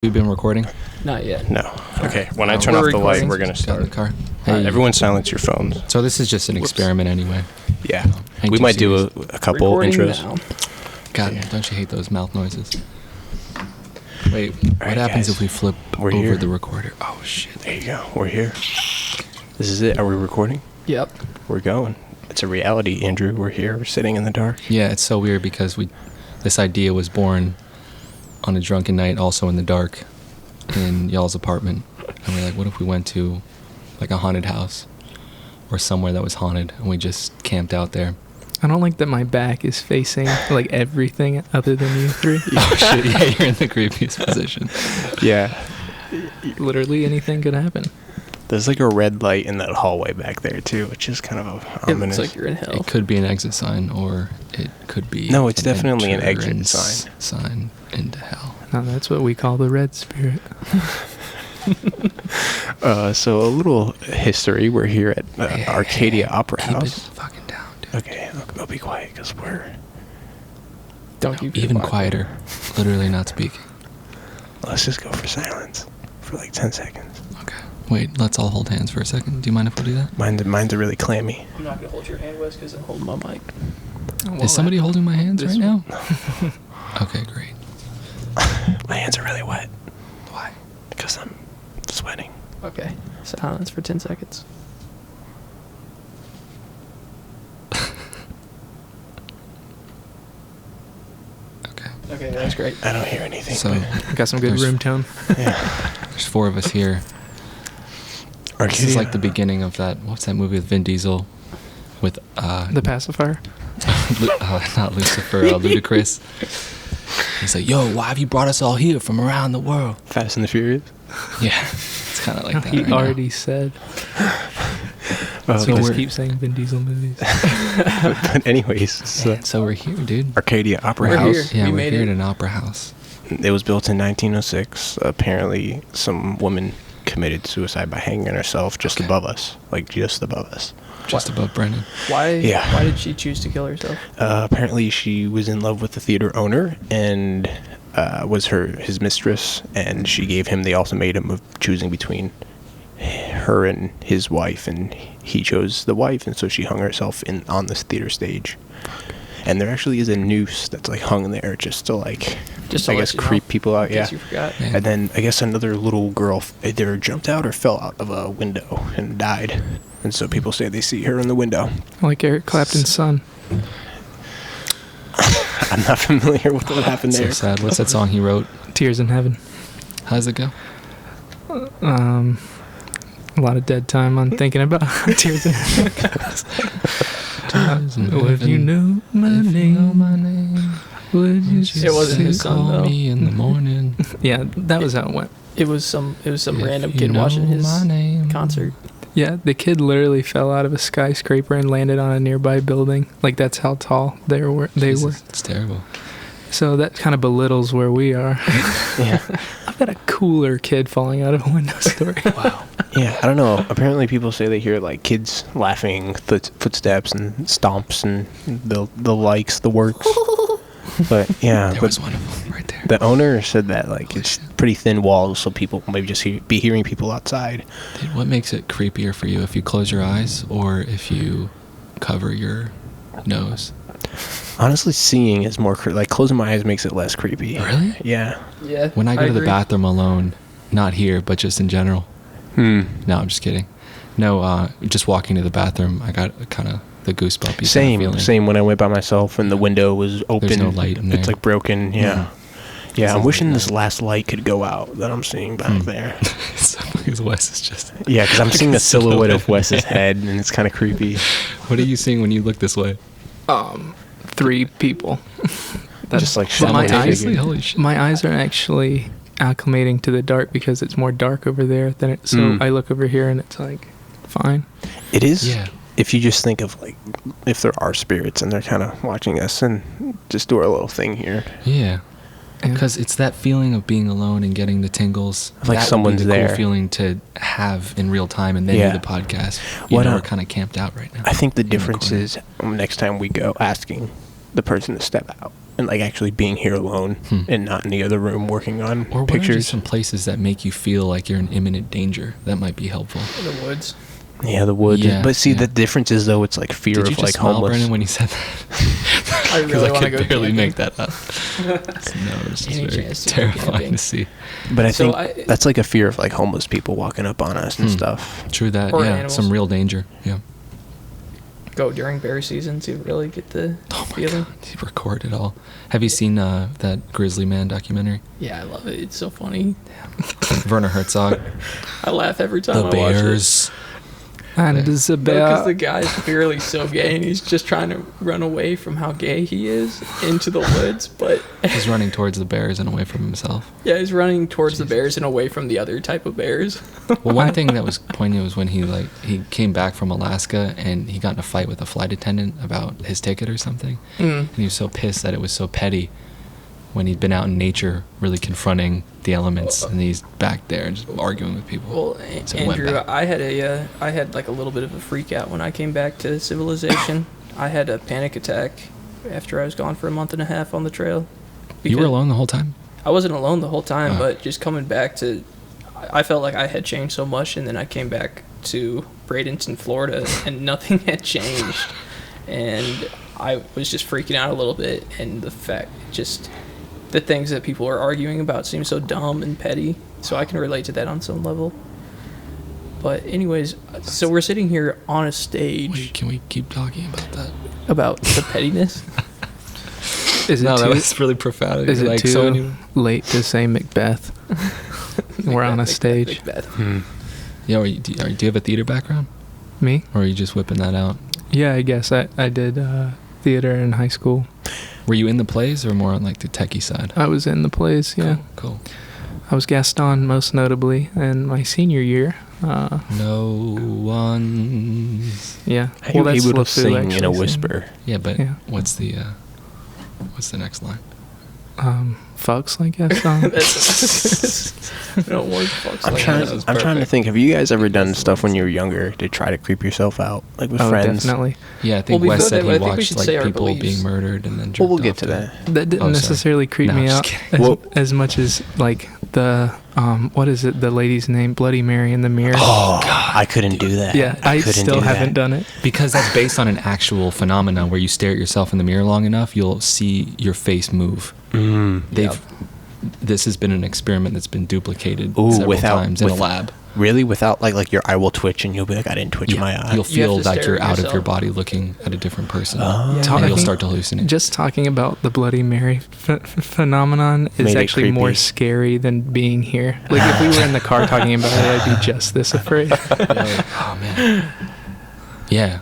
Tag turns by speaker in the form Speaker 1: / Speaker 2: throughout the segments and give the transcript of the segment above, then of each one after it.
Speaker 1: We've been recording?
Speaker 2: Not yet.
Speaker 3: No. Okay, when I turn off the light, we're going to start.
Speaker 1: In the car. Hey,
Speaker 3: Everyone silence your phones.
Speaker 1: So this is just an experiment anyway.
Speaker 3: Yeah.
Speaker 1: Ain't
Speaker 3: We
Speaker 1: too
Speaker 3: might do
Speaker 1: serious.
Speaker 3: a couple
Speaker 2: Recording
Speaker 3: intros.
Speaker 2: now.
Speaker 1: God,
Speaker 3: Yeah.
Speaker 1: don't you hate those mouth noises? Wait, what
Speaker 3: right,
Speaker 1: happens
Speaker 3: guys.
Speaker 1: if we flip
Speaker 3: We're
Speaker 1: over
Speaker 3: here.
Speaker 1: the recorder? Oh, shit.
Speaker 3: There you go. We're here. This is it. Are we recording?
Speaker 2: Yep.
Speaker 3: We're going. It's a reality, Andrew. We're here. We're sitting in the dark.
Speaker 1: Yeah, it's so weird because this idea was born on a drunken night, also in the dark, in y'all's apartment. And we're like, what if we went to like a haunted house or somewhere that was haunted and we just camped out there?
Speaker 4: I don't like that my back is facing like everything other than you three.
Speaker 1: Oh shit, yeah, you're in the creepiest position.
Speaker 3: Yeah.
Speaker 4: Literally anything could happen.
Speaker 3: There's like a red light in that hallway back there, too, which is kind of
Speaker 2: It
Speaker 3: ominous.
Speaker 2: looks like you're in hell.
Speaker 1: It could be an exit sign or it could be...
Speaker 3: No, it's definitely an exit
Speaker 1: entrance
Speaker 3: sign.
Speaker 1: sign into hell.
Speaker 4: No, that's what we call the red spirit.
Speaker 3: So a little history. We're here at
Speaker 1: Hey,
Speaker 3: Arcadia Opera
Speaker 1: Keep it
Speaker 3: House.
Speaker 1: fucking down, dude.
Speaker 3: Okay, I'll be quiet because we're...
Speaker 2: Don't you
Speaker 1: Even quieter. Literally not speaking.
Speaker 3: Let's just go for silence for like 10 seconds.
Speaker 1: Okay. Wait, let's all hold hands for a second. Do you mind if we do that?
Speaker 3: Mine's are really clammy.
Speaker 2: I'm not going to hold your hand, Wes, because I'm holding my mic.
Speaker 1: Is somebody holding my hands
Speaker 2: this
Speaker 1: right now? Okay, great.
Speaker 3: My hands are really wet
Speaker 1: Why?
Speaker 3: because I'm sweating.
Speaker 2: Okay. Silence for 10 seconds.
Speaker 1: Okay.
Speaker 2: Okay, that's great.
Speaker 3: I don't hear anything.
Speaker 1: So,
Speaker 4: Got some good
Speaker 1: There's-
Speaker 4: room tone.
Speaker 3: yeah.
Speaker 1: there's four of us here. This is like the beginning of that... What's that movie with Vin Diesel? With,
Speaker 4: The pacifier.
Speaker 1: not Lucifer, Ludacris. He's like, yo, why have you brought us all here from around the world?
Speaker 3: Fast and the Furious.
Speaker 1: Yeah, it's kind of like that
Speaker 4: He
Speaker 1: right now.
Speaker 4: already said.
Speaker 3: Oh,
Speaker 1: So
Speaker 4: So just
Speaker 1: we're-
Speaker 4: keep saying Vin Diesel movies.
Speaker 3: but anyways, it's
Speaker 1: Man, so we're here, dude.
Speaker 3: Arcadia Opera
Speaker 2: We're
Speaker 3: House.
Speaker 2: here.
Speaker 1: Yeah,
Speaker 2: We
Speaker 1: we're
Speaker 2: made
Speaker 1: here
Speaker 2: it.
Speaker 1: at an opera house.
Speaker 3: It was built in 1906. Apparently, some woman committed suicide by hanging herself just
Speaker 1: Okay.
Speaker 3: above us, like just above us.
Speaker 1: Just above Brennan.
Speaker 2: Why
Speaker 3: Yeah.
Speaker 2: Why did she choose to kill herself?
Speaker 3: Apparently, she was in love with the theater owner and was his mistress, and she gave him the ultimatum of choosing between her and his wife, and he chose the wife, and so she hung herself on this theater stage. And there actually is a noose that's like hung in there just to like,
Speaker 2: Just to
Speaker 3: I
Speaker 2: let
Speaker 3: guess,
Speaker 2: you know,
Speaker 3: creep people out.
Speaker 2: In
Speaker 3: Yeah.
Speaker 2: case you forgot.
Speaker 1: Man.
Speaker 3: And then I guess another little girl either jumped out or fell out of a window and died. And so people say they see her in the window.
Speaker 4: Like Eric Clapton's son.
Speaker 3: I'm not familiar with what happened
Speaker 1: So
Speaker 3: there.
Speaker 1: sad. What's that song he wrote?
Speaker 4: Tears in Heaven.
Speaker 1: How does it go?
Speaker 4: A lot of dead time on thinking about Tears in Heaven. If you knew my
Speaker 1: If you
Speaker 4: name,
Speaker 1: know my name,
Speaker 4: would you
Speaker 2: It wasn't his son,
Speaker 1: call
Speaker 2: though.
Speaker 1: me in the morning.
Speaker 4: Yeah, that was how it went.
Speaker 2: It was some
Speaker 1: If
Speaker 2: random
Speaker 1: you
Speaker 2: kid
Speaker 1: know
Speaker 2: watching his
Speaker 1: my name.
Speaker 2: concert.
Speaker 4: Yeah, the kid literally fell out of a skyscraper and landed on a nearby building. Like that's how tall they were.
Speaker 1: Jesus, it's terrible.
Speaker 4: So that kind of belittles where we are.
Speaker 3: Yeah.
Speaker 4: I've got a cooler kid falling out of a window story.
Speaker 1: Wow.
Speaker 3: Yeah, I don't know. Apparently people say they hear like kids laughing, footsteps and stomps and the likes, the works. But yeah,
Speaker 1: There
Speaker 3: but
Speaker 1: was one of them right there.
Speaker 3: the owner said that like
Speaker 1: Holy
Speaker 3: it's
Speaker 1: shit.
Speaker 3: pretty thin walls, so people maybe just be hearing people outside.
Speaker 1: Dude, what makes it creepier for you, if you close your eyes or if you cover your nose?
Speaker 3: Honestly, seeing is more like closing my eyes makes it less creepy.
Speaker 1: Really?
Speaker 3: Yeah.
Speaker 2: Yeah.
Speaker 1: When I go to the
Speaker 2: agree.
Speaker 1: bathroom alone, not here, but just in general. No, I'm just kidding. No, just walking to the bathroom, I got kind of the goosebumpy feeling.
Speaker 3: Same. When I went by myself and the window was open.
Speaker 1: There's no light in there.
Speaker 3: It's like broken. Yeah.
Speaker 1: Mhm.
Speaker 3: Yeah, I'm
Speaker 1: Sounds
Speaker 3: wishing
Speaker 1: like
Speaker 3: this
Speaker 1: that.
Speaker 3: last light could go out that I'm seeing back there.
Speaker 1: Because Wes is just...
Speaker 3: Yeah, because I'm seeing a silhouette of
Speaker 1: silhouette.
Speaker 3: Wes's head, and it's kind of creepy.
Speaker 1: What are you seeing when you look this way?
Speaker 4: 3 people.
Speaker 3: Just like
Speaker 4: But my
Speaker 3: shadowy
Speaker 4: eyes,
Speaker 3: figure.
Speaker 1: Holy shit.
Speaker 4: my eyes are actually acclimating to the dark because it's more dark over there than it. So
Speaker 3: Mm.
Speaker 4: I look over here and it's like fine.
Speaker 3: It is.
Speaker 1: Yeah.
Speaker 3: If you just think of like, if there are spirits and they're kind of watching us and just do our little thing here.
Speaker 1: Yeah.
Speaker 4: Yeah.
Speaker 1: Because it's that feeling of being alone and getting the tingles.
Speaker 3: Like
Speaker 1: that would be
Speaker 3: someone's
Speaker 1: the
Speaker 3: there.
Speaker 1: cool feeling to have in real time and then
Speaker 3: Yeah.
Speaker 1: do the podcast.
Speaker 3: What,
Speaker 1: We're kind of camped out right now.
Speaker 3: I think the
Speaker 1: In
Speaker 3: difference
Speaker 1: recording.
Speaker 3: is next time we go asking the person to step out and like actually being here alone and not in the other room working on
Speaker 1: Or what are just
Speaker 3: pictures.
Speaker 1: some places that make you feel like you're in imminent danger? That might be helpful.
Speaker 2: In the woods.
Speaker 3: Yeah, the woods.
Speaker 1: Yeah,
Speaker 3: But see,
Speaker 1: yeah.
Speaker 3: the difference is though, it's like fear
Speaker 1: Did you
Speaker 3: of
Speaker 1: just
Speaker 3: like
Speaker 1: smile,
Speaker 3: homeless.
Speaker 1: Brennan, when you said that?
Speaker 2: I
Speaker 1: 'Cause
Speaker 2: really want to
Speaker 1: could
Speaker 2: go
Speaker 1: barely
Speaker 2: camping.
Speaker 1: make that up. No, it's just
Speaker 2: Any
Speaker 1: very
Speaker 2: chance to go
Speaker 1: terrifying
Speaker 2: camping.
Speaker 1: to see.
Speaker 3: But I
Speaker 2: So
Speaker 3: think that's like a fear of like homeless people walking up on us and stuff.
Speaker 1: True that.
Speaker 2: Or
Speaker 1: yeah,
Speaker 2: animals.
Speaker 1: some real danger. Yeah.
Speaker 2: Go during bear season to really get the
Speaker 1: Oh my
Speaker 2: feeling.
Speaker 1: god, he recorded it all. Have you seen that Grizzly Man documentary?
Speaker 2: Yeah, I love it. It's so funny.
Speaker 1: Werner Herzog,
Speaker 2: I laugh every time
Speaker 1: the
Speaker 2: I watch it.
Speaker 1: Bears.
Speaker 4: And it's
Speaker 2: Because the
Speaker 4: about
Speaker 2: guy's clearly so gay, and he's just trying to run away from how gay he is into the woods. But
Speaker 1: He's running towards the Bears and away from himself.
Speaker 2: yeah, he's running towards the bears and away from the other type of bears.
Speaker 1: Well, one thing that was poignant was when he came back from Alaska and he got in a fight with a flight attendant about his ticket or something. And he was so pissed that it was so petty when he'd been out in nature really confronting the elements, and he's back there just arguing with people.
Speaker 2: Well,
Speaker 1: So it went
Speaker 2: Andrew,
Speaker 1: back.
Speaker 2: I had like a little bit of a freak out when I came back to civilization. I had a panic attack after I was gone for a month and a half on the trail.
Speaker 1: You were
Speaker 2: Because
Speaker 1: alone the whole time?
Speaker 2: I wasn't alone the whole time,
Speaker 1: Oh.
Speaker 2: but just coming back to, I felt like I had changed so much, and then I came back to Bradenton, Florida, and nothing had changed, and I was just freaking out a little bit, and the things that people are arguing about seem so dumb and petty, so I can relate to that on some level. But anyways, so we're sitting here on a stage
Speaker 1: Wait, can we keep talking about that?
Speaker 2: about the pettiness.
Speaker 4: is it
Speaker 1: No, that
Speaker 4: too,
Speaker 1: was really profound.
Speaker 4: is it
Speaker 1: like
Speaker 4: too
Speaker 1: so many.
Speaker 4: late to say Macbeth? We're on a
Speaker 2: Macbeth,
Speaker 4: stage.
Speaker 2: Macbeth.
Speaker 1: Yeah, do you have a theater background,
Speaker 4: Me?
Speaker 1: or are you just whipping that out?
Speaker 4: Yeah, I guess I did theater in high school.
Speaker 1: Were you in the plays or more on like the techie side?
Speaker 4: I was in the plays. Yeah,
Speaker 1: Cool.
Speaker 4: I was Gaston most notably in my senior year.
Speaker 1: No one's.
Speaker 4: Yeah.
Speaker 3: How you
Speaker 4: that's
Speaker 3: able to
Speaker 4: LeFou
Speaker 3: sing in
Speaker 4: actually
Speaker 3: a
Speaker 4: sang.
Speaker 3: whisper?
Speaker 1: Yeah, but
Speaker 4: Yeah.
Speaker 1: what's the next line?
Speaker 4: Fucks like Gaston.
Speaker 2: No one fucks
Speaker 3: I'm
Speaker 2: like
Speaker 3: trying.
Speaker 2: that.
Speaker 3: I'm trying to think. Have you guys ever done stuff when you were younger to try to creep yourself out, like with
Speaker 4: Oh,
Speaker 3: friends?
Speaker 4: definitely.
Speaker 1: Yeah, I think
Speaker 2: Well,
Speaker 1: Wes
Speaker 2: before
Speaker 1: said
Speaker 2: that,
Speaker 1: he
Speaker 2: I think we
Speaker 1: watched
Speaker 2: should
Speaker 1: like
Speaker 2: say our
Speaker 1: people
Speaker 2: beliefs.
Speaker 1: being murdered and then.
Speaker 3: Well, we'll
Speaker 1: jerked
Speaker 3: get
Speaker 1: off
Speaker 3: to that.
Speaker 4: That didn't
Speaker 1: Oh, sorry.
Speaker 4: necessarily creep
Speaker 1: No,
Speaker 4: me
Speaker 1: I'm
Speaker 4: out
Speaker 1: just kidding.
Speaker 3: Well-
Speaker 4: as much as like the what is it? The lady's name, Bloody Mary in the mirror.
Speaker 3: Oh, I couldn't do that.
Speaker 4: yeah, I
Speaker 3: couldn't
Speaker 4: still
Speaker 3: do
Speaker 4: haven't
Speaker 3: that.
Speaker 4: done it.
Speaker 1: Because that's based on an actual phenomenon where you stare at yourself in the mirror long enough, you'll see your face move. They've. This has been an experiment that's been duplicated
Speaker 3: Ooh,
Speaker 1: several
Speaker 3: without-
Speaker 1: times in a
Speaker 3: with-
Speaker 1: lab.
Speaker 3: Really, without like your eye will twitch and you'll be like, I didn't twitch my eye.
Speaker 1: You'll feel
Speaker 2: have to
Speaker 1: like
Speaker 2: stare
Speaker 1: you're
Speaker 2: at
Speaker 1: out of your
Speaker 2: yourself.
Speaker 1: body looking at a different person.
Speaker 3: Oh.
Speaker 2: Yeah.
Speaker 1: And
Speaker 4: I
Speaker 1: you'll
Speaker 4: think
Speaker 1: start to hallucinate.
Speaker 4: Just talking about the Bloody Mary phenomenon is
Speaker 3: Made it
Speaker 4: actually more
Speaker 3: creepy.
Speaker 4: scary than being here. Like if we were in the car talking about it, I'd be just this afraid.
Speaker 1: Oh man. Yeah.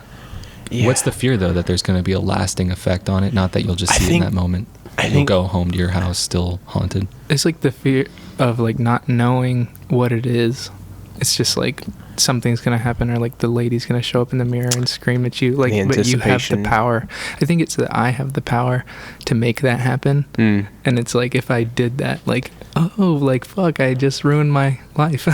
Speaker 3: Yeah.
Speaker 1: What's the fear though, that there's going to be a lasting effect on it? Not that you'll just
Speaker 3: I
Speaker 1: see it in
Speaker 3: think-
Speaker 1: that moment.
Speaker 3: I
Speaker 1: You'll
Speaker 3: think-
Speaker 1: go home to your house still haunted.
Speaker 4: It's like the fear of like not knowing what it is. It's just like something's gonna happen, or like the lady's gonna show up in the mirror and scream at you. Like,
Speaker 3: The
Speaker 4: but you have the
Speaker 3: anticipation.
Speaker 4: power. I think it's that I have the power to make that happen.
Speaker 3: Mm.
Speaker 4: And it's like if I did that, like, oh, like fuck, I just ruined my life.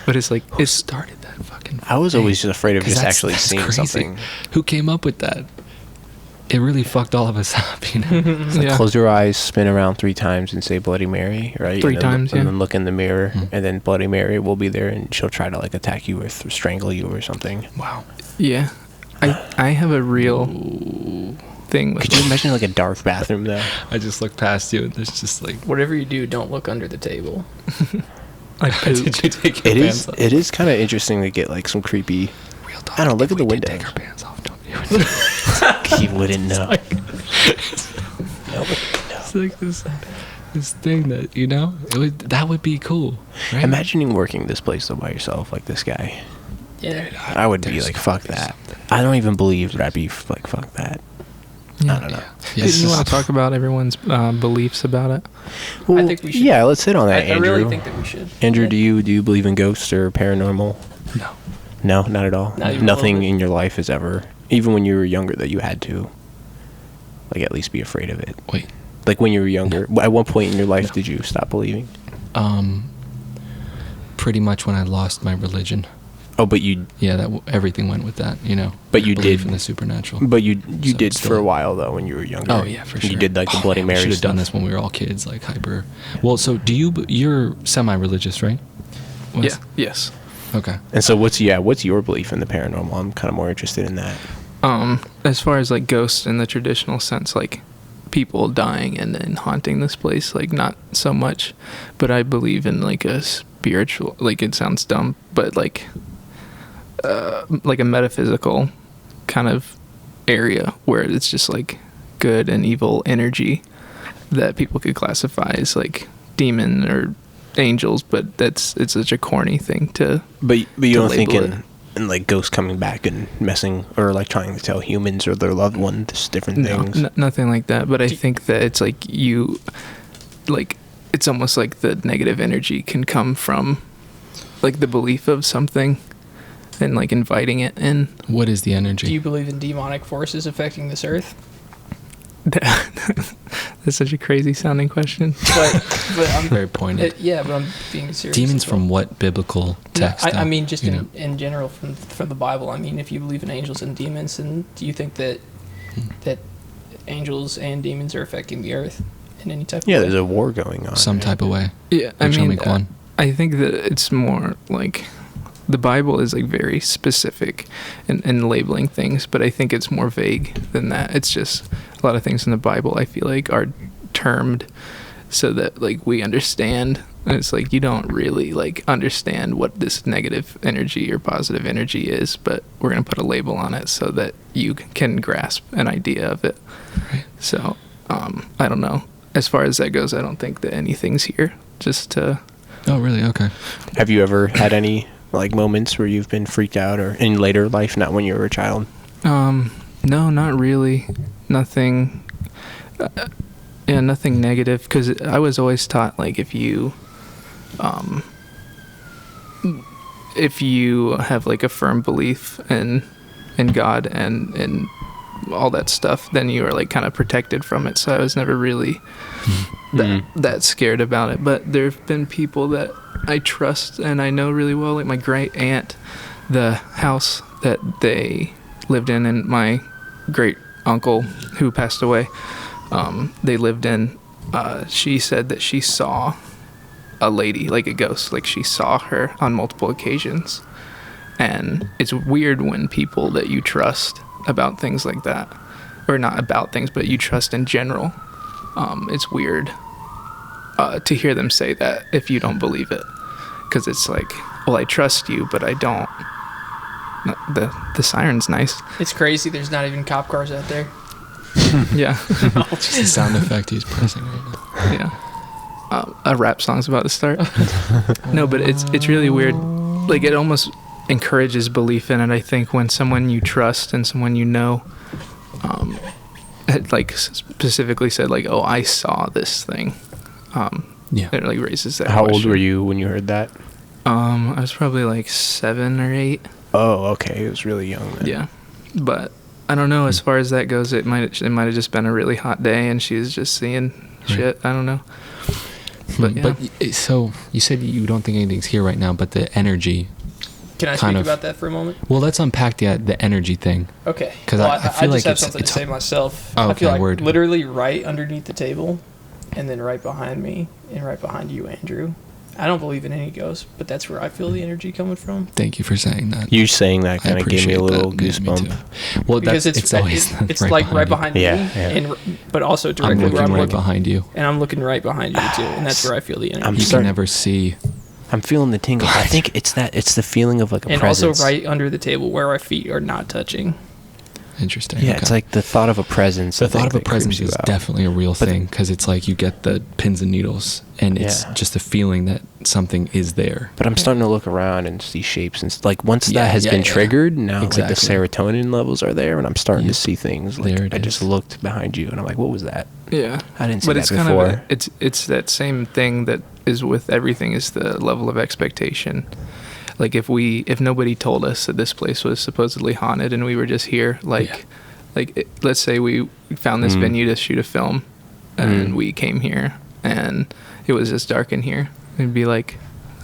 Speaker 4: But it's like
Speaker 1: Who
Speaker 4: it's
Speaker 1: started that fucking
Speaker 3: I was
Speaker 1: thing?
Speaker 3: always just afraid of
Speaker 1: 'Cause
Speaker 3: just
Speaker 1: that's-
Speaker 3: actually
Speaker 1: that's
Speaker 3: seeing
Speaker 1: crazy.
Speaker 3: something.
Speaker 1: Who came up with that? It really fucked all of us up, you know?
Speaker 3: It's like
Speaker 4: Yeah.
Speaker 3: close your eyes, spin around 3 times, and say Bloody Mary, right?
Speaker 4: 3
Speaker 3: and then,
Speaker 4: times, yeah.
Speaker 3: And then look in the mirror,
Speaker 1: Mhm.
Speaker 3: and then Bloody Mary will be there, and she'll try to like attack you or strangle you or something.
Speaker 1: Wow.
Speaker 4: yeah. I have a real thing with
Speaker 3: Could you imagine like a dark bathroom though?
Speaker 1: I just looked past you and there's just like,
Speaker 2: Whatever you do, don't look under the table.
Speaker 4: I poop.
Speaker 1: did you take your
Speaker 3: It
Speaker 1: pants
Speaker 3: is.
Speaker 1: off?
Speaker 3: It is kind of interesting to get like some creepy.
Speaker 1: Real talk,
Speaker 3: I don't know, look
Speaker 1: if
Speaker 3: at the
Speaker 1: we did
Speaker 3: windows.
Speaker 1: Take our pants off, don't you?
Speaker 3: He wouldn't know.
Speaker 1: It's like this thing that, you know, that would be cool. Right?
Speaker 3: Imagining working this place though by yourself, like this guy.
Speaker 2: Yeah.
Speaker 3: I would be
Speaker 1: There's
Speaker 3: like,
Speaker 1: gotta
Speaker 3: fuck
Speaker 1: be
Speaker 3: that.
Speaker 1: something.
Speaker 3: I don't even believe that I'd be like, fuck that.
Speaker 4: Yeah.
Speaker 3: I don't know.
Speaker 1: Yeah,
Speaker 4: Didn't
Speaker 1: it's
Speaker 4: you want
Speaker 1: just-
Speaker 4: to talk about everyone's beliefs about it?
Speaker 3: Well,
Speaker 2: think we should-
Speaker 3: Yeah, let's hit on that,
Speaker 2: I
Speaker 3: Andrew.
Speaker 2: really think that we should.
Speaker 3: Andrew, do you believe in ghosts or paranormal?
Speaker 1: No.
Speaker 3: No, not at all.
Speaker 2: Not even a
Speaker 3: Nothing
Speaker 2: little bit?
Speaker 3: in your life has ever, even when you were younger, that you had to, like, at least be afraid of it.
Speaker 1: Wait.
Speaker 3: Like when you were younger. At one point in your life, did you stop believing?
Speaker 1: Pretty much when I lost my religion.
Speaker 3: Oh, but you
Speaker 1: Yeah, everything went with that, you know.
Speaker 3: But you
Speaker 1: belief
Speaker 3: did-
Speaker 1: in the supernatural.
Speaker 3: but you
Speaker 1: So
Speaker 3: did
Speaker 1: still-
Speaker 3: for a while though when you were younger.
Speaker 1: Oh yeah, for sure.
Speaker 3: You did like the Bloody
Speaker 1: man,
Speaker 3: Mary
Speaker 1: We should have
Speaker 3: stuff.
Speaker 1: done this when we were all kids, like hyper. Well, so you're semi-religious, right? Wes?
Speaker 4: Yeah. Yes.
Speaker 1: Okay.
Speaker 3: And so what's your belief in the paranormal? I'm kind of more interested in that.
Speaker 4: As far as like ghosts in the traditional sense, like people dying and then haunting this place, like not so much, but I believe in like a spiritual, like it sounds dumb, but like a metaphysical kind of area where it's just like good and evil energy that people could classify as like demon or angels, but it's such a corny thing to.
Speaker 3: But you
Speaker 4: to
Speaker 3: don't think
Speaker 4: label
Speaker 3: in like ghosts coming back and messing or like trying to tell humans or their loved ones different things.
Speaker 4: Nothing like that. But I think that it's like it's almost like the negative energy can come from like the belief of something and like inviting it in.
Speaker 1: What is the energy?
Speaker 2: Do you believe in demonic forces affecting this earth?
Speaker 4: That's such a crazy sounding question.
Speaker 2: But I'm
Speaker 1: Very pointed.
Speaker 2: yeah, but I'm being serious.
Speaker 1: Demons
Speaker 2: as well.
Speaker 1: from what biblical text?
Speaker 2: I
Speaker 1: though?
Speaker 2: mean, just
Speaker 1: You know?
Speaker 2: in general from the Bible. I mean, if you believe in angels and demons, then do you think that angels and demons are affecting the earth in any type of
Speaker 3: Yeah,
Speaker 2: way?
Speaker 3: there's a war going on.
Speaker 1: some
Speaker 3: right?
Speaker 1: type of way.
Speaker 4: Yeah,
Speaker 1: Like, show me one.
Speaker 4: I think that it's more like the Bible is like very specific in labeling things, but I think it's more vague than that. It's just a lot of things in the Bible I feel like are termed so that like we understand. And it's like you don't really like understand what this negative energy or positive energy is, but we're gonna put a label on it so that you can grasp an idea of it.
Speaker 1: Right.
Speaker 4: So I don't know. As far as that goes, I don't think that anything's here. Just to
Speaker 1: Oh, really? Okay.
Speaker 3: Have you ever had any like moments where you've been freaked out or in later life, not when you were a child?
Speaker 4: no, not really. Nothing. Yeah, nothing negative. Because I was always taught like if you have like a firm belief in God and all that stuff, then you are like kind of protected from it. So I was never really that scared about it. But there have been people that I trust and I know really well, like my great aunt, the house that they lived in, and my great uncle who passed away, they lived in. She said that she saw a lady, like a ghost, like she saw her on multiple occasions. And it's weird when people that you trust about things like that, or not about things, but you trust in general, it's weird to hear them say that if you don't believe it, because it's like, well, I trust you, but I don't. The siren's nice.
Speaker 2: It's crazy. There's not even cop cars out there.
Speaker 4: Yeah.
Speaker 1: Just the sound effect he's pressing right now.
Speaker 4: Yeah. A rap song's about to start. No, but it's really weird. Like it almost encourages belief in it. I think when someone you trust and someone you know, had like specifically said like, "Oh, I saw this thing."
Speaker 1: Yeah.
Speaker 4: It like raises that.
Speaker 3: How old
Speaker 4: question.
Speaker 3: were you when you heard that?
Speaker 4: I was probably like 7 or 8.
Speaker 3: Oh, okay. It was really young then.
Speaker 4: Yeah, but I don't know. As far as that goes, it might have just been a really hot day and she was just seeing shit. I don't know. But yeah.
Speaker 1: So you said you don't think anything's here right now, but the energy.
Speaker 2: Can I
Speaker 1: Kind
Speaker 2: speak
Speaker 1: of.
Speaker 2: about that for a moment?
Speaker 1: Well, let's unpack the energy thing.
Speaker 2: Okay.
Speaker 1: 'Cause
Speaker 2: Well,
Speaker 1: I feel
Speaker 2: just
Speaker 1: like
Speaker 2: have
Speaker 1: it's-
Speaker 2: something
Speaker 1: it's-
Speaker 2: to say myself.
Speaker 1: Oh,
Speaker 2: I feel
Speaker 1: okay,
Speaker 2: like
Speaker 1: word.
Speaker 2: literally right underneath the table, and then right behind me, and right behind you, Andrew. I don't believe in any ghosts, but that's where I feel the energy coming from.
Speaker 1: Thank you for saying that.
Speaker 3: You saying that
Speaker 1: I
Speaker 3: kind of gave me a
Speaker 1: appreciate
Speaker 3: little
Speaker 1: that. Yeah, me
Speaker 3: goosebump.
Speaker 1: too. Well,
Speaker 2: Because
Speaker 1: that's
Speaker 2: it's
Speaker 1: always
Speaker 2: it's like right behind me,
Speaker 3: Yeah, yeah.
Speaker 2: and but also
Speaker 1: I'm
Speaker 2: directly
Speaker 1: looking
Speaker 2: where I'm
Speaker 1: right
Speaker 2: looking,
Speaker 1: behind you.
Speaker 2: and I'm looking right behind you too, and that's where I feel the energy.
Speaker 3: I'm
Speaker 1: You can
Speaker 3: starting-
Speaker 1: never see.
Speaker 3: I'm feeling the tingle. I think it's the feeling of like a
Speaker 2: and
Speaker 3: presence.
Speaker 2: also right under the table where our feet are not touching.
Speaker 1: Interesting.
Speaker 3: Yeah,
Speaker 1: okay.
Speaker 3: it's like the thought of a presence.
Speaker 1: The
Speaker 3: I
Speaker 1: thought
Speaker 3: think,
Speaker 1: of a
Speaker 3: that creeps
Speaker 1: presence
Speaker 3: you
Speaker 1: is
Speaker 3: out.
Speaker 1: definitely a real
Speaker 3: But-
Speaker 1: thing because it's like you get the pins and needles, and it's
Speaker 3: Yeah.
Speaker 1: just a feeling that something is there.
Speaker 3: But I'm starting to look around and see shapes and like once
Speaker 1: Yeah,
Speaker 3: that has
Speaker 1: yeah,
Speaker 3: been
Speaker 1: yeah.
Speaker 3: triggered, now
Speaker 1: Exactly.
Speaker 3: like the serotonin levels are there, and I'm starting
Speaker 1: Yep.
Speaker 3: to see things. Like
Speaker 1: There it
Speaker 3: I just
Speaker 1: is.
Speaker 3: looked behind you, and I'm like, what was that?
Speaker 4: Yeah,
Speaker 3: I didn't see
Speaker 4: but
Speaker 3: that
Speaker 4: it's
Speaker 3: before.
Speaker 4: kind of it's that same thing that is with everything is the level of expectation. Like if nobody told us that this place was supposedly haunted and we were just here, let's say we found this venue to shoot a film, and we came here and it was just dark in here, it'd be like,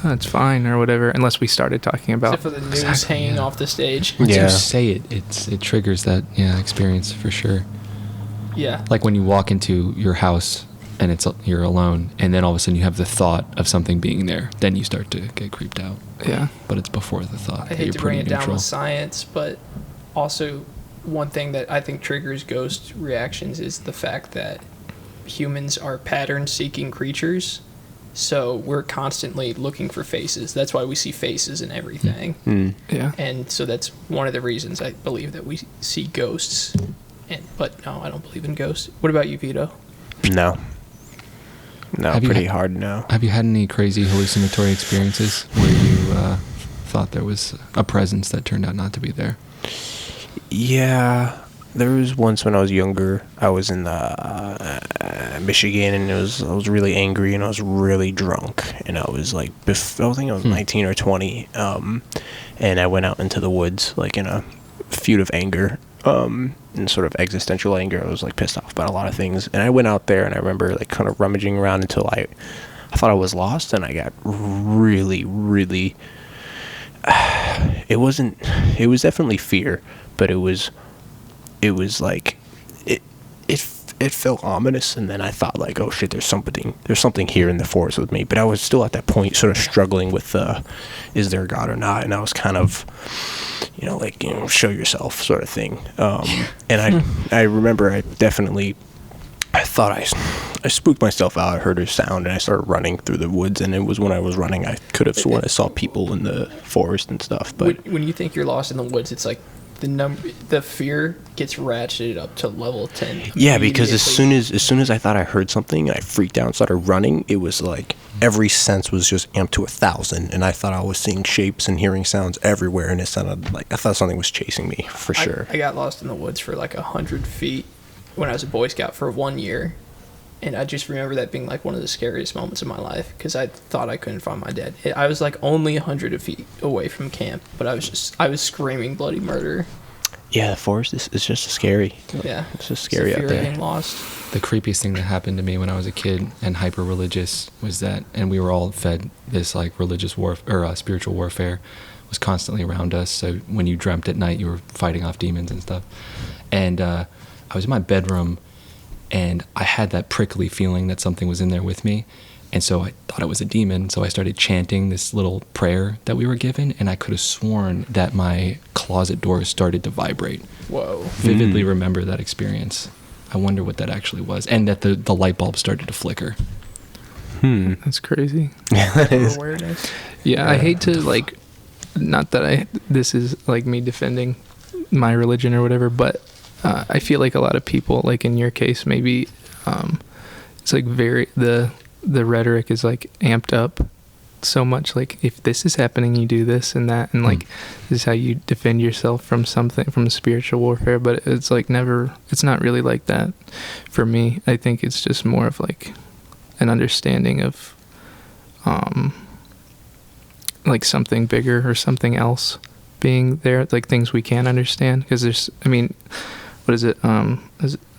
Speaker 4: oh, it's fine or whatever, unless we started talking about.
Speaker 2: Except for the news hanging off the stage.
Speaker 1: Once
Speaker 3: Yeah.
Speaker 1: you say it, it triggers that experience for sure.
Speaker 2: Yeah.
Speaker 1: Like when you walk into your house and you're alone, and then all of a sudden you have the thought of something being there, then you start to get creeped out.
Speaker 4: Yeah.
Speaker 1: But it's before the thought.
Speaker 2: I
Speaker 1: that
Speaker 2: hate
Speaker 1: you're
Speaker 2: to bring it
Speaker 1: pretty
Speaker 2: down
Speaker 1: neutral.
Speaker 2: with science, but also one thing that I think triggers ghost reactions is the fact that humans are pattern-seeking creatures, so we're constantly looking for faces. That's why we see faces in everything.
Speaker 4: Yeah.
Speaker 2: And so that's one of the reasons I believe that we see ghosts. But no, I don't believe in ghosts. What about you, Vito?
Speaker 3: No. No,
Speaker 1: Have you
Speaker 3: pretty
Speaker 1: had-
Speaker 3: hard no.
Speaker 1: Have you had any crazy hallucinatory experiences where you thought there was a presence that turned out not to be there?
Speaker 3: Yeah, there was once when I was younger. I was in Michigan, and I was really angry, and I was really drunk, and I was like, I think I was 19 or 20, and I went out into the woods like in a feud of anger, and sort of existential anger. I was like pissed off about a lot of things, and I went out there, and I remember like kind of rummaging around until I thought I was lost, and I got really, really. It was definitely fear, but it was like it felt ominous, and then I thought like, oh shit, there's something here in the forest with me. But I was still at that point sort of struggling with is there a God or not, and I was kind of show yourself sort of thing. And I remember I thought I spooked myself out. I heard a sound, and I started running through the woods, and it was when I was running I could have sworn I saw people in the forest and stuff. But
Speaker 2: When you think you're lost in the woods, it's like the fear gets ratcheted up to level 10.
Speaker 3: yeah, because as
Speaker 2: immediately.
Speaker 3: soon as I thought I heard something, I freaked out and started running. It was like every sense was just amped to 1,000, and I thought I was seeing shapes and hearing sounds everywhere, and it sounded like I thought something was chasing me for sure.
Speaker 2: I got lost in the woods for like 100 feet when I was a Boy Scout for 1 year. And I just remember that being like one of the scariest moments of my life because I thought I couldn't find my dad. I was like only 100 feet away from camp, but I was screaming bloody murder.
Speaker 3: Yeah, the forest is just scary.
Speaker 2: Yeah.
Speaker 3: It's just scary
Speaker 2: It's the
Speaker 3: out
Speaker 2: fear of
Speaker 3: there.
Speaker 2: being lost.
Speaker 1: The creepiest thing that happened to me when I was a kid and hyper religious was that, and we were all fed this like religious spiritual warfare was constantly around us. So when you dreamt at night, you were fighting off demons and stuff. And I was in my bedroom, and I had that prickly feeling that something was in there with me. And so I thought it was a demon. So I started chanting this little prayer that we were given, and I could have sworn that my closet doors started to vibrate.
Speaker 2: Whoa.
Speaker 1: Vividly remember that experience. I wonder what that actually was. And that the light bulb started to flicker.
Speaker 4: That's crazy.
Speaker 2: Awareness.
Speaker 4: Yeah, I hate to like, not that this is like me defending my religion or whatever, but I feel like a lot of people, like in your case, maybe it's like the rhetoric is like amped up so much. Like if this is happening, you do this and that, and like this is how you defend yourself from something, from spiritual warfare. But it's like it's not really like that for me. I think it's just more of like an understanding of like something bigger or something else being there, like things we can't understand. Because what is it?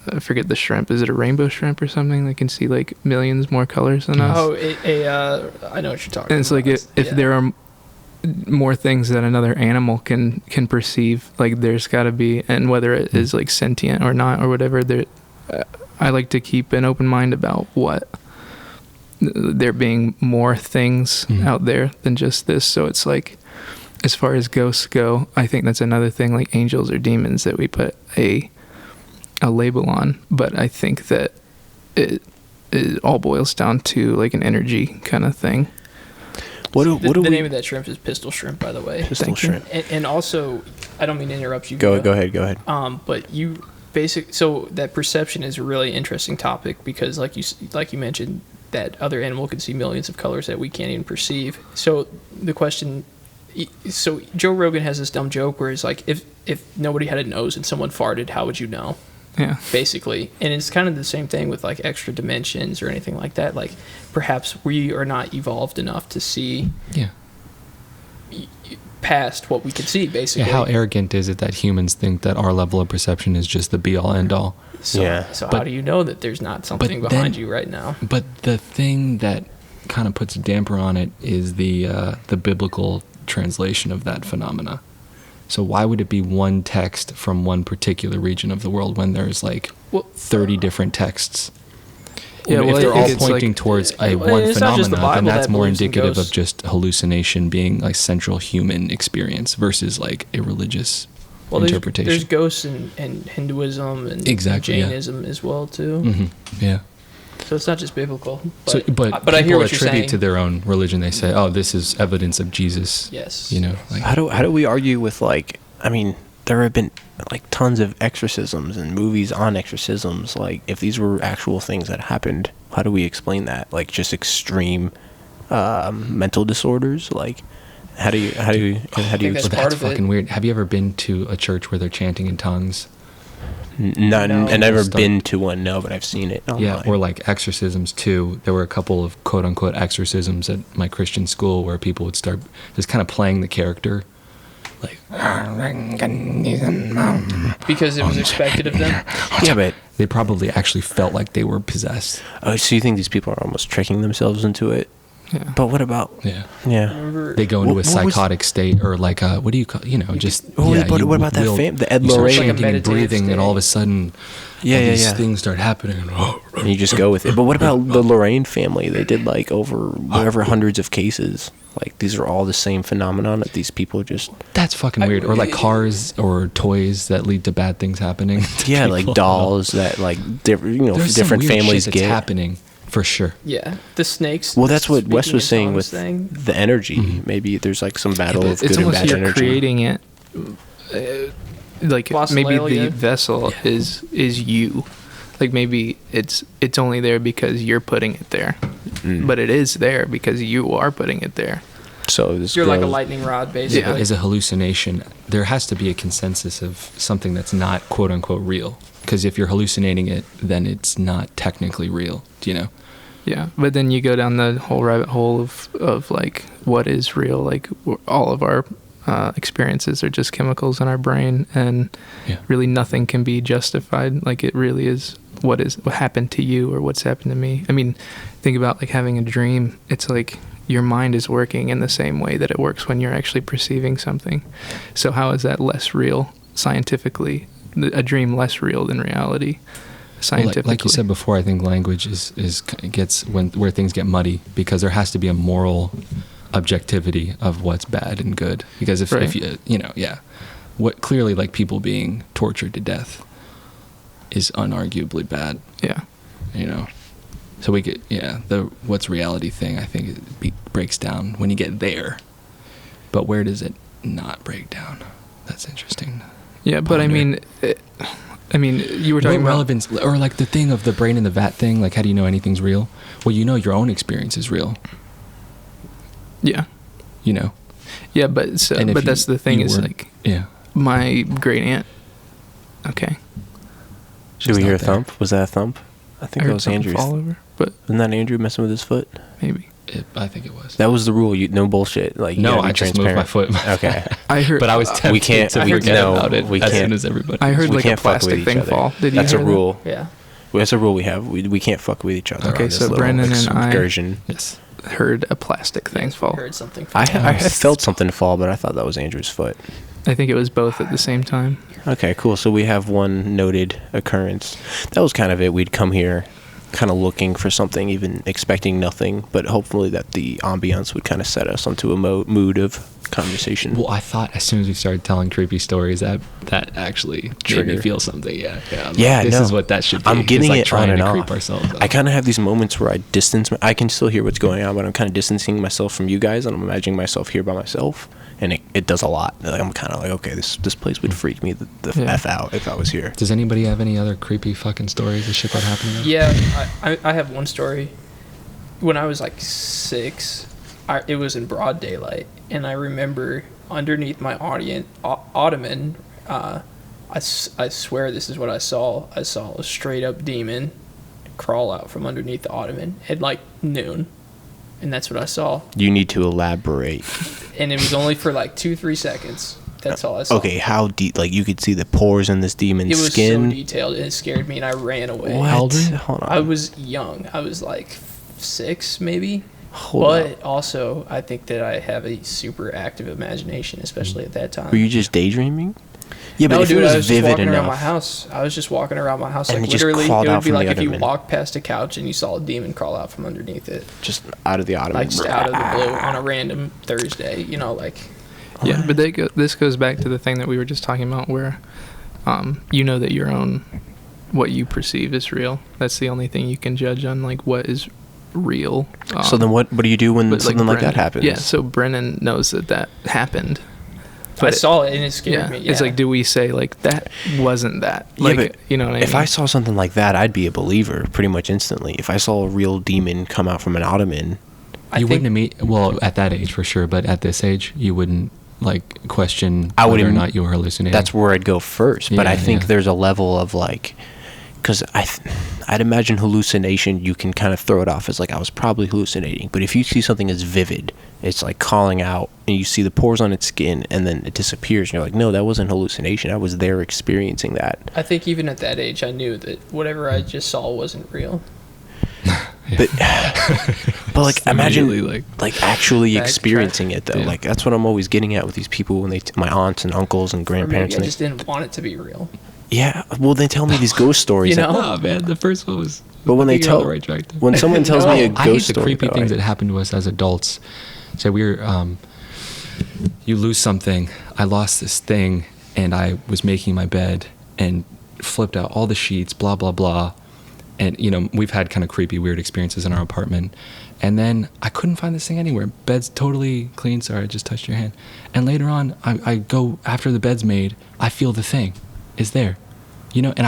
Speaker 4: I forget the shrimp. Is it a rainbow shrimp or something that can see like millions more colors than us?
Speaker 2: Oh, I know what you're talking about.
Speaker 4: And it's like if there are more things that another animal can perceive, like there's got to be, and whether it is like sentient or not or whatever, I like to keep an open mind about what there being more things out there than just this. So it's like, as far as ghosts go, I think that's another thing, like angels or demons that we put a label on. But I think that it all boils down to like an energy kind of thing.
Speaker 2: The name of that shrimp is pistol shrimp, by the way.
Speaker 3: Pistol shrimp.
Speaker 2: And also, I don't mean to interrupt you.
Speaker 3: Go
Speaker 2: Vito.
Speaker 3: ahead.
Speaker 2: But you so that perception is a really interesting topic because, like you mentioned, that other animal can see millions of colors that we can't even perceive. So the question, so Joe Rogan has this dumb joke where it's like, if nobody had a nose and someone farted, how would you know?
Speaker 4: Yeah.
Speaker 2: Basically. And it's kind of the same thing with like extra dimensions or anything like that. Like perhaps we are not evolved enough to see past what we can see, basically.
Speaker 1: Yeah, how arrogant is it that humans think that our level of perception is just the be-all, end-all?
Speaker 2: So how do you know that there's not something behind you right now?
Speaker 1: But the thing that kind of puts a damper on it is the biblical translation of that phenomena. So why would it be one text from one particular region of the world when there's like 30 different texts?
Speaker 4: Yeah,
Speaker 1: if
Speaker 4: well,
Speaker 1: they're
Speaker 4: I think
Speaker 1: all
Speaker 4: it's
Speaker 1: pointing
Speaker 4: like-
Speaker 1: towards a
Speaker 2: Well,
Speaker 1: one
Speaker 2: it's not just the
Speaker 1: phenomena, then
Speaker 2: Bible
Speaker 1: that's
Speaker 2: that
Speaker 1: more
Speaker 2: believes in
Speaker 1: indicative of
Speaker 2: ghosts.
Speaker 1: just hallucination being like central human experience versus like a religious
Speaker 2: Well,
Speaker 1: interpretation.
Speaker 2: there's ghosts in Hinduism and
Speaker 1: Exactly, yeah.
Speaker 2: Jainism as well too.
Speaker 1: Yeah.
Speaker 2: So it's not just biblical.
Speaker 1: So, but
Speaker 2: I
Speaker 1: people
Speaker 2: hear what you're
Speaker 1: attribute
Speaker 2: saying.
Speaker 1: to their own religion. They say, "Oh, this is evidence of Jesus."
Speaker 2: Yes.
Speaker 1: You know, like
Speaker 3: How do we argue with, like, I mean, there have been like tons of exorcisms and movies on exorcisms. Like, if these were actual things that happened, how do we explain that? Like, just extreme mental disorders. Like, how do you
Speaker 2: think that's
Speaker 1: Well,
Speaker 2: part
Speaker 1: that's
Speaker 2: of it.
Speaker 1: fucking weird. Have you ever been to a church where they're chanting in tongues?
Speaker 3: None.
Speaker 2: No.
Speaker 3: I've never
Speaker 1: Stuff.
Speaker 3: been to one, no, but I've seen it.
Speaker 1: Yeah,
Speaker 3: Online.
Speaker 1: or like exorcisms too. There were a couple of quote unquote exorcisms at my Christian school where people would start just kind of playing the character, like
Speaker 2: Because it was expected of them.
Speaker 3: Yeah, but
Speaker 1: they probably actually felt like they were possessed.
Speaker 3: so you think these people are almost tricking themselves into it?
Speaker 4: Yeah.
Speaker 3: But what about?
Speaker 1: Yeah,
Speaker 3: Yeah.
Speaker 2: Remember,
Speaker 1: they go into
Speaker 3: What
Speaker 1: a
Speaker 3: was-
Speaker 1: psychotic state, or like what do you call? You know, just
Speaker 3: Oh,
Speaker 1: yeah.
Speaker 3: but
Speaker 1: you
Speaker 3: what about that
Speaker 1: will-
Speaker 3: the Ed
Speaker 1: you start
Speaker 3: Lorraine?
Speaker 2: Like a
Speaker 1: chanting and
Speaker 2: meditative
Speaker 1: breathing, and all of a
Speaker 2: state.
Speaker 1: sudden,
Speaker 3: Yeah,
Speaker 1: all
Speaker 3: yeah,
Speaker 1: these
Speaker 3: yeah.
Speaker 1: things start happening.
Speaker 3: And you just go with it. But what about the Lorraine family? They did like over whatever hundreds of cases. Like, these are all the same phenomenon that these people just
Speaker 1: That's fucking weird. Or like cars or toys that lead to bad things happening. to
Speaker 3: yeah,
Speaker 1: people.
Speaker 3: like dolls that like
Speaker 1: There's some
Speaker 3: different
Speaker 1: weird
Speaker 3: families
Speaker 1: shit that's
Speaker 3: get.
Speaker 1: happening for sure.
Speaker 2: Yeah, the snakes.
Speaker 3: Well, that's what Wes
Speaker 2: speaking
Speaker 3: was
Speaker 2: in
Speaker 3: saying
Speaker 2: tongues
Speaker 3: with
Speaker 2: thing.
Speaker 3: the energy.
Speaker 1: Mhm.
Speaker 3: Maybe there's like some battle
Speaker 1: but
Speaker 3: of
Speaker 4: It's
Speaker 3: good and
Speaker 4: almost
Speaker 3: bad
Speaker 4: you're
Speaker 3: energy.
Speaker 4: creating it. Like maybe
Speaker 2: Glossolalia.
Speaker 4: the vessel is you. Like maybe it's only there because you're putting it there,
Speaker 3: Mm.
Speaker 4: but it is there because you are putting it there.
Speaker 3: So this
Speaker 2: You're like a
Speaker 3: girl-
Speaker 2: lightning rod,
Speaker 1: Yeah,
Speaker 2: basically.
Speaker 1: but as a hallucination, there has to be a consensus of something that's not quote unquote real. Because if you're hallucinating it, then it's not technically real. Do you know?
Speaker 4: Yeah, but then you go down the whole rabbit hole of like what is real. Like all of our experiences are just chemicals in our brain, and
Speaker 1: Yeah.
Speaker 4: really nothing can be justified. Like it really is what happened to you or what's happened to me. I mean, think about like having a dream. It's like your mind is working in the same way that it works when you're actually perceiving something. So how is that less real scientifically? A dream less real than reality
Speaker 1: Well,
Speaker 4: scientifically.
Speaker 1: like you said before, I think language gets where things get muddy because there has to be a moral objectivity of what's bad and good. Because if
Speaker 4: Right.
Speaker 1: what clearly like people being tortured to death is unarguably bad.
Speaker 4: Yeah.
Speaker 1: You know, so we get the what's reality thing. I think breaks down when you get there, but where does it not break down? That's interesting.
Speaker 4: Yeah, but I
Speaker 1: Ponder.
Speaker 4: mean, you were talking
Speaker 1: What
Speaker 4: about
Speaker 1: relevance, or like the thing of the brain in the vat thing. Like, how do you know anything's real? Well, you know your own experience is real.
Speaker 4: yeah,
Speaker 1: You know,
Speaker 4: yeah, but
Speaker 1: And if
Speaker 4: that's the thing
Speaker 1: you
Speaker 4: is
Speaker 1: were-
Speaker 4: like
Speaker 1: yeah.
Speaker 4: my great aunt. Okay,
Speaker 3: Did
Speaker 1: She's
Speaker 3: we hear a
Speaker 1: not there.
Speaker 3: thump? Was that a thump? I
Speaker 4: I
Speaker 3: think
Speaker 4: heard
Speaker 3: that was
Speaker 4: something
Speaker 3: Andrew's.
Speaker 4: fall over, but
Speaker 3: Wasn't that Andrew messing with his foot?
Speaker 4: maybe
Speaker 1: I think it was.
Speaker 3: That was the rule. No bullshit. Like, you
Speaker 1: No,
Speaker 3: gotta be
Speaker 1: I just moved my
Speaker 3: transparent.
Speaker 1: foot.
Speaker 3: Okay.
Speaker 4: I heard.
Speaker 1: But I was tempted
Speaker 3: can't-
Speaker 1: to
Speaker 3: we
Speaker 1: forget
Speaker 3: no,
Speaker 1: about it
Speaker 3: we
Speaker 1: as
Speaker 3: can't.
Speaker 1: soon as everybody.
Speaker 4: I heard
Speaker 3: We
Speaker 4: like a
Speaker 3: can't fuck with
Speaker 4: plastic
Speaker 3: each
Speaker 4: thing
Speaker 3: other.
Speaker 4: fall. Did you
Speaker 3: That's a
Speaker 4: hear that?
Speaker 3: rule.
Speaker 2: Yeah.
Speaker 3: Well, that's a rule we have. We can't fuck with each other.
Speaker 4: Okay,
Speaker 3: on this
Speaker 4: so
Speaker 3: little
Speaker 4: Brendan and I-
Speaker 3: excursion.
Speaker 1: Yes.
Speaker 4: Heard a plastic thing
Speaker 2: Yes, we
Speaker 4: fall.
Speaker 2: heard something.
Speaker 3: I
Speaker 2: From
Speaker 3: have felt something fall, but I thought that was Andrew's foot.
Speaker 4: I think it was both at the same time.
Speaker 3: Okay, cool. So we have one noted occurrence. That was kind of it. We'd come here kind of looking for something, even expecting nothing, but hopefully that the ambiance would kind of set us onto a mood of conversation.
Speaker 1: Well, I thought as soon as we started telling creepy stories that actually made
Speaker 3: Trigger.
Speaker 1: me feel something. Yeah. I'm like,
Speaker 3: Yeah,
Speaker 1: this
Speaker 3: no.
Speaker 1: is what that should be.
Speaker 3: I'm getting
Speaker 1: It's like
Speaker 3: it
Speaker 1: trying
Speaker 3: on
Speaker 1: to
Speaker 3: and
Speaker 1: creep
Speaker 3: off.
Speaker 1: ourselves out.
Speaker 3: I kind of have these moments where I distance. I can still hear what's going on, but I'm kind of distancing myself from you guys, and I'm imagining myself here by myself, and it does a lot. Like, I'm kind of like, okay, this place would freak me the
Speaker 4: Yeah.
Speaker 3: f out if I was here.
Speaker 1: Does anybody have any other creepy fucking stories of shit that happened to them?
Speaker 2: Yeah, I have one story. When I was like 6, it was in broad daylight, and I remember underneath my ottoman, I swear this is what I saw. I saw a straight up demon crawl out from underneath the ottoman at like noon, and that's what I saw.
Speaker 3: You need to elaborate.
Speaker 2: And it was only for like 2-3 seconds. That's all I saw.
Speaker 3: Okay, how deep? Like, you could see the pores in this
Speaker 2: It
Speaker 3: demon's
Speaker 2: was
Speaker 3: skin.
Speaker 2: so detailed, and it scared me, and I ran away.
Speaker 3: What?
Speaker 1: How old were you?
Speaker 3: Hold on.
Speaker 2: I was young. I was like 6, maybe. But also, I think that I have a super active imagination, especially at that time.
Speaker 3: Were you just daydreaming? Yeah, but
Speaker 2: No,
Speaker 3: if
Speaker 2: dude,
Speaker 3: it was
Speaker 2: I was just
Speaker 3: vivid
Speaker 2: walking around my
Speaker 3: enough.
Speaker 2: house. I was just walking around my house.
Speaker 3: And
Speaker 2: Like,
Speaker 3: it just
Speaker 2: literally,
Speaker 3: crawled
Speaker 2: it
Speaker 3: out
Speaker 2: would be
Speaker 3: from
Speaker 2: like
Speaker 3: the
Speaker 2: if you
Speaker 3: ottoman.
Speaker 2: walked past a couch and you saw a demon crawl out from underneath it.
Speaker 3: Just out of the ottoman.
Speaker 2: Like, just out of the blue on a random Thursday, you know, like...
Speaker 4: Yeah, but this goes back to the thing that we were just talking about, where you know that your own, what you perceive is real. That's the only thing you can judge on, like, what is real.
Speaker 3: So then what do you do when
Speaker 4: but,
Speaker 3: something like that
Speaker 4: Brennan-
Speaker 3: happens?
Speaker 4: Yeah, so Brennan knows that happened.
Speaker 2: I saw it and it scared me. Yeah.
Speaker 4: It's like, do we say, like, that wasn't that?
Speaker 3: Yeah,
Speaker 4: Like,
Speaker 3: but
Speaker 4: you know what I mean?
Speaker 3: if I saw something like that, I'd be a believer pretty much instantly. If I saw a real demon come out from an ottoman,
Speaker 2: I
Speaker 1: You
Speaker 2: think-
Speaker 1: wouldn't well, at that age for sure, but at this age, you wouldn't like question
Speaker 3: I
Speaker 1: whether or
Speaker 3: wouldn't-
Speaker 1: not you were hallucinating.
Speaker 3: that's where I'd go first. But
Speaker 1: Yeah,
Speaker 3: I think
Speaker 1: yeah.
Speaker 3: there's a level of like, because I'd imagine hallucination, you can kind of throw it off as like I was probably hallucinating. But if you see something as vivid, it's like calling out, and you see the pores on its skin, and then it disappears, and you're like, no, that wasn't hallucination. I was there experiencing that.
Speaker 2: I think even at that age, I knew that whatever I just saw wasn't real.
Speaker 3: But but like imagine
Speaker 1: Immediately,
Speaker 3: like actually
Speaker 2: Backtrack.
Speaker 3: experiencing it though.
Speaker 1: Yeah.
Speaker 3: Like that's what I'm always getting at with these people when my aunts and uncles and
Speaker 2: Or maybe
Speaker 3: grandparents.
Speaker 2: I
Speaker 3: And
Speaker 2: just didn't want it to be real.
Speaker 3: yeah, well they tell me these ghost stories.
Speaker 2: You
Speaker 3: that-
Speaker 2: know?
Speaker 1: Oh man, the first one was.
Speaker 3: But when
Speaker 1: I
Speaker 3: they
Speaker 1: think you're on
Speaker 3: tell
Speaker 1: the right track there.
Speaker 3: when someone tells me a
Speaker 2: No.
Speaker 3: ghost
Speaker 1: I hate the
Speaker 3: story,
Speaker 1: creepy
Speaker 3: though,
Speaker 1: things that happen to us as adults. So we were, you lose something. I lost this thing, and I was making my bed and flipped out all the sheets, blah blah blah, and you know we've had kind of creepy, weird experiences in our apartment. And then I couldn't find this thing anywhere. Bed's totally clean. Sorry, I just touched your hand. And later on, I go after the bed's made. I feel the thing is there, you know. And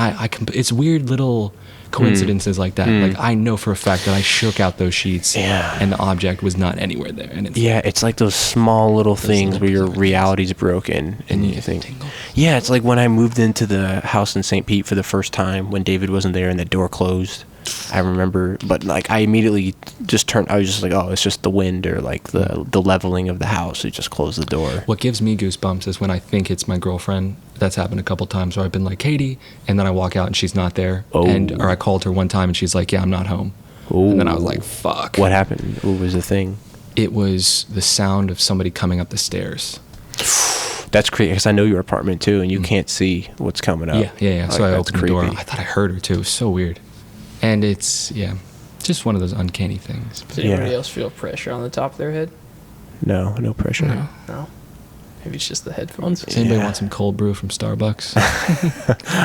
Speaker 1: it's weird little coincidences like that. Like I know for a fact that I shook out those sheets,
Speaker 3: Yeah.
Speaker 1: and the object was not anywhere there. And it's
Speaker 3: yeah, it's like those small little things
Speaker 1: little
Speaker 3: where your
Speaker 1: bizarre
Speaker 3: reality's broken, and you
Speaker 1: get
Speaker 3: think,
Speaker 1: tingle.
Speaker 3: yeah, it's like when I moved into the house in St. Pete for the first time when David wasn't there and the door closed. I remember, but like I immediately just turned. I was just like, oh, it's just the wind or like the leveling of the house. It just closed the door.
Speaker 1: What gives me goosebumps is when I think it's my girlfriend. That's happened a couple times where I've been like, Katie, and then I walk out and she's not there.
Speaker 3: Oh.
Speaker 1: Or I called her one time and she's like, yeah, I'm not home. And then I was like, fuck.
Speaker 3: What happened? What was the thing?
Speaker 1: It was the sound of somebody coming up the stairs.
Speaker 3: That's crazy because I know your apartment too, and you can't see what's coming up.
Speaker 1: Yeah.
Speaker 3: Like,
Speaker 1: So I
Speaker 3: that's
Speaker 1: opened the door.
Speaker 3: creepy.
Speaker 1: I thought I heard her too. It was so weird. And it's, just one of those uncanny things.
Speaker 2: Does anybody
Speaker 3: Yeah.
Speaker 2: else feel pressure on the top of their head?
Speaker 3: No pressure.
Speaker 4: No.
Speaker 2: No. Maybe it's just the headphones.
Speaker 1: Does anybody
Speaker 3: Yeah.
Speaker 1: want some cold brew from Starbucks?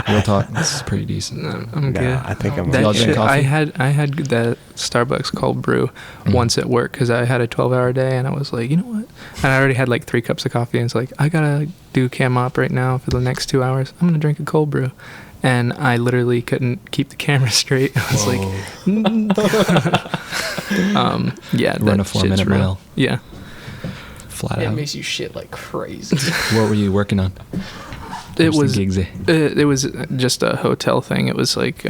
Speaker 1: Real talk. This is pretty decent.
Speaker 4: No, I'm
Speaker 3: Nah,
Speaker 4: good.
Speaker 3: I think I'm
Speaker 1: Y'all
Speaker 4: That
Speaker 1: drink
Speaker 4: shit,
Speaker 1: coffee?
Speaker 4: I had that Starbucks cold brew once at work because I had a 12-hour day, and I was like, you know what? And I already had like 3 cups of coffee, and it's like, I gotta do cam op right now for the next 2 hours. I'm gonna drink a cold brew. And I literally couldn't keep the camera straight. I was yeah,
Speaker 1: Run a
Speaker 4: that
Speaker 1: 4
Speaker 4: shit's
Speaker 1: minute
Speaker 4: real.
Speaker 1: mile.
Speaker 4: Yeah.
Speaker 1: Flat
Speaker 2: It
Speaker 1: out.
Speaker 2: makes you shit like crazy.
Speaker 1: What were you working on?
Speaker 4: It
Speaker 1: Where's
Speaker 4: was
Speaker 1: the gigs at?
Speaker 4: it was just a hotel thing. It was like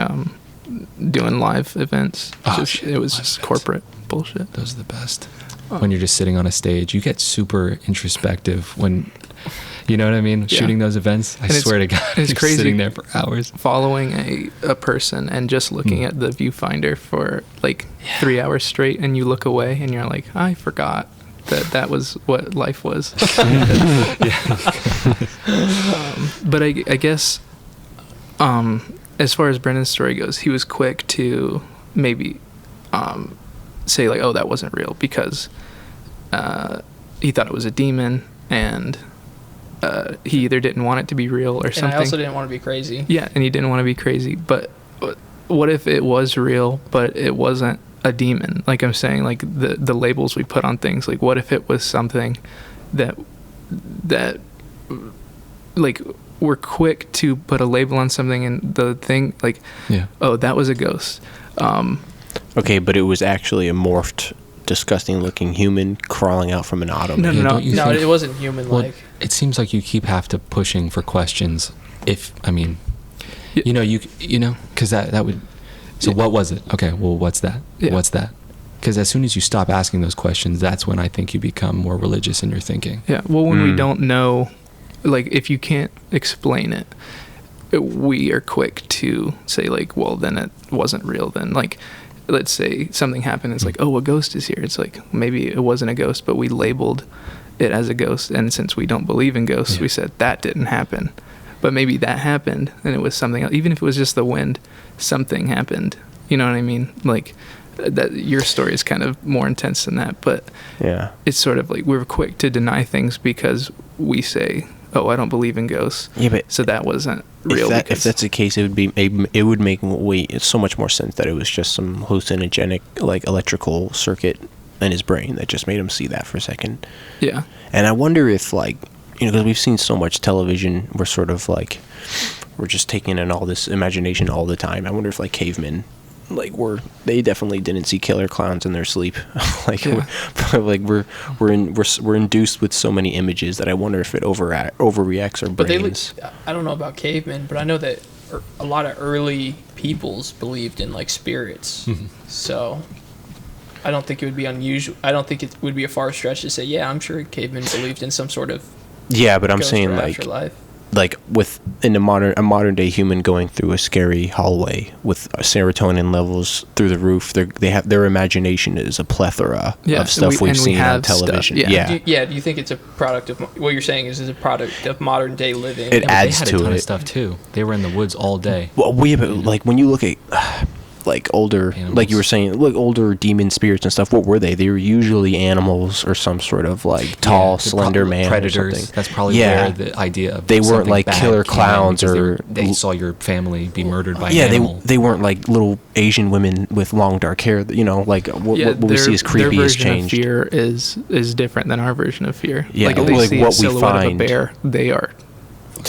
Speaker 4: doing live events.
Speaker 1: Oh, shit,
Speaker 4: It was
Speaker 1: live
Speaker 4: just
Speaker 1: events.
Speaker 4: corporate bullshit.
Speaker 1: Those are the best. When you're just sitting on a stage, you get super introspective when, you know what I mean?
Speaker 4: Yeah.
Speaker 1: Shooting those events. I
Speaker 4: And
Speaker 1: swear to God,
Speaker 4: it's
Speaker 1: you're
Speaker 4: crazy.
Speaker 1: sitting there for hours.
Speaker 4: Following a person and just looking at the viewfinder for like 3 hours straight, and you look away and you're like, I forgot that was what life was. But I guess as far as Brendan's story goes, he was quick to maybe say like, oh, that wasn't real, because he thought it was a demon, and he either didn't want it to be real or
Speaker 2: And
Speaker 4: something.
Speaker 2: I also didn't want to be crazy.
Speaker 4: Yeah, and he didn't want to be crazy. But what if it was real, but it wasn't a demon? Like I'm saying, like the labels we put on things. Like, what if it was something that like we're quick to put a label on something, and the thing like,
Speaker 1: Yeah.
Speaker 4: oh, that was a ghost.
Speaker 3: Okay, but it was actually a morphed, disgusting-looking human crawling out from an ottoman.
Speaker 4: No,
Speaker 1: Yeah,
Speaker 4: no.
Speaker 1: don't you
Speaker 2: No,
Speaker 1: think-
Speaker 2: it wasn't human
Speaker 1: Well,
Speaker 2: like.
Speaker 1: it seems like you keep pushing for questions. Because that would. So
Speaker 4: Yeah.
Speaker 1: what was it? Okay, well, what's that?
Speaker 4: Yeah.
Speaker 1: What's that? Because as soon as you stop asking those questions, that's when I think you become more religious in your thinking.
Speaker 4: Yeah. Well, when we don't know, like if you can't explain it, we are quick to say like, well, then it wasn't real. Then like, let's say something happened, it's like, oh, a ghost is here. It's like, maybe it wasn't a ghost, but we labeled it as a ghost, and since we don't believe in ghosts, we said that didn't happen. But maybe that happened, and it was something else. Even if it was just the wind, something happened. You know what I mean? Like, that your story is kind of more intense than that, but
Speaker 3: Yeah.
Speaker 4: it's sort of like we're quick to deny things because we say, oh, I don't believe in ghosts.
Speaker 3: Yeah, but
Speaker 4: so that wasn't real.
Speaker 3: If that's the case, it would make so much more sense that it was just some hallucinogenic like electrical circuit in his brain that just made him see that for a second.
Speaker 4: Yeah.
Speaker 3: And I wonder if, like, because we've seen so much television, we're sort of like, we're just taking in all this imagination all the time. I wonder if, like, cavemen, like, they definitely didn't see killer clowns in their sleep. Like, we're induced with so many images that I wonder if it overreacts our brains.
Speaker 2: But I don't know about cavemen, but I know that a lot of early peoples believed in, like, spirits. So I don't think it would be unusual. I don't think it would be a far stretch to say, yeah, I'm sure cavemen believed in some sort of
Speaker 3: but I'm
Speaker 2: ghost
Speaker 3: saying,
Speaker 2: or
Speaker 3: like,
Speaker 2: afterlife.
Speaker 3: like a modern day human going through a scary hallway with serotonin levels through the roof, their imagination is a plethora of stuff we've seen on television.
Speaker 4: Stuff,
Speaker 2: Do you think it's a product of what you're saying is a product of modern day living?
Speaker 3: It adds
Speaker 1: they had
Speaker 3: to
Speaker 1: a ton
Speaker 3: it.
Speaker 1: of stuff too. They were in the woods all day.
Speaker 3: Well, but like when you look at like older,
Speaker 1: animals.
Speaker 3: like you were saying, look, older demon spirits and stuff. What were they? They were usually animals or some sort of like tall, slender man
Speaker 1: predators.
Speaker 3: or something.
Speaker 1: That's probably where the idea of
Speaker 3: they weren't
Speaker 1: something
Speaker 3: like
Speaker 1: bad
Speaker 3: killer
Speaker 1: came in,
Speaker 3: clowns
Speaker 1: because
Speaker 3: or
Speaker 1: they saw your family be murdered by an animal.
Speaker 3: they weren't like little Asian women with long dark hair. You know, like what we see as creepy has changed.
Speaker 4: Their version of fear is different than our version of fear.
Speaker 3: Yeah,
Speaker 4: like if they see a
Speaker 3: what we
Speaker 4: silhouette
Speaker 3: find.
Speaker 4: of a bear, they are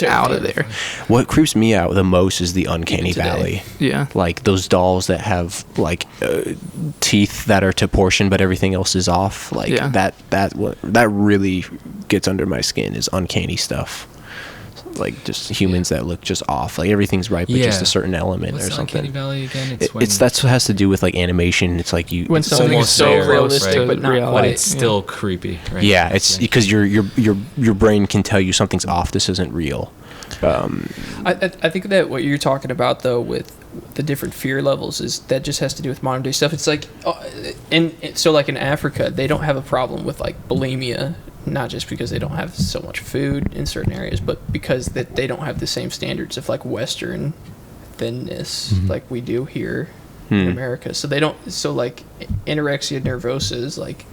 Speaker 4: out of there.
Speaker 3: What creeps me out the most is the uncanny
Speaker 2: Even today.
Speaker 3: valley.
Speaker 4: Yeah.
Speaker 3: Like those dolls that have like teeth that are to portion, but everything else is off. Like that really gets under my skin is uncanny stuff. Like just humans that look just off. Like everything's right, but just a certain element
Speaker 1: What's
Speaker 3: or
Speaker 1: the
Speaker 3: something.
Speaker 1: Uncanny Valley again?
Speaker 3: That's what has to do with like animation. It's like
Speaker 2: When something is so
Speaker 1: there,
Speaker 2: realistic,
Speaker 1: right?
Speaker 2: but not
Speaker 4: Reality.
Speaker 1: But
Speaker 2: quite.
Speaker 1: it's still creepy, right?
Speaker 3: Yeah, it's because your brain can tell you something's off. This isn't real.
Speaker 2: I think that what you're talking about though with the different fear levels is that just has to do with modern day stuff. It's like, so like in Africa, they don't have a problem with like bulimia, not just because they don't have so much food in certain areas, but because that they don't have the same standards of like Western thinness like we do here in America. So they don't. So like anorexia nervosa is like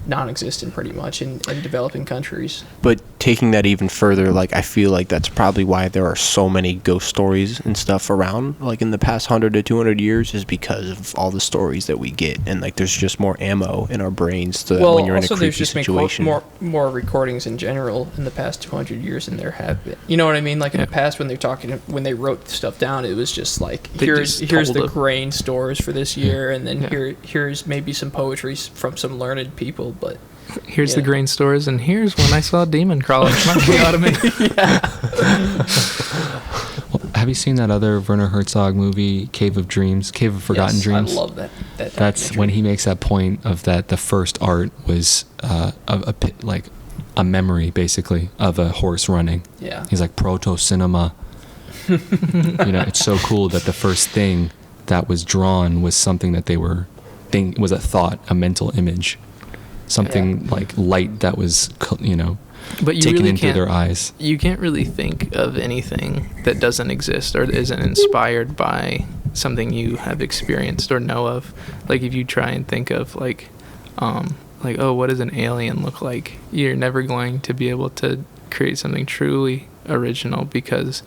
Speaker 2: non-existent pretty much in developing countries.
Speaker 3: But taking that even further, like I feel like that's probably why there are so many ghost stories and stuff around like in the past 100 to 200 years is because of all the stories that we get, and like there's just more ammo in our brains to when you're in a
Speaker 2: also
Speaker 3: creepy
Speaker 2: there's just
Speaker 3: situation.
Speaker 2: been more recordings in general in the past 200 years than there have been. You know what I mean? Like in the past when they wrote stuff down, it was just like here's the grain stores for this year, and then here's maybe some poetry from some learned people, but
Speaker 4: Here's the grain stores, and here's when I saw a demon crawl up my ottoman.
Speaker 1: Well, have you seen that other Werner Herzog movie, Cave of Forgotten Dreams?
Speaker 2: I love that.
Speaker 1: That's when he makes that point of that the first art was like a memory, basically, of a horse running.
Speaker 2: Yeah.
Speaker 1: He's like proto-cinema. It's so cool that the first thing that was drawn was something that was a thought, a mental image. Something like light that was,
Speaker 4: but you
Speaker 1: taken
Speaker 4: really
Speaker 1: into their eyes.
Speaker 4: You can't really think of anything that doesn't exist or isn't inspired by something you have experienced or know of. Like if you try and think of like, oh, what does an alien look like? You're never going to be able to create something truly original because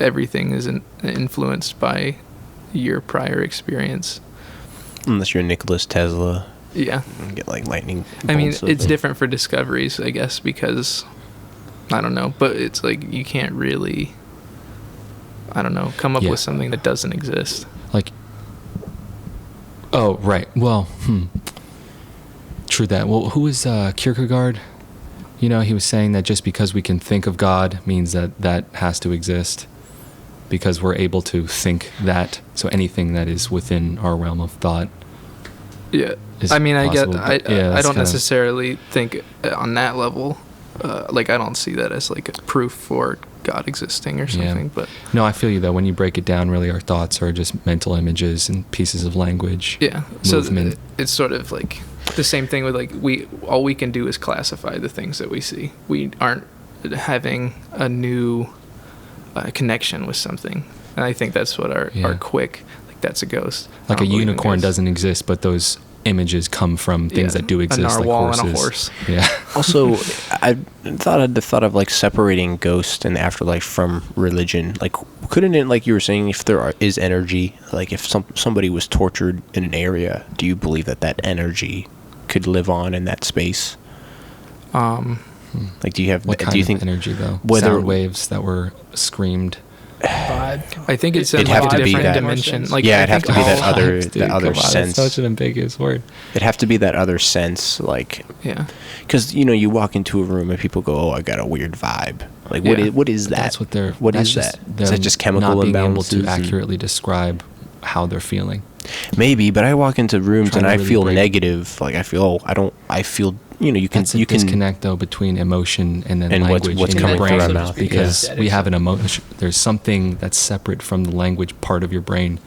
Speaker 4: everything is influenced by your prior experience.
Speaker 3: Unless you're Nicholas Tesla.
Speaker 4: Yeah.
Speaker 3: Get like lightning bolts.
Speaker 4: I mean, it's different for discoveries, I guess, because I don't know, but it's like you can't really, I don't know, come up with something that doesn't exist.
Speaker 1: Like, oh, right. Well, true that. Well, who is Kierkegaard? He was saying that just because we can think of God means that has to exist because we're able to think that. So anything that is within our realm of thought.
Speaker 4: Yeah. I mean, I don't
Speaker 1: necessarily
Speaker 4: necessarily think on that level. Like, I don't see that as like a proof for God existing or something. But
Speaker 1: no, I feel you though. When you break it down, really, our thoughts are just mental images and pieces of language.
Speaker 4: yeah,
Speaker 1: Movement.
Speaker 4: so it's sort of like the same thing with like all we can do is classify the things that we see. We aren't having a new connection with something, and I think that's what our quick, like, that's a ghost.
Speaker 1: Like a unicorn doesn't exist, but those images come from things that do exist,
Speaker 4: a narwhal
Speaker 1: like horses.
Speaker 4: and a horse.
Speaker 1: Yeah.
Speaker 3: Also, I thought of like separating ghost and afterlife from religion. Like, couldn't it, like you were saying, if there is energy, like if somebody was tortured in an area, do you believe that energy could live on in that space? Like, do you think
Speaker 1: energy though?
Speaker 3: Whether
Speaker 1: Sound waves that were screamed.
Speaker 2: Vibe.
Speaker 4: I think it's in
Speaker 3: It'd
Speaker 4: like
Speaker 3: have
Speaker 4: a
Speaker 3: to be
Speaker 4: different
Speaker 3: that-
Speaker 4: dimension. Like,
Speaker 3: yeah,
Speaker 4: I
Speaker 3: it'd have to
Speaker 4: think
Speaker 3: be that
Speaker 4: all-
Speaker 3: other
Speaker 1: Dude,
Speaker 3: that other
Speaker 1: come on,
Speaker 3: sense.
Speaker 1: That's such an ambiguous word.
Speaker 3: It'd have to be that other sense, like,
Speaker 4: Yeah.
Speaker 3: because you walk into a room and people go, "Oh, I got a weird vibe." Like,
Speaker 4: Yeah.
Speaker 3: what is that?
Speaker 1: That's what they're.
Speaker 3: What
Speaker 1: that's
Speaker 3: is
Speaker 1: just
Speaker 3: that? Is
Speaker 1: them
Speaker 3: that just chemical
Speaker 1: not being able
Speaker 3: imbalances?
Speaker 1: to
Speaker 3: and-
Speaker 1: accurately describe how they're feeling.
Speaker 3: Maybe, but I walk into rooms
Speaker 1: Trying
Speaker 3: and
Speaker 1: to
Speaker 3: I
Speaker 1: really
Speaker 3: feel
Speaker 1: break-
Speaker 3: negative. Like, I feel, I feel, you can,
Speaker 1: That's a
Speaker 3: you can
Speaker 1: disconnect though between emotion and then
Speaker 3: And what's
Speaker 1: language in
Speaker 3: coming
Speaker 1: your
Speaker 3: through
Speaker 1: brain,
Speaker 3: our mouth,
Speaker 1: because
Speaker 2: yeah.
Speaker 1: we have an emotion. There's something that's separate from the language part of your brain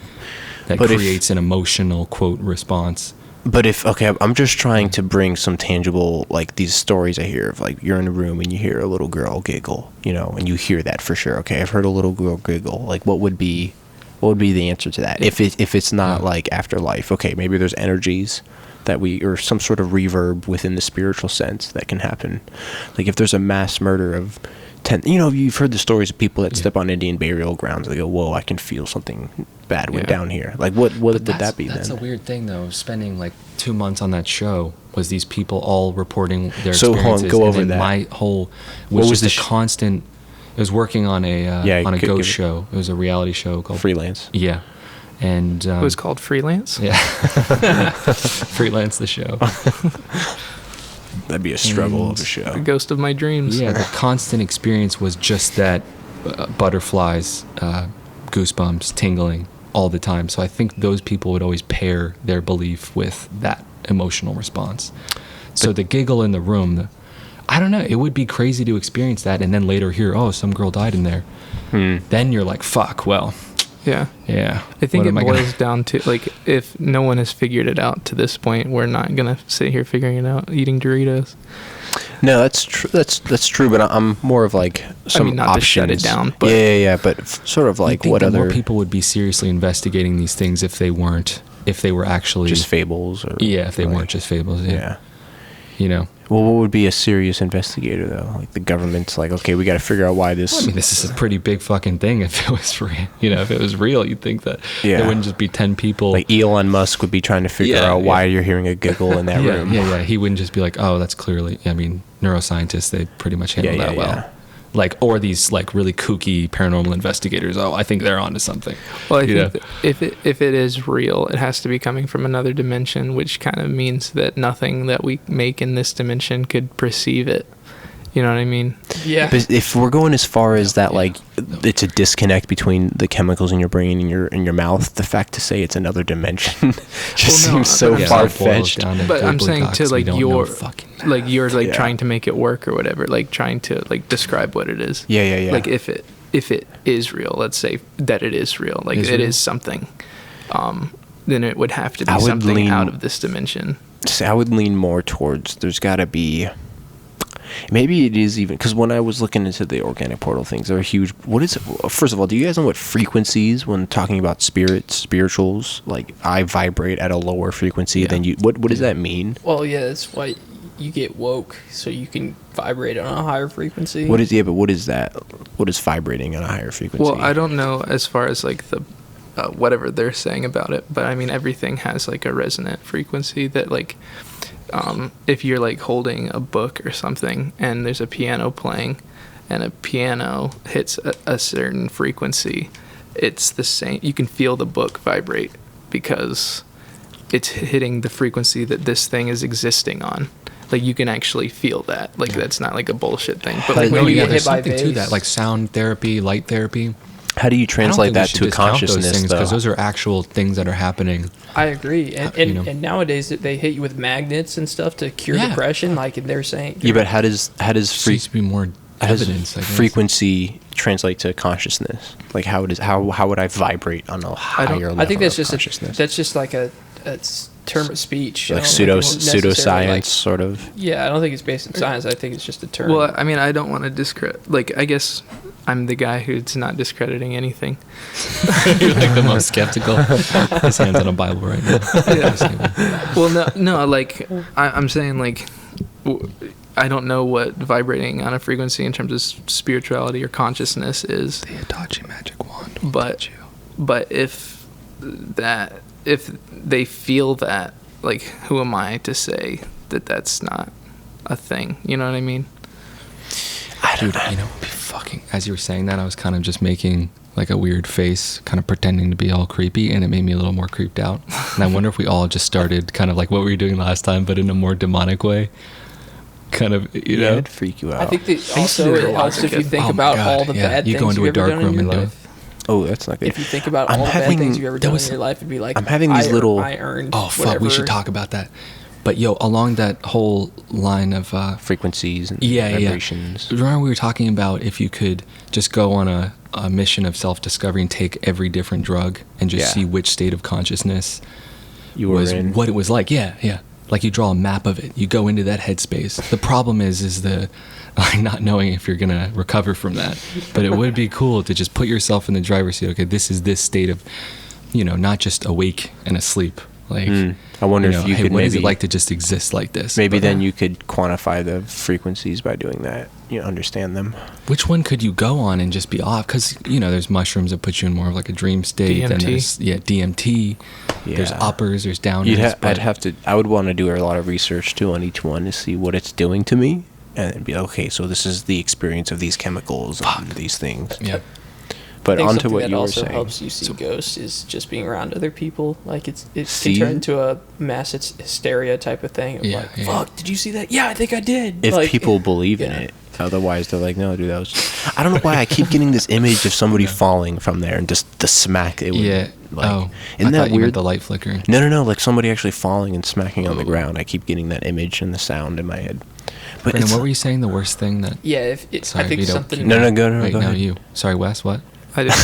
Speaker 1: that
Speaker 3: But if-
Speaker 1: creates an emotional quote response.
Speaker 3: But if, okay, I'm just trying to bring some tangible, like, these stories I hear of, like, you're in a room and you hear a little girl giggle, and you hear that for sure. Okay, I've heard a little girl giggle. Like, what would be the answer to that? If it's not like afterlife, okay, maybe there's energies that or some sort of reverb within the spiritual sense that can happen. Like, if there's a mass murder of 10, you've heard the stories of people that step on Indian burial grounds. They go, "Whoa, I can feel something bad went
Speaker 4: Yeah.
Speaker 3: down here." Like, what would that be
Speaker 1: That's
Speaker 3: then?
Speaker 1: a weird thing though. Spending like 2 months on that show was these people all reporting their
Speaker 3: So, hold on,
Speaker 1: experiences.
Speaker 3: go
Speaker 1: and
Speaker 3: over
Speaker 1: then
Speaker 3: that.
Speaker 1: My whole
Speaker 3: What
Speaker 1: was
Speaker 3: was
Speaker 1: just
Speaker 3: the
Speaker 1: a constant. It was working on a on a
Speaker 3: give
Speaker 1: ghost
Speaker 3: it-
Speaker 1: show. It was a reality show called
Speaker 3: Freelance.
Speaker 1: Yeah, and
Speaker 4: It was called Freelance.
Speaker 1: yeah, Freelance the show.
Speaker 3: That'd be a struggle
Speaker 1: And-
Speaker 3: of a
Speaker 4: The
Speaker 3: show.
Speaker 4: ghost of my dreams.
Speaker 1: Yeah, the constant experience was just that butterflies, goosebumps, tingling all the time. So I think those people would always pair their belief with that emotional response. So the giggle in the room, I don't know, it would be crazy to experience that and then later hear, oh, some girl died in there. Then you're like, fuck, well,
Speaker 4: Yeah.
Speaker 1: yeah.
Speaker 4: I think
Speaker 1: what
Speaker 4: it
Speaker 1: am I gonna-
Speaker 4: boils down to, like, if no one has figured it out to this point, we're not going to sit here figuring it out, eating Doritos.
Speaker 3: No, that's true. That's true. But I'm more of like some
Speaker 4: mean, not
Speaker 3: options.
Speaker 4: to shut it down, but-
Speaker 3: yeah. But sort of
Speaker 1: You'd
Speaker 3: like
Speaker 1: think
Speaker 3: what
Speaker 1: that
Speaker 3: other
Speaker 1: more people would be seriously investigating these things if they were actually
Speaker 3: just fables or
Speaker 1: if they
Speaker 3: like-
Speaker 1: weren't just fables.
Speaker 3: Yeah.
Speaker 1: Well,
Speaker 3: Well, what would be a serious investigator though? Like the government's like, okay, we got to figure out why this.
Speaker 1: I mean, this is a pretty big fucking thing. If it was real, if it was real, you'd think that
Speaker 3: Yeah.
Speaker 1: there wouldn't just be 10 people.
Speaker 3: like Elon Musk would be trying to figure
Speaker 1: Yeah,
Speaker 3: out why
Speaker 1: yeah.
Speaker 3: you're hearing a giggle in that room.
Speaker 1: Yeah. He wouldn't just be like, oh, that's clearly. I mean, neuroscientists, they pretty much handle
Speaker 3: Yeah,
Speaker 1: that well.
Speaker 3: yeah.
Speaker 1: Like, or these like really kooky paranormal investigators. Oh, I think they're onto something.
Speaker 4: Well, I
Speaker 1: You
Speaker 4: think
Speaker 1: know?
Speaker 4: that if it is real, it has to be coming from another dimension, which kind of means that nothing that we make in this dimension could perceive it. You know what I mean?
Speaker 2: Yeah.
Speaker 3: But if we're going as far as that, like it's a disconnect between the chemicals in your brain and your mouth, the fact to say it's another dimension just
Speaker 4: Well, no,
Speaker 3: seems so
Speaker 4: but I'm
Speaker 3: far
Speaker 1: it boils
Speaker 3: fetched.
Speaker 1: down to
Speaker 4: But I'm
Speaker 1: Googly
Speaker 4: saying
Speaker 1: Docs,
Speaker 4: to
Speaker 1: we
Speaker 4: like
Speaker 1: don't know
Speaker 4: your
Speaker 1: fucking
Speaker 4: like you're like
Speaker 3: Yeah.
Speaker 4: trying to make it work or whatever, like trying to like describe what it is.
Speaker 3: Yeah.
Speaker 4: Like if it is real, let's say that it is real, like
Speaker 1: Is
Speaker 4: it
Speaker 1: real?
Speaker 4: is something, then it would have to be
Speaker 3: I would
Speaker 4: something
Speaker 3: lean-
Speaker 4: out of this dimension.
Speaker 3: See, I would lean more towards there's got to be. Maybe it is even because when I was looking into the organic portal things, they're huge. What is? First of all, do you guys know what frequencies when talking about spirituals? Like I vibrate at a lower frequency than you. What does that mean?
Speaker 2: Well, yeah, that's why you get woke, so you can vibrate on a higher frequency.
Speaker 3: What is? Yeah, but what is that? What is vibrating at a higher frequency?
Speaker 4: Well, I don't know as far as like the whatever they're saying about it, but I mean everything has like a resonant frequency that like if you're like holding a book or something and there's a piano playing and a piano hits a certain frequency, it's the same. You can feel the book vibrate because it's hitting the frequency that this thing is existing on. Like you can actually feel that. Like that's not like a bullshit thing. But like
Speaker 2: when
Speaker 1: No,
Speaker 2: you
Speaker 1: yeah,
Speaker 2: get
Speaker 1: there's
Speaker 2: hit by
Speaker 1: something to
Speaker 2: waves.
Speaker 1: that, like sound therapy, light therapy.
Speaker 3: How do you translate that to consciousness, though?
Speaker 1: Because those are actual things that are happening.
Speaker 2: I agree, and
Speaker 1: you know.
Speaker 2: and nowadays they hit you with magnets and stuff to cure
Speaker 1: Yeah.
Speaker 2: depression. Like they're saying,
Speaker 3: Yeah, but how does
Speaker 1: There needs to be more
Speaker 3: how does
Speaker 1: evidence. I guess.
Speaker 3: frequency translate to consciousness? Like how would I vibrate on a higher level
Speaker 2: I think that's
Speaker 3: of
Speaker 2: just
Speaker 3: consciousness?
Speaker 2: like a term of speech.
Speaker 3: Like
Speaker 2: I don't think it's necessarily,
Speaker 3: pseudoscience,
Speaker 2: like-
Speaker 3: sort of.
Speaker 2: Yeah, I don't think it's based in science. I think it's just a term.
Speaker 4: Well, I mean, I don't want to discredit. Like, I guess I'm the guy who's not discrediting anything.
Speaker 1: You're like the most skeptical. His hand's on a Bible right now.
Speaker 4: Well, no. Like, I'm saying, like, I don't know what vibrating on a frequency in terms of spirituality or consciousness is.
Speaker 1: The Hitachi magic wand.
Speaker 4: But if they feel that, like, who am I to say that that's not a thing? You know what I mean?
Speaker 1: Dude, you know, fucking, as you were saying that, I was kind of just making like a weird face, kind of pretending to be all creepy, and it made me a little more creeped out. And I wonder if we all just started kind of like what we were doing last time, but in a more demonic way. Kind of, you know?
Speaker 3: It'd freak you out.
Speaker 2: I think that
Speaker 4: used to
Speaker 2: also
Speaker 4: do it
Speaker 2: it
Speaker 4: a lot
Speaker 2: helps
Speaker 4: as a
Speaker 2: if you
Speaker 4: kid.
Speaker 2: think
Speaker 1: Oh my
Speaker 2: about
Speaker 1: God,
Speaker 2: all the
Speaker 1: yeah.
Speaker 2: bad
Speaker 1: You
Speaker 2: things
Speaker 1: go into
Speaker 2: you've
Speaker 1: a
Speaker 2: ever
Speaker 1: dark
Speaker 2: done in
Speaker 1: room
Speaker 2: your
Speaker 1: and do
Speaker 2: life.
Speaker 3: Oh, that's not good.
Speaker 2: If you think about
Speaker 3: I'm
Speaker 2: all the bad
Speaker 3: having-
Speaker 2: things you've ever
Speaker 3: there
Speaker 2: done
Speaker 3: was-
Speaker 2: in your life, it'd be like,
Speaker 3: I'm having these little-
Speaker 2: I earned
Speaker 1: Oh, fuck, we should
Speaker 2: whatever.
Speaker 1: talk about that. But yo, along that whole line of
Speaker 3: frequencies and
Speaker 1: yeah.
Speaker 3: vibrations.
Speaker 1: Remember we were talking about if you could just go on a mission of self-discovery and take every different drug and just
Speaker 3: Yeah.
Speaker 1: see which state of consciousness
Speaker 3: You were
Speaker 1: was
Speaker 3: in.
Speaker 1: what it was like. Yeah. Like you draw a map of it. You go into that headspace. The problem is the like not knowing if you're gonna recover from that. But it would be cool to just put yourself in the driver's seat. Okay, this is this state of, you know, not just awake and asleep. Like,
Speaker 3: I wonder
Speaker 1: you know,
Speaker 3: if you
Speaker 1: hey,
Speaker 3: could
Speaker 1: what is it
Speaker 3: maybe
Speaker 1: like to just exist like this?
Speaker 3: maybe
Speaker 1: But,
Speaker 3: then you could quantify the frequencies by doing that. You understand them.
Speaker 1: which one could you go on and just be off? Because you know, there's mushrooms that put you in more of like a dream state. Then
Speaker 4: DMT.
Speaker 1: there's DMT. There's
Speaker 3: Yeah.
Speaker 1: uppers. There's downers.
Speaker 3: I would want to do a lot of research too on each one to see what it's doing to me, and then be okay. So this is the experience of these chemicals and these things.
Speaker 1: Yeah.
Speaker 3: But
Speaker 2: I think
Speaker 3: onto
Speaker 2: something
Speaker 3: what
Speaker 2: that
Speaker 3: you were
Speaker 2: also
Speaker 3: saying.
Speaker 2: helps you see ghosts is just being around other people. Like it
Speaker 3: See?
Speaker 2: can turn into a mass hysteria type of thing. Of
Speaker 1: Yeah,
Speaker 2: like,
Speaker 1: yeah.
Speaker 2: fuck, did you see that? Yeah, I think I did.
Speaker 3: If
Speaker 2: Like,
Speaker 3: people believe in
Speaker 2: yeah.
Speaker 3: it, otherwise they're like, no, dude, that was. I don't know why I keep getting this image of somebody falling from there and just the smack it would.
Speaker 1: Yeah.
Speaker 3: Like,
Speaker 1: I
Speaker 3: isn't
Speaker 1: thought
Speaker 3: that
Speaker 1: you meant
Speaker 3: weird?
Speaker 1: the light flickering.
Speaker 3: No, like somebody actually falling and smacking on the
Speaker 1: Oh.
Speaker 3: ground. I keep getting that image and the sound in my head. But
Speaker 1: Brandon,
Speaker 3: it's,
Speaker 1: what were you saying? The worst thing that?
Speaker 2: Yeah, if it,
Speaker 1: Sorry,
Speaker 2: I think
Speaker 1: Vito.
Speaker 2: something.
Speaker 3: No, go
Speaker 1: Wait, no,
Speaker 3: ahead.
Speaker 1: you. Sorry, Wes. What?
Speaker 4: I didn't.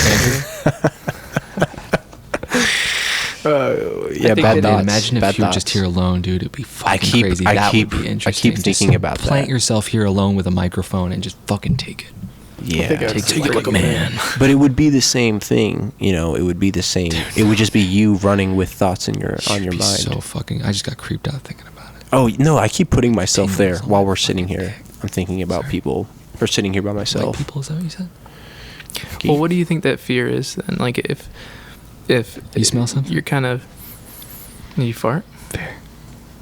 Speaker 3: Yeah,
Speaker 2: think
Speaker 3: bad
Speaker 2: that-
Speaker 3: thoughts.
Speaker 1: Imagine
Speaker 3: bad
Speaker 1: if you were
Speaker 3: thoughts.
Speaker 1: just here alone, dude. It'd be fucking crazy.
Speaker 3: I
Speaker 1: That
Speaker 3: keep
Speaker 1: would be interesting. Just
Speaker 3: thinking about
Speaker 1: plant
Speaker 3: that.
Speaker 1: yourself here alone with a microphone and just fucking take it.
Speaker 3: Yeah,
Speaker 2: think I would
Speaker 1: Take
Speaker 2: Take
Speaker 1: it
Speaker 2: it
Speaker 1: like a man.
Speaker 3: but it would be the same thing. You know, it would be the same. It would just be you running with thoughts in your on your
Speaker 1: Be
Speaker 3: mind.
Speaker 1: So fucking. I just got creeped out thinking about it.
Speaker 3: Oh no, I keep putting myself there
Speaker 1: Tingles on
Speaker 3: while
Speaker 1: my
Speaker 3: we're sitting
Speaker 1: fucking
Speaker 3: here.
Speaker 1: dick.
Speaker 3: I'm thinking about
Speaker 1: Sorry.
Speaker 3: people, or sitting here by
Speaker 1: Like
Speaker 3: myself.
Speaker 1: people, is that what you said?
Speaker 4: Well, what do you think that fear is then? Like, if
Speaker 1: You smell something?
Speaker 4: you're kind of, you fart?
Speaker 1: Fair.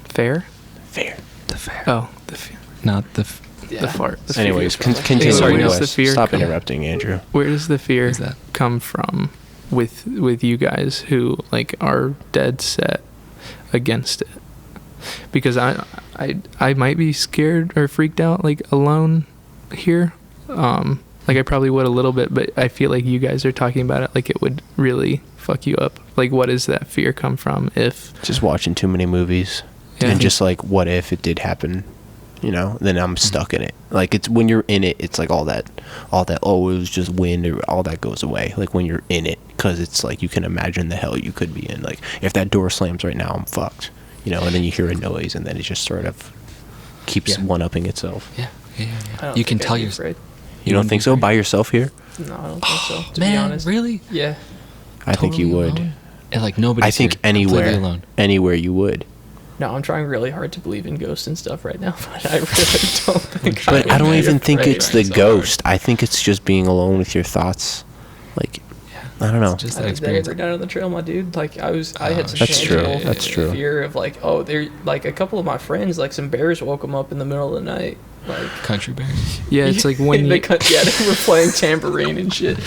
Speaker 4: Fair?
Speaker 3: Fair.
Speaker 1: The fair.
Speaker 4: Oh, the fear.
Speaker 1: Not the.
Speaker 2: Yeah.
Speaker 4: The fart. The
Speaker 3: Anyways,
Speaker 4: fear.
Speaker 3: continue.
Speaker 4: Sorry,
Speaker 3: on,
Speaker 4: where does the
Speaker 3: Wes.
Speaker 4: fear
Speaker 3: Stop
Speaker 4: come-
Speaker 3: interrupting, Andrew.
Speaker 4: Where does the fear
Speaker 1: Is that?
Speaker 4: come from with you guys who like are dead set against it? Because I might be scared or freaked out like alone here. Like I probably would a little bit, but I feel like you guys are talking about it like it would really fuck you up. Like, what does that fear come from? If
Speaker 3: Just watching too many movies,
Speaker 4: Yeah.
Speaker 3: and just like, what if it did happen? You know, then I'm stuck in it. Like it's when you're in it, it's like all that. Oh, it was just wind, or all that goes away. Like when you're in it, because it's like you can imagine the hell you could be in. Like if that door slams right now, I'm fucked. You know, and then you hear a noise, and then it just sort of keeps
Speaker 1: Yeah.
Speaker 3: one-upping itself.
Speaker 1: Yeah.
Speaker 2: I don't
Speaker 1: You can
Speaker 2: think I'd
Speaker 1: tell
Speaker 2: be
Speaker 1: your.
Speaker 2: afraid.
Speaker 3: You don't
Speaker 1: wouldn't
Speaker 3: think
Speaker 1: be
Speaker 3: so?
Speaker 1: afraid?
Speaker 3: By yourself here?
Speaker 2: No, I don't think so. To be
Speaker 1: Man,
Speaker 2: honest,
Speaker 1: really?
Speaker 2: Yeah.
Speaker 3: I think you
Speaker 1: Totally
Speaker 3: would.
Speaker 1: alone? And like nobody.
Speaker 3: I think anywhere, you would.
Speaker 2: No, I'm trying really hard to believe in ghosts and stuff right now, but I really don't think.
Speaker 3: But I
Speaker 2: would
Speaker 3: don't
Speaker 2: be
Speaker 3: even think
Speaker 2: afraid.
Speaker 3: it's the
Speaker 1: so
Speaker 3: ghost. I think it's just being alone with your thoughts. Like, I don't know.
Speaker 1: It's just
Speaker 2: I
Speaker 1: that
Speaker 2: did that
Speaker 1: experience.
Speaker 2: every night on the trail, my dude. Like I had some
Speaker 3: That's true.
Speaker 2: tangible
Speaker 3: That's true.
Speaker 2: fear of like, oh, they're like a couple of my friends, like some bears woke them up in the middle of the night, like.
Speaker 1: Country bears.
Speaker 4: yeah, it's like when
Speaker 2: they
Speaker 4: you
Speaker 2: they were playing tambourine and shit.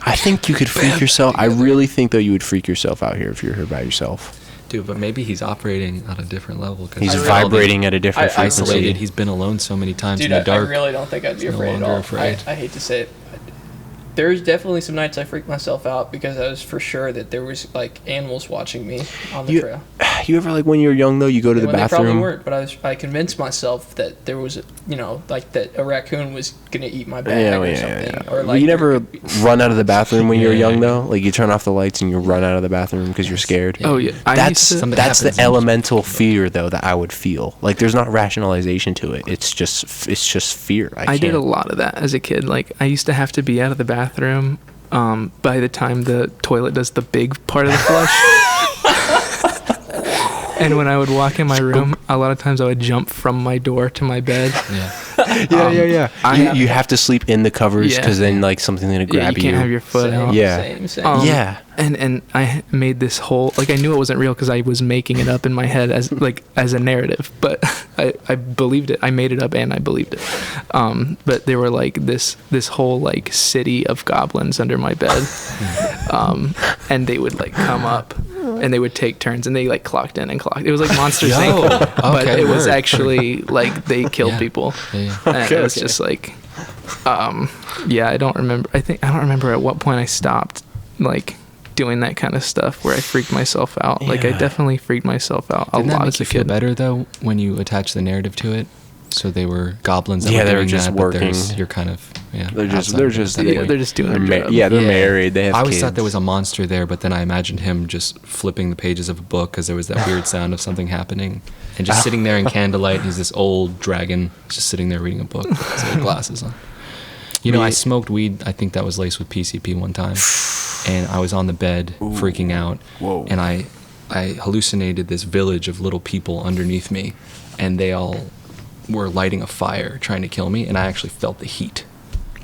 Speaker 3: I think you could freak yourself. I really think though you would freak yourself out here if you're here by yourself.
Speaker 1: Dude, but maybe he's operating at a different level. 'cause
Speaker 3: He's
Speaker 2: I really-
Speaker 3: vibrating at a different
Speaker 2: I-
Speaker 3: frequency.
Speaker 1: isolated. He's been alone so many times
Speaker 2: Dude,
Speaker 1: in the
Speaker 2: I
Speaker 1: dark.
Speaker 2: really don't think I'd be
Speaker 1: He's no
Speaker 2: afraid at
Speaker 1: longer
Speaker 2: all.
Speaker 1: afraid.
Speaker 2: I hate to say it. There's definitely some nights I freaked myself out because I was for sure that there was like animals watching me on the trail.
Speaker 3: You ever, like, when you're young though, you go to the
Speaker 2: Well, they probably
Speaker 3: bathroom?
Speaker 2: weren't, but I convinced myself that there was, like that a raccoon was gonna eat my bag
Speaker 3: Yeah,
Speaker 2: or something.
Speaker 3: yeah.
Speaker 2: Or
Speaker 3: Well,
Speaker 2: like
Speaker 3: you
Speaker 2: there
Speaker 3: never
Speaker 2: could be-
Speaker 3: run out of the bathroom when you're
Speaker 1: Yeah.
Speaker 3: young though? Like, you turn off the lights and you run out of the bathroom because you're scared?
Speaker 1: Yeah.
Speaker 4: Oh yeah,
Speaker 3: That's
Speaker 1: Something
Speaker 3: that's the
Speaker 1: happens and-
Speaker 3: elemental fear though that I would feel. Like, there's not rationalization to it. It's just fear.
Speaker 4: I did a
Speaker 3: can't-
Speaker 4: lot of that as a kid. Like, I used to have to be out of the bathroom by the time the toilet does the big part of the flush. And when I would walk in my room, a lot of times I would jump from my door to my bed.
Speaker 1: Yeah.
Speaker 3: Yeah. You have to sleep in the covers
Speaker 4: Yeah.
Speaker 3: because then, like, something's gonna
Speaker 4: Yeah,
Speaker 3: grab
Speaker 4: you can't have your foot
Speaker 2: Same,
Speaker 4: out.
Speaker 3: Yeah.
Speaker 2: Same.
Speaker 3: Yeah.
Speaker 4: And I made this whole, like, I knew it wasn't real because I was making it up in my head as a narrative, but I believed it. I made it up and I believed it. But there were like this whole like city of goblins under my bed, and they would like come up and they would take turns and they like clocked in and clocked. It was like Monsters
Speaker 1: Yo,
Speaker 4: Inc. But
Speaker 1: okay,
Speaker 4: it was
Speaker 1: word.
Speaker 4: actually like they killed
Speaker 1: Yeah.
Speaker 4: people.
Speaker 1: Yeah.
Speaker 4: And it was just like, yeah, I don't remember at what point I stopped like doing that kind of stuff where I freaked myself out. Like, I
Speaker 3: Yeah.
Speaker 4: definitely freaked myself out a
Speaker 1: Didn't that
Speaker 4: lot
Speaker 1: make
Speaker 4: as
Speaker 1: you
Speaker 4: a
Speaker 1: feel
Speaker 4: kid.
Speaker 1: better though when you attach the narrative to it? So they were goblins. That
Speaker 3: Yeah,
Speaker 1: were
Speaker 3: they were
Speaker 1: doing
Speaker 3: just
Speaker 1: that, but
Speaker 3: working.
Speaker 1: You're kind of
Speaker 3: They're just
Speaker 1: outside
Speaker 3: they're
Speaker 1: of it
Speaker 3: just
Speaker 1: at that
Speaker 4: Yeah,
Speaker 1: point.
Speaker 4: they're just doing
Speaker 3: they're
Speaker 4: their job.
Speaker 3: yeah, they're
Speaker 1: Yeah.
Speaker 3: married. They have
Speaker 1: I always
Speaker 3: kids.
Speaker 1: thought there was a monster there, but then I imagined him just flipping the pages of a book because there was that weird sound of something happening, and just sitting there in candlelight. He's this old dragon, just sitting there reading a book with his little glasses on. I smoked weed. I think that was laced with PCP one time, and I was on the bed freaking out.
Speaker 3: Whoa.
Speaker 1: And I hallucinated this village of little people underneath me, and they all were lighting a fire trying to kill me, and I actually felt the heat.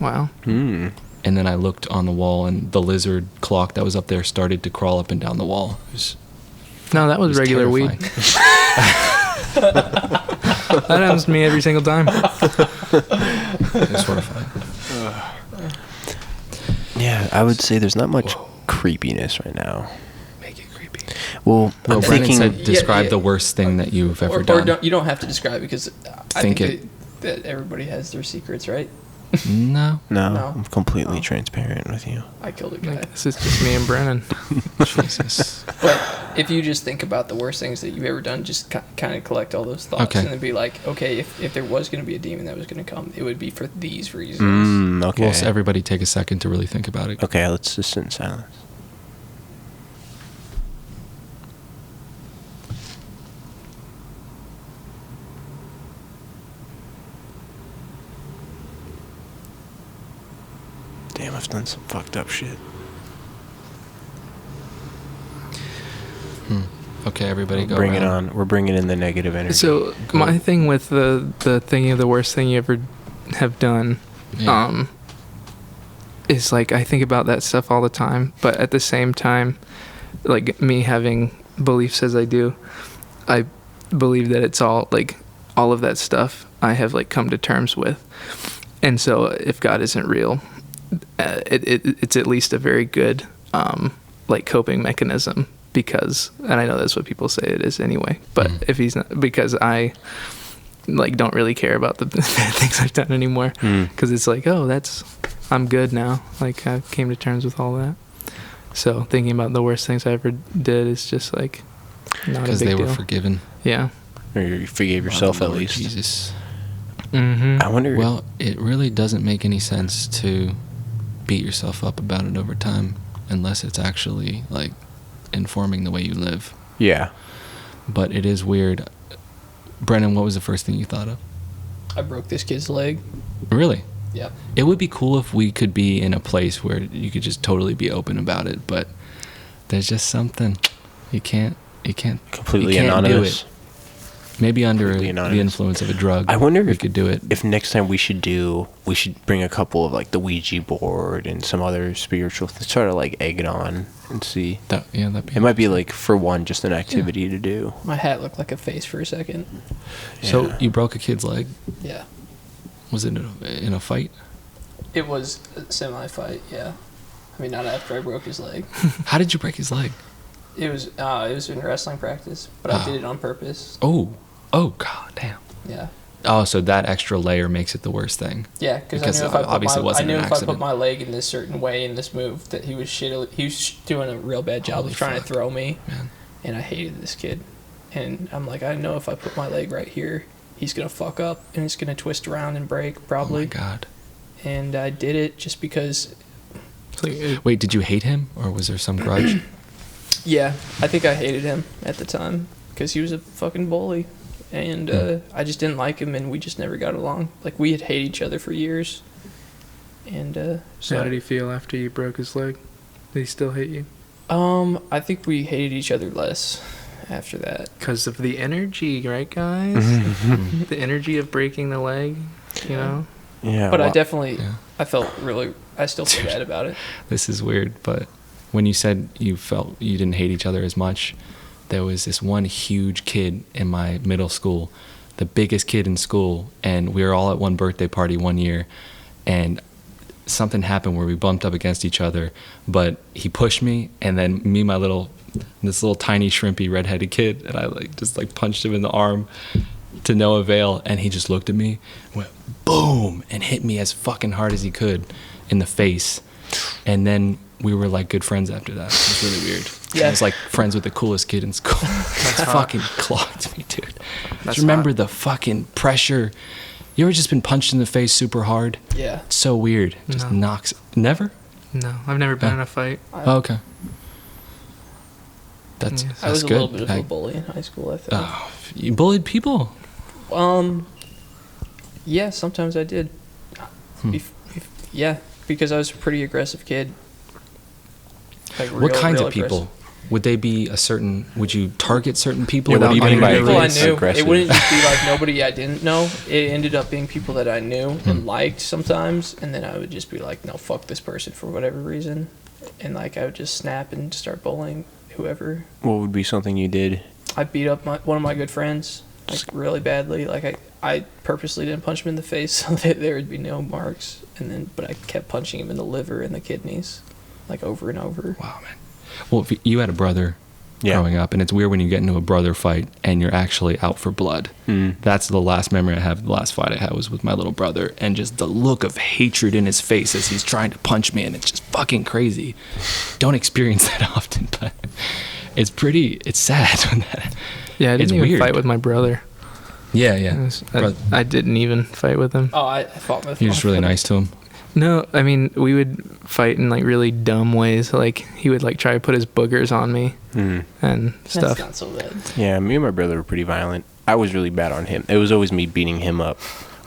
Speaker 4: Wow.
Speaker 1: And then I looked on the wall, and the lizard clock that was up there started to crawl up and down the wall.
Speaker 4: No, that was regular
Speaker 1: terrifying.
Speaker 4: weed. That happens to me every single time.
Speaker 1: It was horrifying.
Speaker 3: Yeah, I would say there's not much creepiness right now.
Speaker 1: Make it creepy.
Speaker 3: Well,
Speaker 1: Well,
Speaker 3: I'm
Speaker 1: Brennan
Speaker 3: thinking.
Speaker 1: said describe
Speaker 2: yeah.
Speaker 1: the worst thing that you've ever
Speaker 2: Or
Speaker 1: done.
Speaker 2: you don't have to describe it because I
Speaker 1: Think
Speaker 2: think
Speaker 1: it.
Speaker 2: that everybody has their secrets, right?
Speaker 1: No.
Speaker 3: no,
Speaker 2: No.
Speaker 3: I'm completely
Speaker 2: Oh.
Speaker 3: transparent with you.
Speaker 2: I killed a guy.
Speaker 4: Like, this is just me and Brennan.
Speaker 1: Jesus.
Speaker 2: But if you just think about the worst things that you've ever done, just kind of collect all those thoughts
Speaker 1: Okay.
Speaker 2: and then be like, okay, if there was going to be a demon that was going to come, it would be for these reasons.
Speaker 3: Okay.
Speaker 1: Well, so everybody take a second to really think about it.
Speaker 3: Okay, let's just sit in silence. Damn, I've done some fucked up shit.
Speaker 1: Okay, everybody go.
Speaker 3: Bring it
Speaker 1: around.
Speaker 3: on. We're bringing in the negative energy.
Speaker 4: So my thing with the thinking of the worst thing you ever have done,
Speaker 1: Yeah.
Speaker 4: is like I think about that stuff all the time, but at the same time, like me having beliefs as I do, I believe that it's all like all of that stuff I have like come to terms with, and so if God isn't real, it's at least a very good like coping mechanism. Because, and I know that's what people say it is anyway, but if he's not, because I like don't really care about the bad things I've done anymore, because it's like, oh, I'm good now. Like I came to terms with all that. So thinking about the worst things I ever did is just like not a
Speaker 1: Because
Speaker 4: big
Speaker 1: they
Speaker 4: deal.
Speaker 1: were forgiven.
Speaker 4: Yeah.
Speaker 3: Or you forgave yourself
Speaker 1: By the
Speaker 3: at
Speaker 1: Lord
Speaker 3: least.
Speaker 1: Jesus.
Speaker 4: Mm-hmm.
Speaker 3: I wonder.
Speaker 1: Well, it really doesn't make any sense to beat yourself up about it over time unless it's actually like informing the way you live.
Speaker 3: Yeah.
Speaker 1: But it is weird. Brennan, what was the first thing you thought of?
Speaker 2: I broke this kid's leg.
Speaker 1: Really?
Speaker 2: Yeah.
Speaker 1: It would be cool if we could be in a place where you could just totally be open about it, but there's just something you can't
Speaker 3: Completely
Speaker 1: you can't
Speaker 3: anonymous.
Speaker 1: do it. Maybe under
Speaker 3: Completely
Speaker 1: the
Speaker 3: anonymous.
Speaker 1: influence of a drug.
Speaker 3: I wonder
Speaker 1: we
Speaker 3: if-
Speaker 1: could do it.
Speaker 3: If next time we should bring a couple of like the Ouija board and some other spiritual sort of like egg it on and see.
Speaker 1: That'd be
Speaker 3: It might be like for one just an activity to do.
Speaker 2: My hat looked like a face for a second.
Speaker 1: So
Speaker 3: Yeah.
Speaker 1: you broke a kid's leg.
Speaker 2: Yeah.
Speaker 1: Was it in a fight?
Speaker 2: It was a semi-fight, yeah. I mean, not after I broke his leg.
Speaker 1: How did you break his leg?
Speaker 2: It was in wrestling practice, but I did it on purpose.
Speaker 1: Oh god damn.
Speaker 2: Yeah.
Speaker 1: Oh, so that extra layer makes it the worst thing.
Speaker 2: Yeah, because
Speaker 1: Because
Speaker 2: I knew if I put
Speaker 1: obviously it
Speaker 2: my, I
Speaker 1: wasn't
Speaker 2: knew
Speaker 1: an
Speaker 2: if I put
Speaker 1: accident.
Speaker 2: my leg in this certain way in this move that he was doing a real bad job
Speaker 1: Holy
Speaker 2: of trying
Speaker 1: fuck,
Speaker 2: to throw me,
Speaker 1: man.
Speaker 2: and I hated this kid. And I'm like, I know if I put my leg right here, he's gonna fuck up and it's gonna twist around and break
Speaker 1: Oh my
Speaker 2: probably.
Speaker 1: god.
Speaker 2: And I did it just because.
Speaker 4: It's like,
Speaker 1: Wait, did you hate him or was there some grudge?
Speaker 2: Yeah, I think I hated him at the time because he was a fucking bully, and I just didn't like him, and we just never got along. Like we had hated each other for years, and
Speaker 4: how did he feel after you broke his leg? Did he still hate you?
Speaker 2: I think we hated each other less after that.
Speaker 4: Because of the energy, right, guys? The energy of breaking the leg, you know?
Speaker 3: Yeah.
Speaker 2: But I
Speaker 3: well,
Speaker 2: definitely,
Speaker 1: Yeah.
Speaker 2: I still feel bad about it.
Speaker 1: This is weird, but when you said you felt you didn't hate each other as much, there was this one huge kid in my middle school, the biggest kid in school, and we were all at one birthday party one year, and something happened where we bumped up against each other, but he pushed me, and then me, this little tiny shrimpy redheaded kid, and I just punched him in the arm to no avail, and he just looked at me, went boom, and hit me as fucking hard as he could in the face, and then we were like good friends after that. It was really weird.
Speaker 2: Yeah.
Speaker 1: I was like friends with the coolest kid in school. That's fucking clocked me, dude.
Speaker 4: That's
Speaker 1: Just remember
Speaker 4: hot.
Speaker 1: the fucking pressure. You ever just been punched in the face super hard?
Speaker 2: Yeah.
Speaker 1: It's so weird. Just
Speaker 4: No.
Speaker 1: knocks. Never?
Speaker 4: No, I've never been in a fight.
Speaker 1: Oh, okay. That's
Speaker 4: Yes.
Speaker 2: I was
Speaker 1: good.
Speaker 2: a little bit of a bully in high school, I think.
Speaker 1: Oh, you bullied people.
Speaker 2: Yeah, sometimes I did. Yeah, because I was a pretty aggressive kid. Like
Speaker 1: What kinds
Speaker 2: real
Speaker 1: of people?
Speaker 2: aggressive.
Speaker 1: Would they be a certain? Would you target certain people?
Speaker 3: Yeah, what do you
Speaker 1: without
Speaker 3: mean by
Speaker 1: knowing
Speaker 2: People I
Speaker 3: aggressive?
Speaker 2: knew.
Speaker 3: Aggressive.
Speaker 2: It wouldn't just be like nobody I didn't know. It ended up being people that I knew and liked sometimes, and then I would just be like, no, fuck this person for whatever reason, and like I would just snap and start bullying whoever.
Speaker 3: what would be something you did?
Speaker 2: I beat up one of my good friends like really badly. Like I purposely didn't punch him in the face so that there would be no marks, but I kept punching him in the liver and the kidneys, like over and over.
Speaker 1: Wow, man. Well, if you had a brother
Speaker 3: Yeah.
Speaker 1: growing up, and it's weird when you get into a brother fight and you're actually out for blood. That's the last memory I have. The last fight I had was with my little brother, and just the look of hatred in his face as he's trying to punch me, and it's just fucking crazy. Don't experience that often, but it's sad when that.
Speaker 4: Yeah, I
Speaker 1: It's
Speaker 4: didn't even
Speaker 1: weird.
Speaker 4: fight with my brother.
Speaker 1: Yeah,
Speaker 4: It
Speaker 1: yeah.
Speaker 4: was-
Speaker 1: Bro-
Speaker 4: I didn't even fight with him.
Speaker 2: Oh, I fought with.
Speaker 1: You're just really nice to him.
Speaker 4: No, I mean, we would fight in like really dumb ways. Like he would like try to put his boogers on me and
Speaker 2: That's
Speaker 4: stuff.
Speaker 2: not so bad.
Speaker 3: Yeah, me and my brother were pretty violent. I was really bad on him. It was always me beating him up.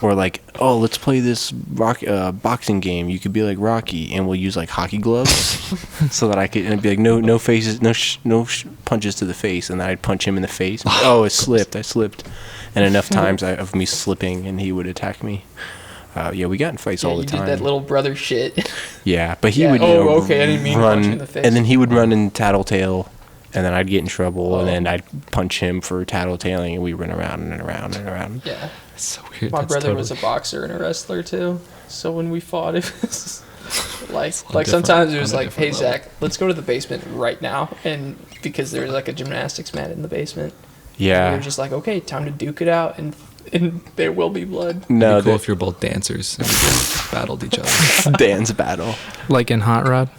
Speaker 3: Or like, oh, let's play this boxing game. You could be like Rocky, and we'll use like hockey gloves, so that I could. And it'd be like no faces, no punches to the face, and then I'd punch him in the face. Oh, it slipped. I slipped, and enough times of me slipping, and he would attack me. Yeah, we got in fights all the
Speaker 2: you
Speaker 3: time.
Speaker 2: did that little brother shit.
Speaker 3: Yeah, but he
Speaker 2: Yeah.
Speaker 3: would. You
Speaker 2: Oh,
Speaker 3: know,
Speaker 2: okay, I didn't mean to
Speaker 3: run,
Speaker 2: punch you in the face.
Speaker 3: and then he would run and tattletale, and then I'd get in trouble, and
Speaker 2: Oh.
Speaker 3: then I'd punch him for tattletaling, and we run around and around and around.
Speaker 2: Yeah.
Speaker 1: It's so weird.
Speaker 2: My
Speaker 1: That's
Speaker 2: brother
Speaker 1: totally-
Speaker 2: was a boxer and a wrestler too. So when we fought, it was like
Speaker 1: different-
Speaker 2: sometimes it was
Speaker 1: on a
Speaker 2: like, hey
Speaker 1: different level.
Speaker 2: Zach, let's go to the basement right now, and because there was like a gymnastics mat in the basement, we
Speaker 3: Yeah.
Speaker 2: were just like, okay, time to duke it out, and there will be blood.
Speaker 3: No,
Speaker 1: It'd be cool
Speaker 3: the
Speaker 1: if you're both dancers and you just battled each other.
Speaker 3: dance battle.
Speaker 4: Like in Hot Rod.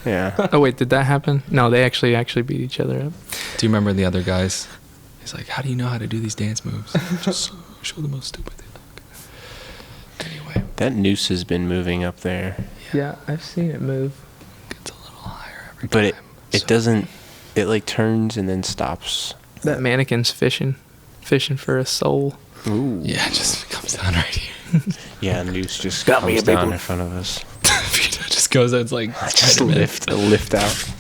Speaker 3: Yeah.
Speaker 4: Oh wait, did that happen? No, they actually beat each other up.
Speaker 1: Do you remember the other guys? He's like, how do you know how to do these dance moves? Just show the most stupid thing. Anyway,
Speaker 3: That noose has been moving up there,
Speaker 4: Yeah, I've seen it move.
Speaker 1: gets a little higher every
Speaker 3: but
Speaker 1: time.
Speaker 3: it
Speaker 1: So-
Speaker 3: doesn't. It like turns and then stops.
Speaker 4: That mannequin's fishing for a soul.
Speaker 3: Ooh.
Speaker 1: Yeah, it just comes down right here.
Speaker 3: Yeah, noose just
Speaker 4: Got me
Speaker 3: comes
Speaker 4: a big
Speaker 3: down
Speaker 4: one.
Speaker 3: in front of us.
Speaker 1: It just goes. It's like
Speaker 3: Just
Speaker 1: Spider-Man.
Speaker 3: lift out.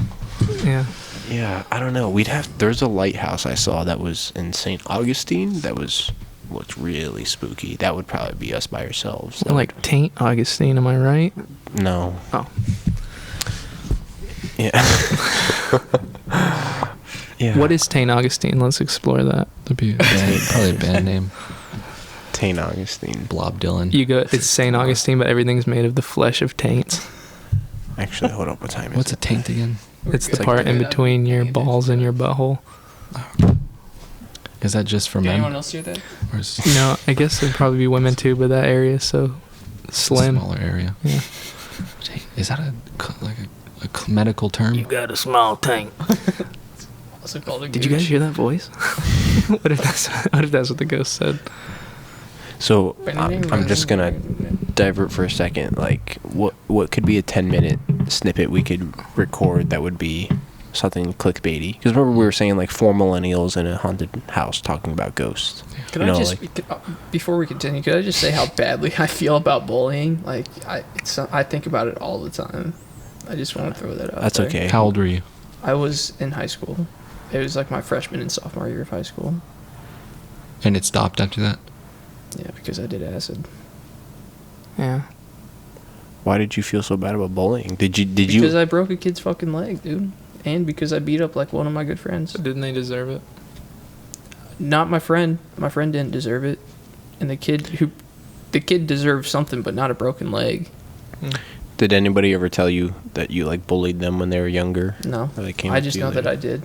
Speaker 4: Yeah.
Speaker 3: Yeah, I don't know. There's a lighthouse I saw that was in St. Augustine that looked really spooky. That would probably be us by ourselves. That
Speaker 4: Like Taint Augustine, am I right?
Speaker 3: would- no.
Speaker 4: Oh.
Speaker 3: Yeah. Yeah.
Speaker 4: What is Taint Augustine? Let's explore that.
Speaker 1: That'd be a band, probably a band name.
Speaker 3: St. Augustine?
Speaker 1: Blob Dylan.
Speaker 4: You go. It's Saint Augustine, but everything's made of the flesh of taints.
Speaker 3: Actually, hold up. What time is
Speaker 1: What's a
Speaker 3: it?
Speaker 1: taint again?
Speaker 4: It's the
Speaker 2: good.
Speaker 4: part in
Speaker 2: Good.
Speaker 4: between your balls and your butthole.
Speaker 1: Is that just for
Speaker 2: Did
Speaker 1: men?
Speaker 2: anyone else hear that?
Speaker 1: Or is
Speaker 4: No, I guess there'd probably be women too, but that area is so
Speaker 1: it a
Speaker 4: slim.
Speaker 1: smaller area?
Speaker 4: Yeah.
Speaker 1: Is that a medical term?
Speaker 4: got a small tank.
Speaker 2: Also called a
Speaker 4: Did you guys
Speaker 2: gooch.
Speaker 4: hear that voice? what if that's what the ghost said?
Speaker 3: So I'm just gonna divert for a second. Like, what could be a 10-minute snippet we could record that would be something clickbaity? Because remember we were saying like 4 millennials in a haunted house talking about ghosts.
Speaker 2: Could
Speaker 3: You
Speaker 2: I
Speaker 3: know,
Speaker 2: just before we continue? Could I just say how badly I feel about bullying? Like I think about it all the time. I just want to throw that out.
Speaker 3: That's
Speaker 2: there.
Speaker 3: okay.
Speaker 1: How old were you?
Speaker 2: I was in high school. It was like my freshman and sophomore year of high school.
Speaker 1: And it stopped after that?
Speaker 2: Yeah, because I did acid.
Speaker 4: Yeah.
Speaker 3: Why did you feel so bad about bullying? Did
Speaker 2: Because
Speaker 3: you?
Speaker 2: I broke a kid's fucking leg, dude. And because I beat up like one of my good friends.
Speaker 4: Didn't they deserve it?
Speaker 2: Not my friend. My friend didn't deserve it. And the kid deserved something, but not a broken leg.
Speaker 3: Did anybody ever tell you that you like bullied them when they were younger?
Speaker 2: No.
Speaker 3: Or they came
Speaker 2: I
Speaker 3: up
Speaker 2: just
Speaker 3: to you
Speaker 2: know that
Speaker 3: later?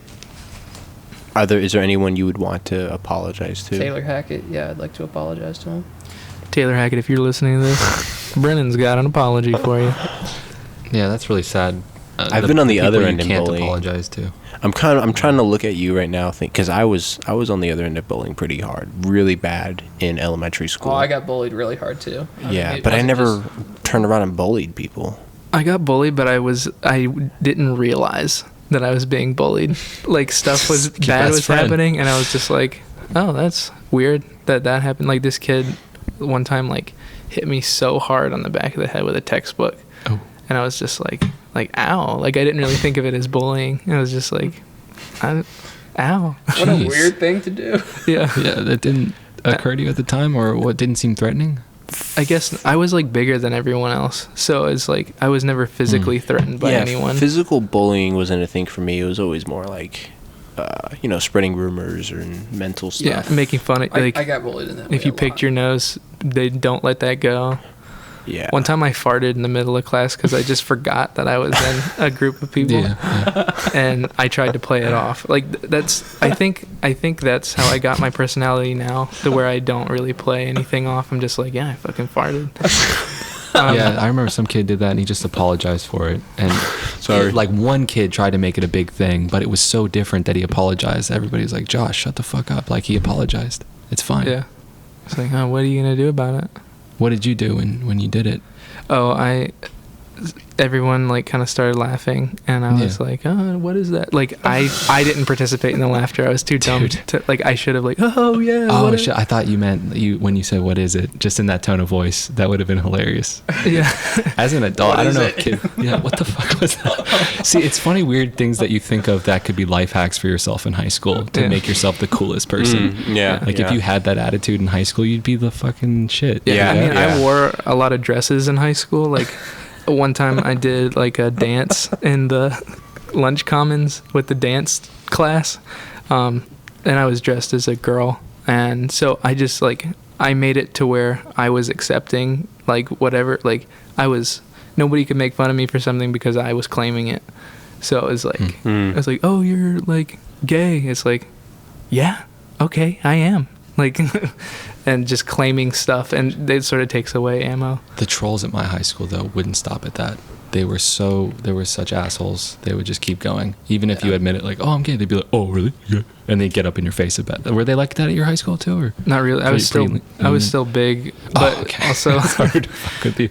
Speaker 2: I did.
Speaker 3: Is there anyone you would want to apologize to?
Speaker 2: Taylor Hackett, yeah, I'd like to apologize to him.
Speaker 4: Taylor Hackett, if you're listening to this, Brennan's got an apology for you.
Speaker 1: Yeah, that's really sad.
Speaker 3: I've been on the
Speaker 1: people
Speaker 3: other
Speaker 1: you
Speaker 3: end in
Speaker 1: can't
Speaker 3: bullying.
Speaker 1: apologize to.
Speaker 3: I'm trying to look at you right now, because I was on the other end of bullying pretty hard, really bad in elementary school.
Speaker 2: Oh, I got bullied really hard too.
Speaker 3: Yeah,
Speaker 2: it
Speaker 3: but I
Speaker 2: wasn't
Speaker 3: never
Speaker 2: just-
Speaker 3: turned around and bullied people.
Speaker 4: I got bullied, but I didn't realize that I was being bullied. Like, stuff was
Speaker 1: Your
Speaker 4: bad
Speaker 1: best
Speaker 4: was
Speaker 1: friend.
Speaker 4: happening, and I was just like, oh, that's weird that happened. Like, this kid one time, like, hit me so hard on the back of the head with a textbook.
Speaker 1: Oh.
Speaker 4: And I was just like, ow. Like, I didn't really think of it as bullying. I was just like, ow.
Speaker 2: What a
Speaker 1: Jeez.
Speaker 2: weird thing to do.
Speaker 4: Yeah.
Speaker 1: Yeah, that didn't occur to you at the time, or what didn't seem threatening?
Speaker 4: I guess I was, like, bigger than everyone else. So it's like, I was never physically threatened by anyone.
Speaker 3: Physical bullying wasn't a thing for me. It was always more like, spreading rumors or mental
Speaker 4: Yeah,
Speaker 3: stuff.
Speaker 4: making fun of, like,
Speaker 2: I got bullied in that way
Speaker 4: if you
Speaker 2: a
Speaker 4: picked
Speaker 2: lot.
Speaker 4: your nose, they don't let that go.
Speaker 3: Yeah.
Speaker 4: One time I farted in the middle of class because I just forgot that I was in a group of people,
Speaker 1: Yeah.
Speaker 4: and I tried to play it off. Like, I think that's how I got my personality now, to where I don't really play anything off. I'm just like, yeah, I fucking farted.
Speaker 1: Yeah, I remember some kid did that and he just apologized for it. And
Speaker 3: Sorry.
Speaker 1: like one kid tried to make it a big thing, but it was so different that he apologized. Everybody's like, Josh, shut the fuck up. Like, he apologized. It's fine.
Speaker 4: Yeah, it's like, oh, what are you gonna do about it?
Speaker 1: What did you do when you did it?
Speaker 4: Oh, everyone like kind of started laughing, and I was
Speaker 1: Yeah.
Speaker 4: like, oh, what is that? Like, I didn't participate in the laughter. I was too dumb
Speaker 1: Dude.
Speaker 4: to, like, I should have, like, oh yeah.
Speaker 1: Oh,
Speaker 4: what
Speaker 1: shit. I thought you meant when you said, what is it? Just in that tone of voice. That would have been hilarious.
Speaker 4: yeah.
Speaker 1: As an adult,
Speaker 2: What
Speaker 1: I don't
Speaker 2: is
Speaker 1: know
Speaker 2: it?
Speaker 1: if kid. Yeah, what the fuck was that? See, it's funny, weird things that you think of that could be life hacks for yourself in high school to
Speaker 4: Yeah.
Speaker 1: make yourself the coolest person.
Speaker 3: Yeah.
Speaker 1: Like, if you had that attitude in high school, you'd be the fucking shit.
Speaker 4: Yeah, I mean,
Speaker 3: yeah.
Speaker 4: I wore a lot of dresses in high school. Like, one time I did like a dance in the lunch commons with the dance class, and I was dressed as a girl, and so I just like I made it to where I was accepting like whatever. Like, nobody could make fun of me for something because I was claiming it. So it was like
Speaker 3: Mm.
Speaker 4: it's like, oh, you're like gay. It's like, yeah, okay, I am. Like, and just claiming stuff, and it sort of takes away ammo.
Speaker 1: The trolls at my high school, though, wouldn't stop at that. They were such assholes. They would just keep going. Even if you admit it, like, oh, I'm gay, they'd be like, oh, really? Yeah. And they'd get up in your face about it. Were they like that at your high school, too? Or?
Speaker 4: Not really. I was still big, but also
Speaker 1: It's hard to fuck with you.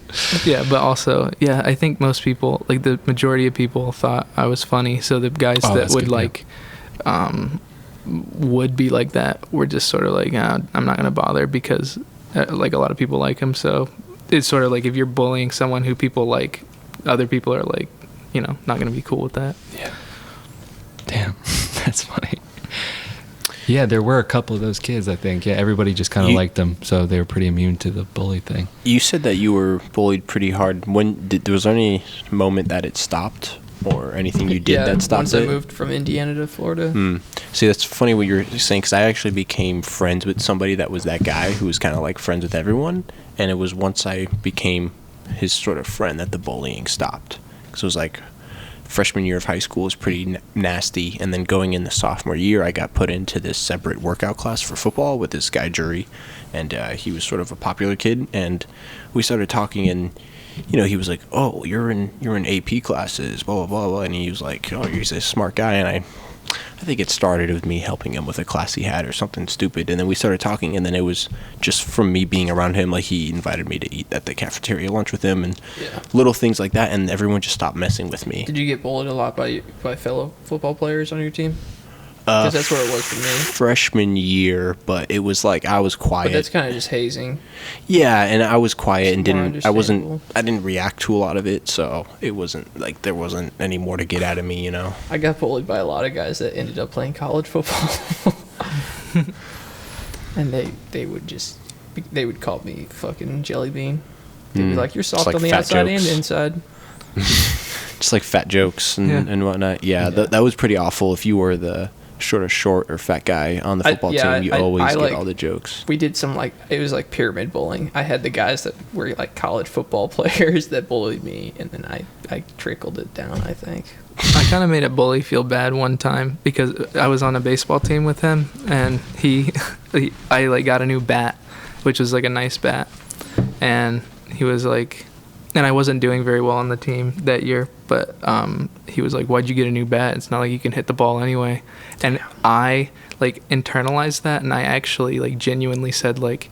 Speaker 4: yeah, but also yeah. I think most people, like the majority of people, thought I was funny. So the guys
Speaker 1: Oh,
Speaker 4: that
Speaker 1: that's
Speaker 4: would
Speaker 1: good, yeah.
Speaker 4: would be like that were just sort of like, I'm not gonna bother because like a lot of people like him. So it's sort of like if you're bullying someone who people like, other people are like, not gonna be cool with that.
Speaker 1: Yeah. Damn, that's funny. Yeah, there were a couple of those kids, I think. Yeah, everybody just kind of liked them, so they were pretty immune to the bully thing.
Speaker 3: You said that you were bullied pretty hard. Was there any moment that it stopped, or anything you did that stopped
Speaker 2: once
Speaker 3: it?
Speaker 2: I moved from Indiana to Florida.
Speaker 3: See, that's funny what you're saying, because I actually became friends with somebody that was that guy who was kind of like friends with everyone, and it was once I became his sort of friend that the bullying stopped. Because it was like freshman year of high school was pretty nasty, and then going in the sophomore year, I got put into this separate workout class for football with this guy Jury, and he was sort of a popular kid, and we started talking, and he was like, "Oh, you're in AP classes, blah blah blah blah," and he was like, "Oh, you're a smart guy," and I think it started with me helping him with a class he had or something stupid, and then we started talking, and then it was just from me being around him. Like, he invited me to eat at the cafeteria lunch with him, and little things like that, and everyone just stopped messing with me.
Speaker 2: Did you get bullied a lot by fellow football players on your team? Because that's where it was for me.
Speaker 3: Freshman year, but it was like I was quiet.
Speaker 2: But that's kind of just hazing.
Speaker 3: Yeah, and I was quiet and
Speaker 2: More
Speaker 3: I didn't react to a lot of it, so it wasn't like there wasn't any more to get out of me,
Speaker 2: I got bullied by a lot of guys that ended up playing college football. And they would call me fucking jelly bean. They'd be like, "You're soft
Speaker 3: like
Speaker 2: on the
Speaker 3: fat
Speaker 2: outside
Speaker 3: jokes.
Speaker 2: and inside."
Speaker 3: Just like fat jokes and whatnot. Yeah, that was pretty awful. If you were the short or fat guy on the football team, you always get all the jokes.
Speaker 2: We did some it was like pyramid bullying. I had the guys that were like college football players that bullied me, and then I trickled it down, I think.
Speaker 4: I kind of made a bully feel bad one time because I was on a baseball team with him, and I like got a new bat, which was like a nice bat, and he was like, and I wasn't doing very well on the team that year, but he was like, "Why'd you get a new bat? It's not like you can hit the ball anyway." And I like internalized that, and I actually like genuinely said like,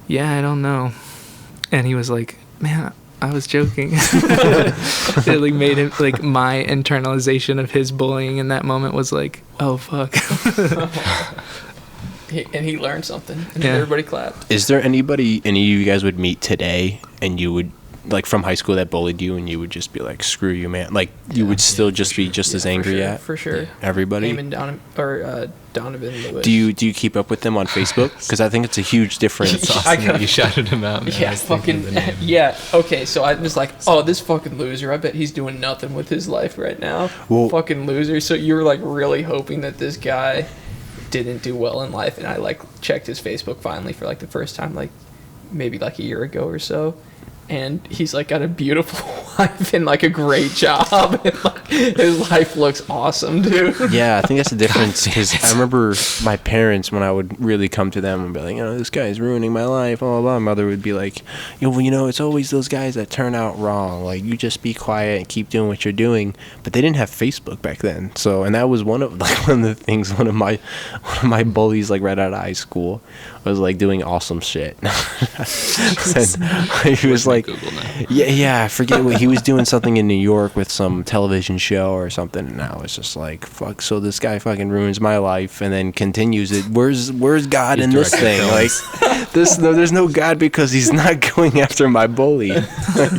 Speaker 4: "Yeah, I don't know," and he was like, "Man, I was joking." It like made him like my internalization of his bullying in that moment was like, "Oh fuck."
Speaker 2: And he learned something, and everybody clapped.
Speaker 3: Is there anybody any of you guys would meet today, and you would like from high school that bullied you, and you would just be like, "Screw you, man"? Like you would still just be just as angry at
Speaker 2: for sure.
Speaker 3: Everybody.
Speaker 2: Eamon Donovan Lewis.
Speaker 3: Do you keep up with them on Facebook? Because I think it's a huge difference.
Speaker 1: It's awesome that you shouted him out. Man.
Speaker 2: Yeah, fucking yeah. Okay, so I was like, "Oh, this fucking loser! I bet he's doing nothing with his life right now."
Speaker 3: Well,
Speaker 2: fucking loser. So you were like really hoping that this guy didn't do well in life, and I like checked his Facebook finally for like the first time, like maybe like a year ago or so. And he's like got a beautiful wife and like a great job, and like his life looks awesome, dude.
Speaker 3: Yeah, I think that's the difference, because I remember my parents, when I would really come to them and be like, "This guy's ruining my life," blah blah blah. My mother would be like, it's always those guys that turn out wrong. Like, you just be quiet and keep doing what you're doing. But they didn't have Facebook back then, so, and that was one of the things. One of my bullies, like right out of high school, was like doing awesome shit. He was like, I forget what he was doing, something in New York with some television show or something, and I was just like, fuck, so this guy fucking ruins my life and then continues it. Where's God in this thing? Like, there's no God because he's not going after my bully.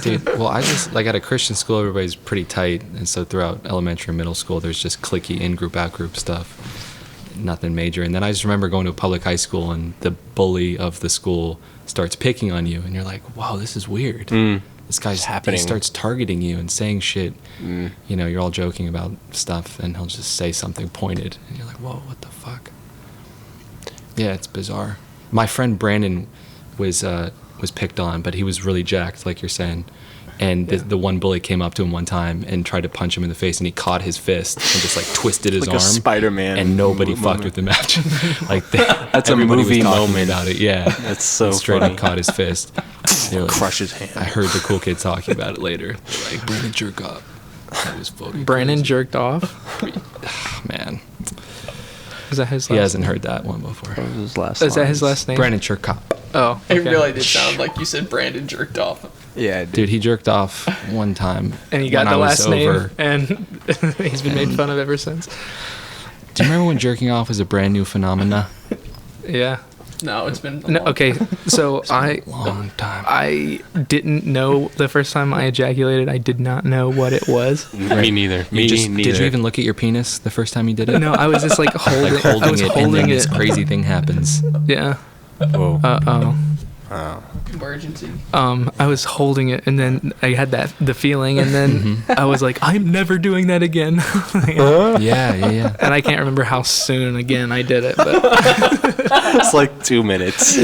Speaker 1: Dude, well, I just, like, at a Christian school, everybody's pretty tight, and so throughout elementary and middle school, there's just cliquey in-group, out-group stuff. Nothing major. And then I just remember going to a public high school, and the bully of the school starts picking on you, and you're like, wow, this is weird. This guy's happening. He starts targeting you and saying shit. You're all joking about stuff, and he'll just say something pointed, and you're like, whoa, what the fuck? Yeah, it's bizarre. My friend Brandon was picked on, but he was really jacked, like you're saying. And the one bully came up to him one time and tried to punch him in the face, and he caught his fist and just like twisted his
Speaker 3: like
Speaker 1: arm.
Speaker 3: A Spider-Man.
Speaker 1: And nobody fucked with him after. Like
Speaker 3: that's a movie moment
Speaker 1: about it. Yeah,
Speaker 3: that's so
Speaker 1: straight
Speaker 3: funny.
Speaker 1: up caught his fist. Like,
Speaker 3: crush his hand.
Speaker 1: I heard the cool kid talking about it later. They're like, Brandon jerk up. That was fucking.
Speaker 4: Brandon
Speaker 1: crazy.
Speaker 4: jerked off.
Speaker 1: Man,
Speaker 4: is that his?
Speaker 1: He hasn't heard that one before.
Speaker 3: What was his last?
Speaker 4: Is that his last name?
Speaker 1: Brandon jerk up.
Speaker 4: Oh, okay.
Speaker 2: It really did sound like you said Brandon jerked off.
Speaker 3: Yeah,
Speaker 1: dude, he jerked off one time,
Speaker 4: and he got the last name, and he's been made fun of ever since.
Speaker 1: Do you remember when jerking off was a brand new phenomena?
Speaker 4: Yeah.
Speaker 2: No, it's been a long
Speaker 4: okay. So
Speaker 1: long time.
Speaker 4: I didn't know the first time I ejaculated. I did not know what it was.
Speaker 3: Me neither.
Speaker 1: Did you even look at your penis the first time you did it?
Speaker 4: No, I was just like holding
Speaker 1: it, and then this crazy thing happens.
Speaker 4: Yeah.
Speaker 3: Whoa.
Speaker 2: Emergency.
Speaker 4: I was holding it, and then I had the feeling, and then I was like, I'm never doing that again.
Speaker 1: Yeah.
Speaker 4: And I can't remember how soon again I did it, but
Speaker 3: it's like 2 minutes.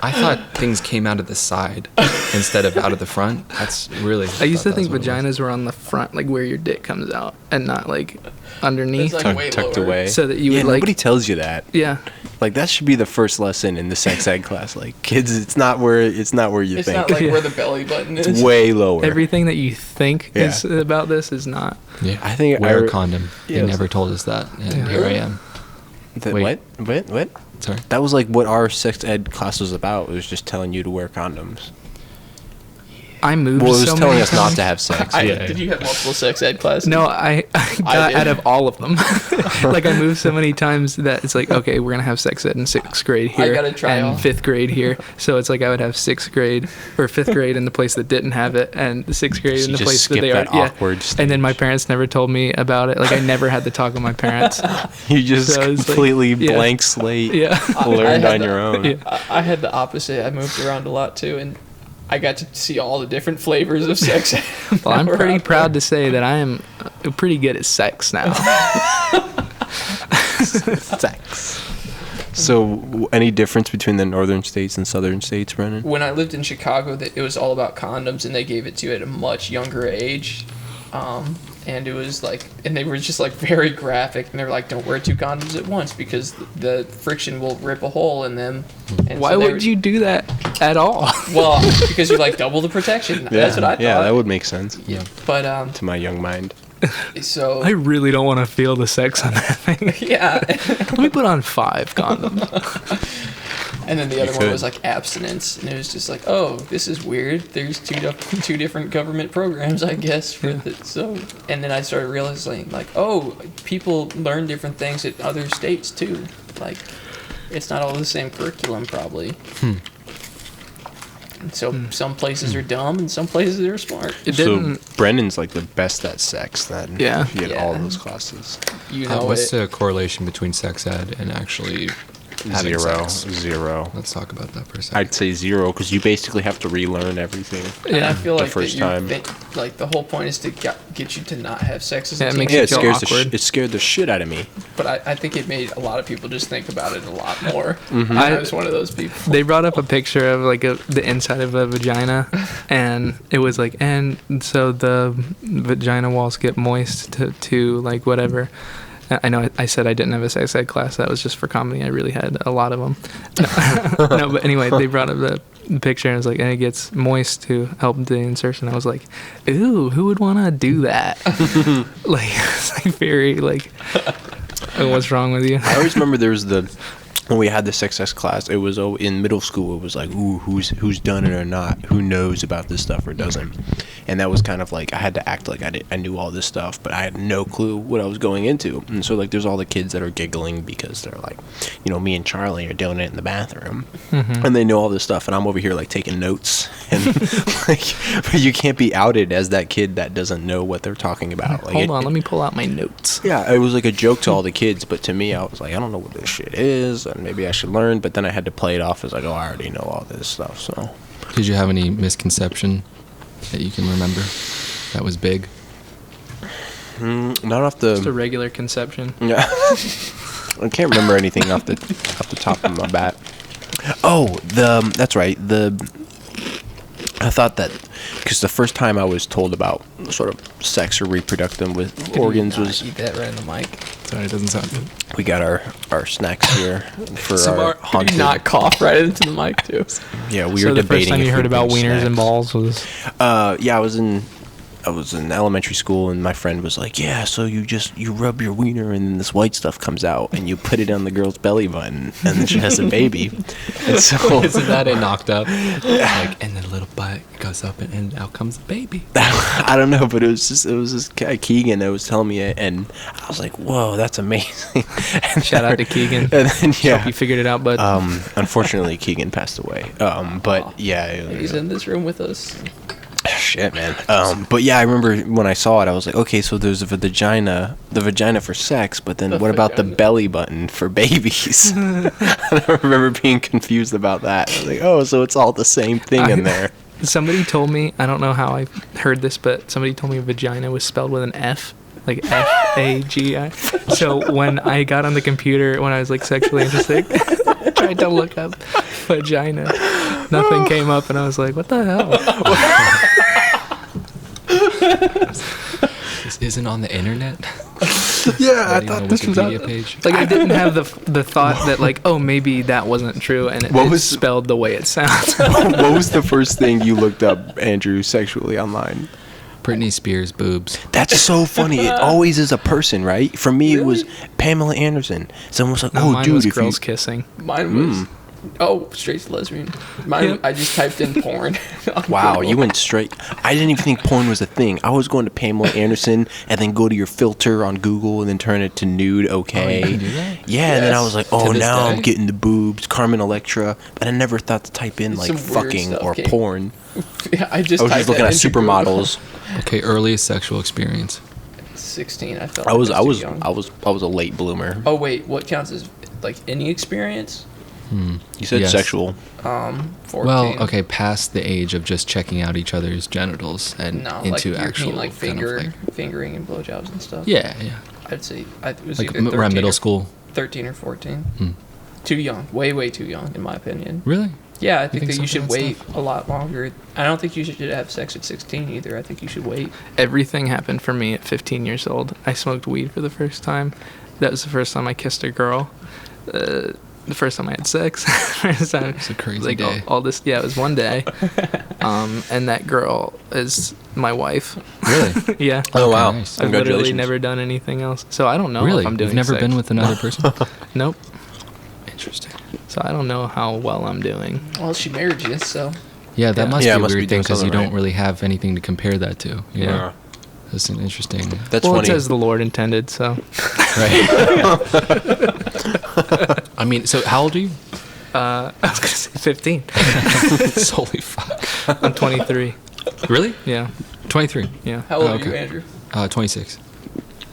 Speaker 1: I thought things came out of the side instead of out of the front. That's really.
Speaker 4: I used to
Speaker 1: thought
Speaker 4: think
Speaker 1: that's what it was.
Speaker 4: vaginas were on the front, like where your dick comes out, and not like underneath,
Speaker 2: It's like way
Speaker 3: Tucked
Speaker 2: lower.
Speaker 3: away.
Speaker 4: so that you
Speaker 3: yeah,
Speaker 4: would like.
Speaker 3: nobody tells you that.
Speaker 4: Yeah,
Speaker 3: Like that should be the first lesson in the sex ed class. Like kids, it's not where you
Speaker 2: It's
Speaker 3: think.
Speaker 2: not like
Speaker 4: Yeah.
Speaker 2: where the belly button is.
Speaker 3: It's way lower.
Speaker 4: everything that you think
Speaker 3: Yeah.
Speaker 4: is about this is not.
Speaker 1: Yeah,
Speaker 3: I think
Speaker 1: wear a condom.
Speaker 3: Yeah,
Speaker 1: They
Speaker 3: it was-
Speaker 1: never told us that, and
Speaker 4: Yeah.
Speaker 1: here I am. Wait.
Speaker 3: What?
Speaker 1: Sorry.
Speaker 3: That was like what our sex ed class was about. It was just telling you to wear condoms.
Speaker 4: I moved
Speaker 3: Well, it was
Speaker 4: so
Speaker 3: telling
Speaker 4: many
Speaker 3: us not
Speaker 4: times.
Speaker 3: to have sex.
Speaker 2: Did you have multiple sex ed classes?
Speaker 4: No, I got
Speaker 2: did.
Speaker 4: out of all of them. Like I moved so many times that it's like, okay, we're gonna have sex ed in 6th grade here
Speaker 2: gotta try
Speaker 4: and
Speaker 2: all.
Speaker 4: 5th grade here. So it's like I would have 6th grade or 5th grade in the place that didn't have it, and the 6th grade
Speaker 3: So
Speaker 4: in
Speaker 3: you
Speaker 4: the
Speaker 3: just
Speaker 4: place that
Speaker 3: skip
Speaker 4: they
Speaker 3: that
Speaker 4: are.
Speaker 3: awkward
Speaker 4: And then my
Speaker 3: stage.
Speaker 4: parents never told me about it. Like I never had to talk with my parents.
Speaker 3: You just
Speaker 4: So it's like-
Speaker 3: completely
Speaker 4: yeah.
Speaker 3: blank slate.
Speaker 4: Yeah.
Speaker 3: Learned
Speaker 2: had
Speaker 3: on your own.
Speaker 4: Yeah.
Speaker 2: I had the opposite. I moved around a lot too, and I got to see all the different flavors of sex ed.
Speaker 4: Well, I'm
Speaker 2: that were
Speaker 4: pretty
Speaker 2: out
Speaker 4: proud to say that I am pretty good at sex now.
Speaker 3: Sex. So, any difference between the northern states and southern states, Brennan?
Speaker 2: When I lived in Chicago, it was all about condoms, and they gave it to you at a much younger age. And it was like, and they were just like very graphic, and they were like, "Don't wear 2 condoms at once because the friction will rip a hole in them." And
Speaker 4: Why
Speaker 2: so they
Speaker 4: would
Speaker 2: were-
Speaker 4: you do that at all?
Speaker 2: Well, because you're like double the protection. That's what I thought.
Speaker 3: Yeah, that would make sense
Speaker 2: Yeah, but
Speaker 3: to my young mind.
Speaker 2: so
Speaker 4: I really don't want to feel the sex on that thing.
Speaker 2: yeah.
Speaker 4: Let me put on 5 condoms.
Speaker 2: And then the other one
Speaker 3: could.
Speaker 2: was like abstinence, and it was just like, oh, this is weird. There's two different government programs, I guess. For so, and then I started realizing like, oh, people learn different things at other states too. Like, it's not all the same curriculum probably. And so some places are dumb and some places are smart.
Speaker 4: It
Speaker 3: So
Speaker 4: didn't.
Speaker 3: Brennan's like the best at sex then.
Speaker 4: Yeah.
Speaker 3: If you get all
Speaker 2: Yeah.
Speaker 3: those classes.
Speaker 2: You know
Speaker 1: What's
Speaker 2: it.
Speaker 1: the correlation between sex ed and actually having
Speaker 3: Zero.
Speaker 1: sex?
Speaker 3: Zero.
Speaker 1: Let's talk about that for a second.
Speaker 3: I'd say 0 because you basically have to relearn everything.
Speaker 2: And I
Speaker 4: Yeah.
Speaker 2: feel
Speaker 3: The
Speaker 2: like
Speaker 3: first
Speaker 2: that
Speaker 3: time.
Speaker 2: like the whole point is to get you to not have sex as a
Speaker 4: Yeah, it
Speaker 2: teen.
Speaker 4: makes
Speaker 3: Yeah,
Speaker 4: you
Speaker 3: it
Speaker 4: feel
Speaker 3: scares
Speaker 4: awkward.
Speaker 3: it scared the shit out of me.
Speaker 2: But I think it made a lot of people just think about it a lot more.
Speaker 3: Mm-hmm.
Speaker 2: I
Speaker 4: I-
Speaker 2: was one of those people.
Speaker 4: They brought up a picture of like the inside of a vagina, and it was like, and so the vagina walls get moist to like whatever. I know I said I didn't have a sex ed class. That was just for comedy. I really had a lot of them. No, but anyway, they brought up the picture and it was like, and it gets moist to help the insertion. I was like, ooh, who would want to do that? Like, it's like very like, what's wrong with you?
Speaker 3: I always remember there was when we had the sex ed class, it was in middle school. It was like, ooh, who's done it or not? Who knows about this stuff or doesn't? And that was kind of like I had to act like I knew all this stuff, but I had no clue what I was going into. And so like, there's all the kids that are giggling because they're like, me and Charlie are doing it in the bathroom, and they know all this stuff, and I'm over here like taking notes, and like, but you can't be outed as that kid that doesn't know what they're talking about. Like,
Speaker 4: Hold on, let me pull out my notes.
Speaker 3: yeah, it was like a joke to all the kids, but to me, I was like, I don't know what this shit is, and maybe I should learn. But then I had to play it off as like, oh, I already know all this stuff. So
Speaker 1: Did you have any misconception that you can remember that was big?
Speaker 3: not off
Speaker 4: Just a
Speaker 3: the.
Speaker 4: regular conception.
Speaker 3: Yeah, I can't remember anything off the top of my bat. Oh, that's right. I thought that because the first time I was told about sort of sex or reproductive with organs
Speaker 2: Not
Speaker 3: was
Speaker 2: eat that right in the mic.
Speaker 1: Sorry, it doesn't sound good.
Speaker 3: we got our snacks here for
Speaker 2: Some
Speaker 3: our
Speaker 2: are-
Speaker 3: haunted.
Speaker 2: not cough right into the mic too.
Speaker 3: Yeah, we
Speaker 4: So
Speaker 3: were
Speaker 4: the
Speaker 3: debating.
Speaker 4: first time you
Speaker 3: if
Speaker 4: heard
Speaker 3: we
Speaker 4: about
Speaker 3: bring
Speaker 4: wieners and
Speaker 3: snacks.
Speaker 4: balls was
Speaker 3: Yeah, I was in elementary school, and my friend was like, yeah, so you rub your wiener and then this white stuff comes out and you put it on the girl's belly button and then she has a baby. And so
Speaker 1: Isn't that it knocked up? Like, and the little butt goes up and out comes the baby.
Speaker 3: I don't know, but it was just guy Keegan that was telling me it, and I was like, whoa, that's amazing. And
Speaker 4: shout out to Keegan.
Speaker 3: And then
Speaker 4: Hope
Speaker 3: yeah,
Speaker 4: you figured it out, but
Speaker 3: unfortunately Keegan passed away. But yeah,
Speaker 2: He's in this room with us.
Speaker 3: shit, man. But yeah, I remember when I saw it, I was like, okay, so there's the vagina for sex, but then
Speaker 2: The
Speaker 3: what about the
Speaker 2: vagina.
Speaker 3: belly button for babies? And I remember being confused about that. I was like, oh, so it's all the same thing in there.
Speaker 4: somebody told me, I don't know how I heard this, but somebody told me vagina was spelled with an F, like F-A-G-I. So when I got on the computer, when I was like sexually interested, tried to look up vagina. Nothing came up, and I was like, what the hell?
Speaker 1: This isn't on the internet.
Speaker 3: Yeah, I
Speaker 1: Not
Speaker 3: thought
Speaker 1: even a
Speaker 3: this was
Speaker 1: Wikipedia
Speaker 3: out.
Speaker 1: page.
Speaker 4: Like, I didn't have the thought that, like, oh, maybe that wasn't true, and
Speaker 3: What
Speaker 4: it's
Speaker 3: was-
Speaker 4: spelled the way it sounds.
Speaker 3: What was the first thing you looked up, Andrew, sexually online?
Speaker 1: Britney Spears boobs.
Speaker 3: That's so funny. It always is a person, right? For me, it was Pamela Anderson. Someone was like,
Speaker 4: No,
Speaker 3: "Oh,
Speaker 4: mine
Speaker 3: dude,
Speaker 4: was
Speaker 3: if
Speaker 4: girls
Speaker 3: you."
Speaker 4: kissing.
Speaker 2: Mine was straight to lesbian. Mine,
Speaker 4: Yep.
Speaker 2: I just typed in porn. on
Speaker 3: Wow,
Speaker 2: Google.
Speaker 3: you went straight. I didn't even think porn was a thing. I was going to Pamela Anderson and then go to your filter on Google and then turn it to nude. Okay.
Speaker 1: Oh, you can do that?
Speaker 3: Yeah, and then I
Speaker 2: Yes.
Speaker 3: was like,
Speaker 1: To
Speaker 3: oh,
Speaker 1: this
Speaker 3: now I'm
Speaker 1: day?
Speaker 3: getting the boobs, Carmen Electra, but I never thought to type in like
Speaker 2: Some weird
Speaker 3: fucking
Speaker 2: stuff
Speaker 3: or
Speaker 2: came-
Speaker 3: porn.
Speaker 2: Yeah, I
Speaker 3: I
Speaker 2: just
Speaker 3: was
Speaker 2: typed
Speaker 3: just looking
Speaker 2: that
Speaker 3: at
Speaker 2: into Google.
Speaker 3: supermodels.
Speaker 1: Okay, earliest sexual experience.
Speaker 2: 16. I felt.
Speaker 3: I was
Speaker 2: like too young.
Speaker 3: I was a late bloomer.
Speaker 2: Oh wait, what counts as like any experience?
Speaker 3: You said
Speaker 1: Yes.
Speaker 3: sexual.
Speaker 2: 14.
Speaker 1: Well, okay, past the age of just checking out each other's genitals and
Speaker 2: No, like
Speaker 1: into
Speaker 2: you
Speaker 1: actual
Speaker 2: mean like
Speaker 1: kind of
Speaker 2: fingering and blowjobs and stuff.
Speaker 1: yeah, yeah.
Speaker 2: I'd say it was
Speaker 1: Like
Speaker 2: either
Speaker 1: around
Speaker 2: 13
Speaker 1: middle
Speaker 2: or-
Speaker 1: school.
Speaker 2: 13 or 14.
Speaker 1: Hmm.
Speaker 2: Too young. Way too young, in my opinion.
Speaker 1: Really?
Speaker 2: Yeah, I think
Speaker 1: think
Speaker 2: that you
Speaker 1: something
Speaker 2: should
Speaker 1: that
Speaker 2: wait
Speaker 1: stuff?
Speaker 2: a lot longer. I don't think you should have sex at 16 either. I think you should wait.
Speaker 4: Everything happened for me at 15 years old. I smoked weed for the first time. That was the first time I kissed a girl. The first time I had sex. First time,
Speaker 1: It's a crazy
Speaker 4: like
Speaker 1: day.
Speaker 4: all this. Yeah, it was one day. And that girl is my wife.
Speaker 1: Really?
Speaker 4: Yeah.
Speaker 3: Oh,
Speaker 1: Okay,
Speaker 3: wow.
Speaker 1: nice.
Speaker 4: I've literally
Speaker 3: Congratulations.
Speaker 4: never done anything else. So I don't know
Speaker 1: Really?
Speaker 4: if I'm doing
Speaker 1: You've never
Speaker 4: sex.
Speaker 1: been with another person?
Speaker 4: Nope.
Speaker 1: Interesting.
Speaker 4: So I don't know how well I'm doing.
Speaker 2: Well, she married you, so
Speaker 1: Yeah, that
Speaker 4: Yeah.
Speaker 1: must
Speaker 3: Yeah,
Speaker 1: be a
Speaker 3: must be
Speaker 1: weird
Speaker 3: doing
Speaker 1: thing because you
Speaker 3: something
Speaker 1: don't
Speaker 3: right.
Speaker 1: really have anything to compare that to. You know? That's an interesting.
Speaker 3: That's
Speaker 4: Well,
Speaker 3: funny.
Speaker 4: it's as the Lord intended. So
Speaker 1: Right. I mean, so how old are you?
Speaker 4: I was gonna say 15.
Speaker 1: Holy fuck.
Speaker 4: I'm 23.
Speaker 1: Really?
Speaker 4: Yeah.
Speaker 1: 23.
Speaker 4: Yeah.
Speaker 2: how old
Speaker 1: Oh,
Speaker 2: are you,
Speaker 1: okay.
Speaker 2: Andrew?
Speaker 1: 26.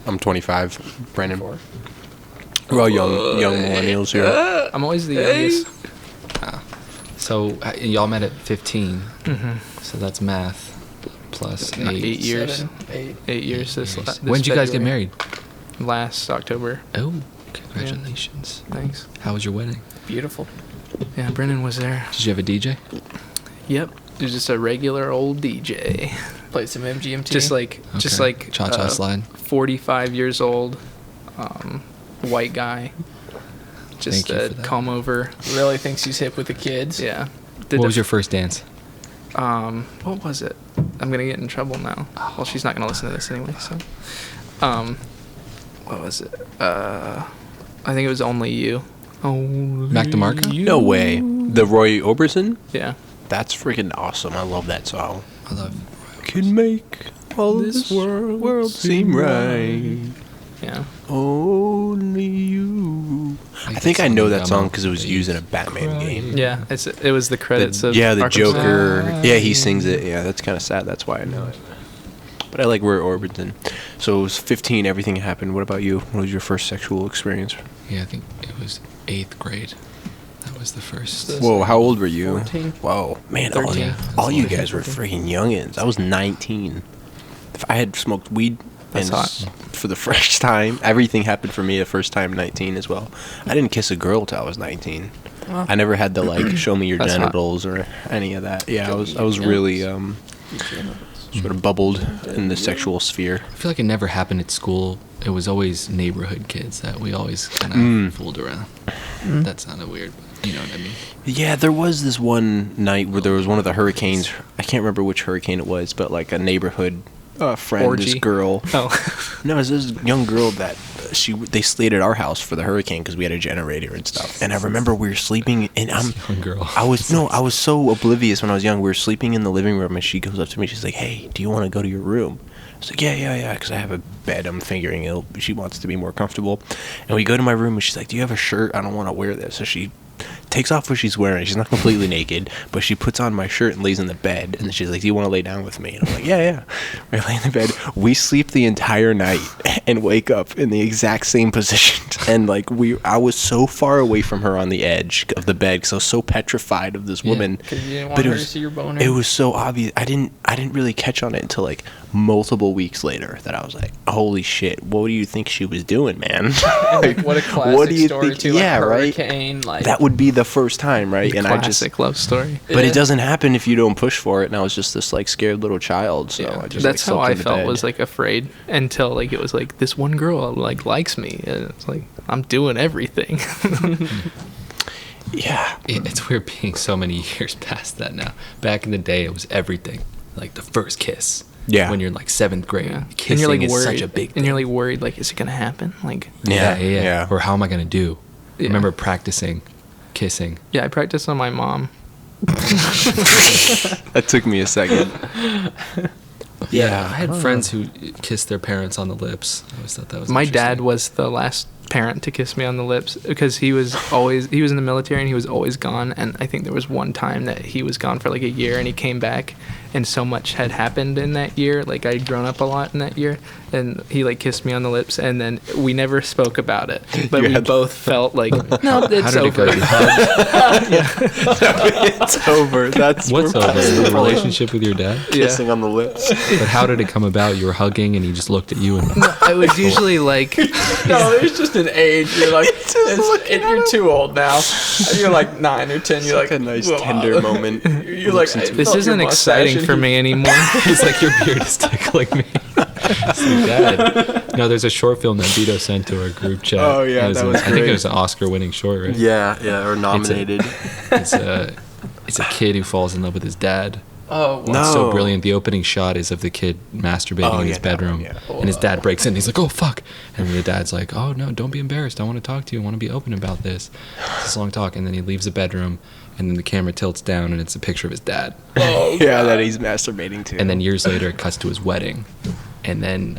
Speaker 3: I'm 25. Brandon.
Speaker 2: Four.
Speaker 3: We're all young millennials here.
Speaker 4: I'm always the youngest.
Speaker 1: So y'all met at 15.
Speaker 4: Mm-hmm.
Speaker 1: So that's math plus 8.
Speaker 4: 8 years.
Speaker 2: 7, 8.
Speaker 4: 8 years this.
Speaker 1: Years.
Speaker 4: this
Speaker 1: When did you guys get
Speaker 4: February.
Speaker 1: married?
Speaker 4: Last October.
Speaker 1: Oh, congratulations.
Speaker 4: Thanks.
Speaker 1: How was your wedding?
Speaker 2: Beautiful.
Speaker 4: Yeah, Brennan was there.
Speaker 1: Did you have a DJ?
Speaker 4: Yep. It was just a regular old DJ.
Speaker 2: Played some MGMT.
Speaker 4: Just like
Speaker 1: Okay. Cha-cha slide.
Speaker 4: 45 years old, white guy. Just
Speaker 1: Thank you for that.
Speaker 4: come over.
Speaker 2: really thinks he's hip with the kids.
Speaker 4: Yeah.
Speaker 1: What was your first dance?
Speaker 4: What was it? I'm gonna get in trouble now. Well, she's not gonna listen to this anyway. So, what was it? I think it was Only You. Only
Speaker 1: Mac DeMarco?
Speaker 4: You.
Speaker 3: No way. The Roy Orbison?
Speaker 4: Yeah.
Speaker 3: That's freaking awesome. I love that song.
Speaker 1: I love.
Speaker 3: Can make all this world seem right.
Speaker 4: Yeah.
Speaker 3: Only you. I
Speaker 1: Like
Speaker 3: think
Speaker 1: that
Speaker 3: I
Speaker 1: song
Speaker 3: know
Speaker 1: you
Speaker 3: that
Speaker 1: got
Speaker 3: song
Speaker 1: out.
Speaker 3: because it was used in a Batman game.
Speaker 4: Yeah. It was the credits of
Speaker 3: the
Speaker 4: Arkham
Speaker 3: Joker.
Speaker 4: City.
Speaker 3: Yeah, he sings it. Yeah, that's kind of sad. That's why I know it. But I like Roy Orbison. So it was 15. Everything happened. What about you? What was your first sexual experience?
Speaker 1: Yeah, I think it was 8th grade. That was the first.
Speaker 2: So-
Speaker 3: Whoa, how old were you?
Speaker 2: 14.
Speaker 3: Whoa, man, all,
Speaker 4: 13.
Speaker 3: all you
Speaker 1: That's
Speaker 3: guys were freaking youngins. I was 19. If I had smoked weed
Speaker 4: That's
Speaker 3: and
Speaker 4: hot.
Speaker 3: for the first time, everything happened for me the first time 19 as well. I didn't kiss a girl till I was 19.
Speaker 2: Wow.
Speaker 3: I never had to like show me your
Speaker 4: That's hot.
Speaker 3: genitals or any of that. Yeah, I was really sort of bubbled in the sexual sphere.
Speaker 1: I feel like it never happened at school. It was always neighborhood kids that we always kind of
Speaker 3: Mm.
Speaker 1: fooled around. That sounded weird, but you know what I mean.
Speaker 3: Yeah, there was this one night where there was one of the hurricanes. I can't remember which hurricane it was, but like a neighborhood friend,
Speaker 4: Orgy.
Speaker 3: this girl.
Speaker 4: Oh.
Speaker 3: No, it was this young girl that they stayed at our house for the hurricane because we had a generator and stuff. And I remember we were sleeping, and
Speaker 1: Young girl.
Speaker 3: I was so oblivious when I was young. We were sleeping in the living room, and she comes up to me. She's like, "Hey, do you want to go to your room?" I was like, yeah, because I have a bed. I'm figuring she wants to be more comfortable. And we go to my room, and she's like, "Do you have a shirt? I don't want to wear this." So she takes off what she's wearing. She's not completely naked, but she puts on my shirt and lays in the bed. And then she's like, "Do you want to lay down with me?" And I'm like, yeah. We lay in the bed. We sleep the entire night. and wake up in the exact same position. And like I was so far away from her on the edge of the bed because I was so petrified of this woman.
Speaker 2: Because you didn't want
Speaker 3: But
Speaker 2: her to see your boner.
Speaker 3: it was so obvious. I didn't really catch on it until like multiple weeks later that I was like, holy shit, what do you think she was doing, man?
Speaker 2: Like, what a classic
Speaker 3: what do you
Speaker 2: story
Speaker 3: think?
Speaker 2: too. Like
Speaker 3: Yeah, right.
Speaker 2: hurricane, like
Speaker 3: That would be the first time, right? And
Speaker 4: Classic love story.
Speaker 3: but
Speaker 2: Yeah.
Speaker 3: it doesn't happen if you don't push for it. And I was just this like scared little child. So
Speaker 2: Yeah.
Speaker 3: I just
Speaker 4: That's
Speaker 3: like,
Speaker 4: how
Speaker 3: slept
Speaker 4: I
Speaker 3: in the
Speaker 4: felt,
Speaker 3: bed.
Speaker 4: was like afraid until like it was like this one girl like likes me, and it's like I'm doing everything.
Speaker 3: Yeah.
Speaker 1: It's weird being so many years past that now. Back in the day, it was everything. Like the first kiss.
Speaker 3: Yeah.
Speaker 1: When you're in like 7th grade,
Speaker 4: Yeah.
Speaker 1: kissing
Speaker 4: And you're like
Speaker 1: is
Speaker 4: worried,
Speaker 1: such a big thing.
Speaker 4: and you're like worried, like is it gonna happen? Like
Speaker 3: Yeah.
Speaker 1: Or how am I gonna do? I
Speaker 4: Yeah.
Speaker 1: remember practicing kissing.
Speaker 4: yeah, I practiced on my mom.
Speaker 3: That took me a second.
Speaker 1: Yeah, I had friends who kissed their parents on the lips. I always thought that was
Speaker 4: My dad
Speaker 1: interesting.
Speaker 4: was the last parent to kiss me on the lips because he was in the military and he was always gone, and I think there was one time that he was gone for like a year and he came back and so much had happened in that year, like I'd grown up a lot in that year, and he like kissed me on the lips and then we never spoke about it, but
Speaker 3: You
Speaker 4: we
Speaker 3: had-
Speaker 4: both felt like no, it's
Speaker 1: How did it
Speaker 4: over.
Speaker 1: go? You hugged?
Speaker 3: It's over. That's
Speaker 1: What's over? The relationship with your dad?
Speaker 4: Yeah.
Speaker 3: kissing on the lips.
Speaker 1: But how did it come about? You were hugging and he just looked at you and
Speaker 4: I was usually like
Speaker 2: No, there's just an age. You're like, you're too old now. You're like 9 or 10. You're like
Speaker 3: a nice
Speaker 2: "Wow."
Speaker 3: tender moment.
Speaker 2: You're like, I
Speaker 4: this
Speaker 2: felt
Speaker 4: isn't
Speaker 2: your mustache
Speaker 4: exciting
Speaker 2: and
Speaker 4: for
Speaker 2: he-
Speaker 4: me anymore.
Speaker 1: he's like, your beard is tickling me. It's like, Dad. No, there's a short film that Vito sent to our group chat.
Speaker 3: Oh, yeah,
Speaker 1: It was
Speaker 3: that
Speaker 1: a-
Speaker 3: was
Speaker 1: I think it
Speaker 3: great.
Speaker 1: was an Oscar-winning short, right?
Speaker 3: Yeah, or nominated.
Speaker 1: It's a kid who falls in love with his dad.
Speaker 2: Oh, wow.
Speaker 3: No.
Speaker 1: It's so brilliant. The opening shot is of the kid masturbating
Speaker 3: Oh,
Speaker 1: in
Speaker 3: yeah,
Speaker 1: his
Speaker 3: that
Speaker 1: bedroom,
Speaker 3: one, yeah.
Speaker 1: and his dad breaks in. He's like, "Oh fuck!" And the dad's like, "Oh no, don't be embarrassed. I want to talk to you. I want to be open about this." It's this long talk, and then he leaves the bedroom, and then the camera tilts down, and it's a picture of his dad.
Speaker 2: Oh,
Speaker 3: Yeah, that he's masturbating to.
Speaker 1: And then years later, it cuts to his wedding, and then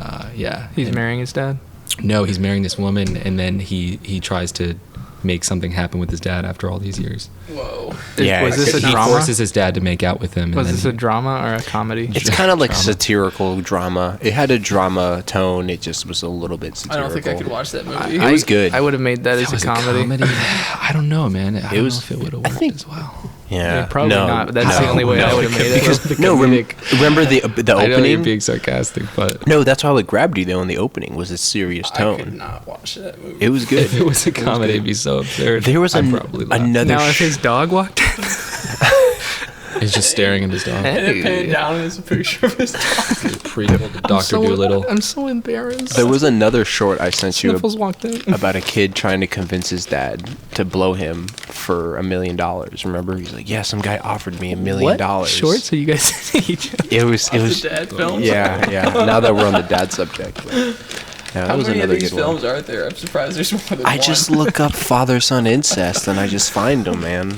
Speaker 4: He's
Speaker 1: and-
Speaker 4: marrying his dad.
Speaker 1: No, he's marrying this woman, and then he tries to make something happen with his dad after all these years.
Speaker 2: Whoa.
Speaker 3: Yeah,
Speaker 4: Was this a
Speaker 1: He
Speaker 4: drama?
Speaker 1: forces his dad to make out with him. And
Speaker 4: Was
Speaker 1: then
Speaker 4: this a drama or a comedy?
Speaker 3: It's kind of like
Speaker 1: Drama.
Speaker 3: satirical drama. It had a drama tone. It just was a little bit
Speaker 2: I
Speaker 3: satirical.
Speaker 2: don't think I could watch that movie.
Speaker 3: It was good.
Speaker 4: I would have made that as
Speaker 1: was
Speaker 4: a comedy.
Speaker 1: I don't know, man. I don't
Speaker 3: was-
Speaker 1: know if it would have
Speaker 3: I
Speaker 1: worked
Speaker 3: think-
Speaker 1: as well.
Speaker 3: Yeah,
Speaker 4: Probably
Speaker 3: no,
Speaker 4: not, but that's the
Speaker 3: no,
Speaker 4: only way I
Speaker 3: no.
Speaker 4: would have made it.
Speaker 3: No, remember the
Speaker 1: I know you're
Speaker 3: opening?
Speaker 1: being sarcastic, but
Speaker 3: No, that's how it grabbed you though in the opening was its serious
Speaker 2: I could
Speaker 3: tone.
Speaker 2: not watch that movie.
Speaker 3: It was good.
Speaker 1: if it was a comedy, it'd be so absurd.
Speaker 3: There was
Speaker 1: I'd probably laugh.
Speaker 3: another.
Speaker 4: Now, if his dog walked in,
Speaker 1: He's just staring at his dog.
Speaker 2: and it panned down and it's a picture of his dog.
Speaker 1: Prequel to Doctor Doolittle.
Speaker 4: I'm so embarrassed.
Speaker 3: There was another short I sent you
Speaker 4: Sniffles walked in.
Speaker 3: about a kid trying to convince his dad to blow him for $1 million. Remember, he's like, "Yeah, some guy offered me $1 million."
Speaker 4: Shorts? So you guys see each other?
Speaker 3: It was. It was.
Speaker 2: The dad films.
Speaker 3: Yeah. Now that we're on the dad subject. But, yeah, that
Speaker 2: How
Speaker 3: was
Speaker 2: many of
Speaker 3: another
Speaker 2: these
Speaker 3: good one.
Speaker 2: films are there? I'm surprised there's more than
Speaker 3: I
Speaker 2: one.
Speaker 3: just look up father-son incest and I just find them, man.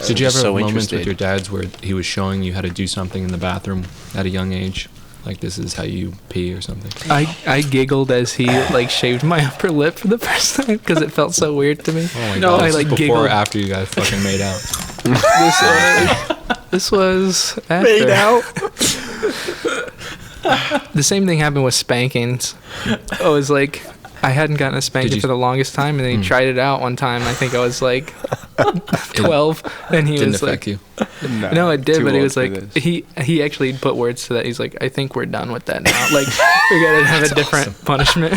Speaker 1: Did you ever
Speaker 3: so
Speaker 1: have moments
Speaker 3: interested.
Speaker 1: with your dads where he was showing you how to do something in the bathroom at a young age? Like, this is how you pee or something?
Speaker 4: I giggled as he like shaved my upper lip for the first time because it felt so weird to me.
Speaker 1: Oh my
Speaker 2: No,
Speaker 1: god.
Speaker 2: I,
Speaker 1: This is
Speaker 4: like,
Speaker 1: before
Speaker 4: giggled.
Speaker 1: or after you guys fucking made out?
Speaker 4: This was after.
Speaker 3: Made out.
Speaker 4: The same thing happened with spankings. I was like, I hadn't gotten a spanking
Speaker 1: Did you-
Speaker 4: for the longest time, and then he tried it out one time. I think I was like 12, and he
Speaker 1: Didn't
Speaker 4: was
Speaker 1: affect
Speaker 4: like,
Speaker 1: you.
Speaker 4: "No, it did,"
Speaker 3: too
Speaker 4: but he
Speaker 3: old
Speaker 4: was
Speaker 3: for
Speaker 4: like,
Speaker 3: this.
Speaker 4: he actually put words to that. He's like, "I think we're done with that now. Like, we gotta have a different punishment."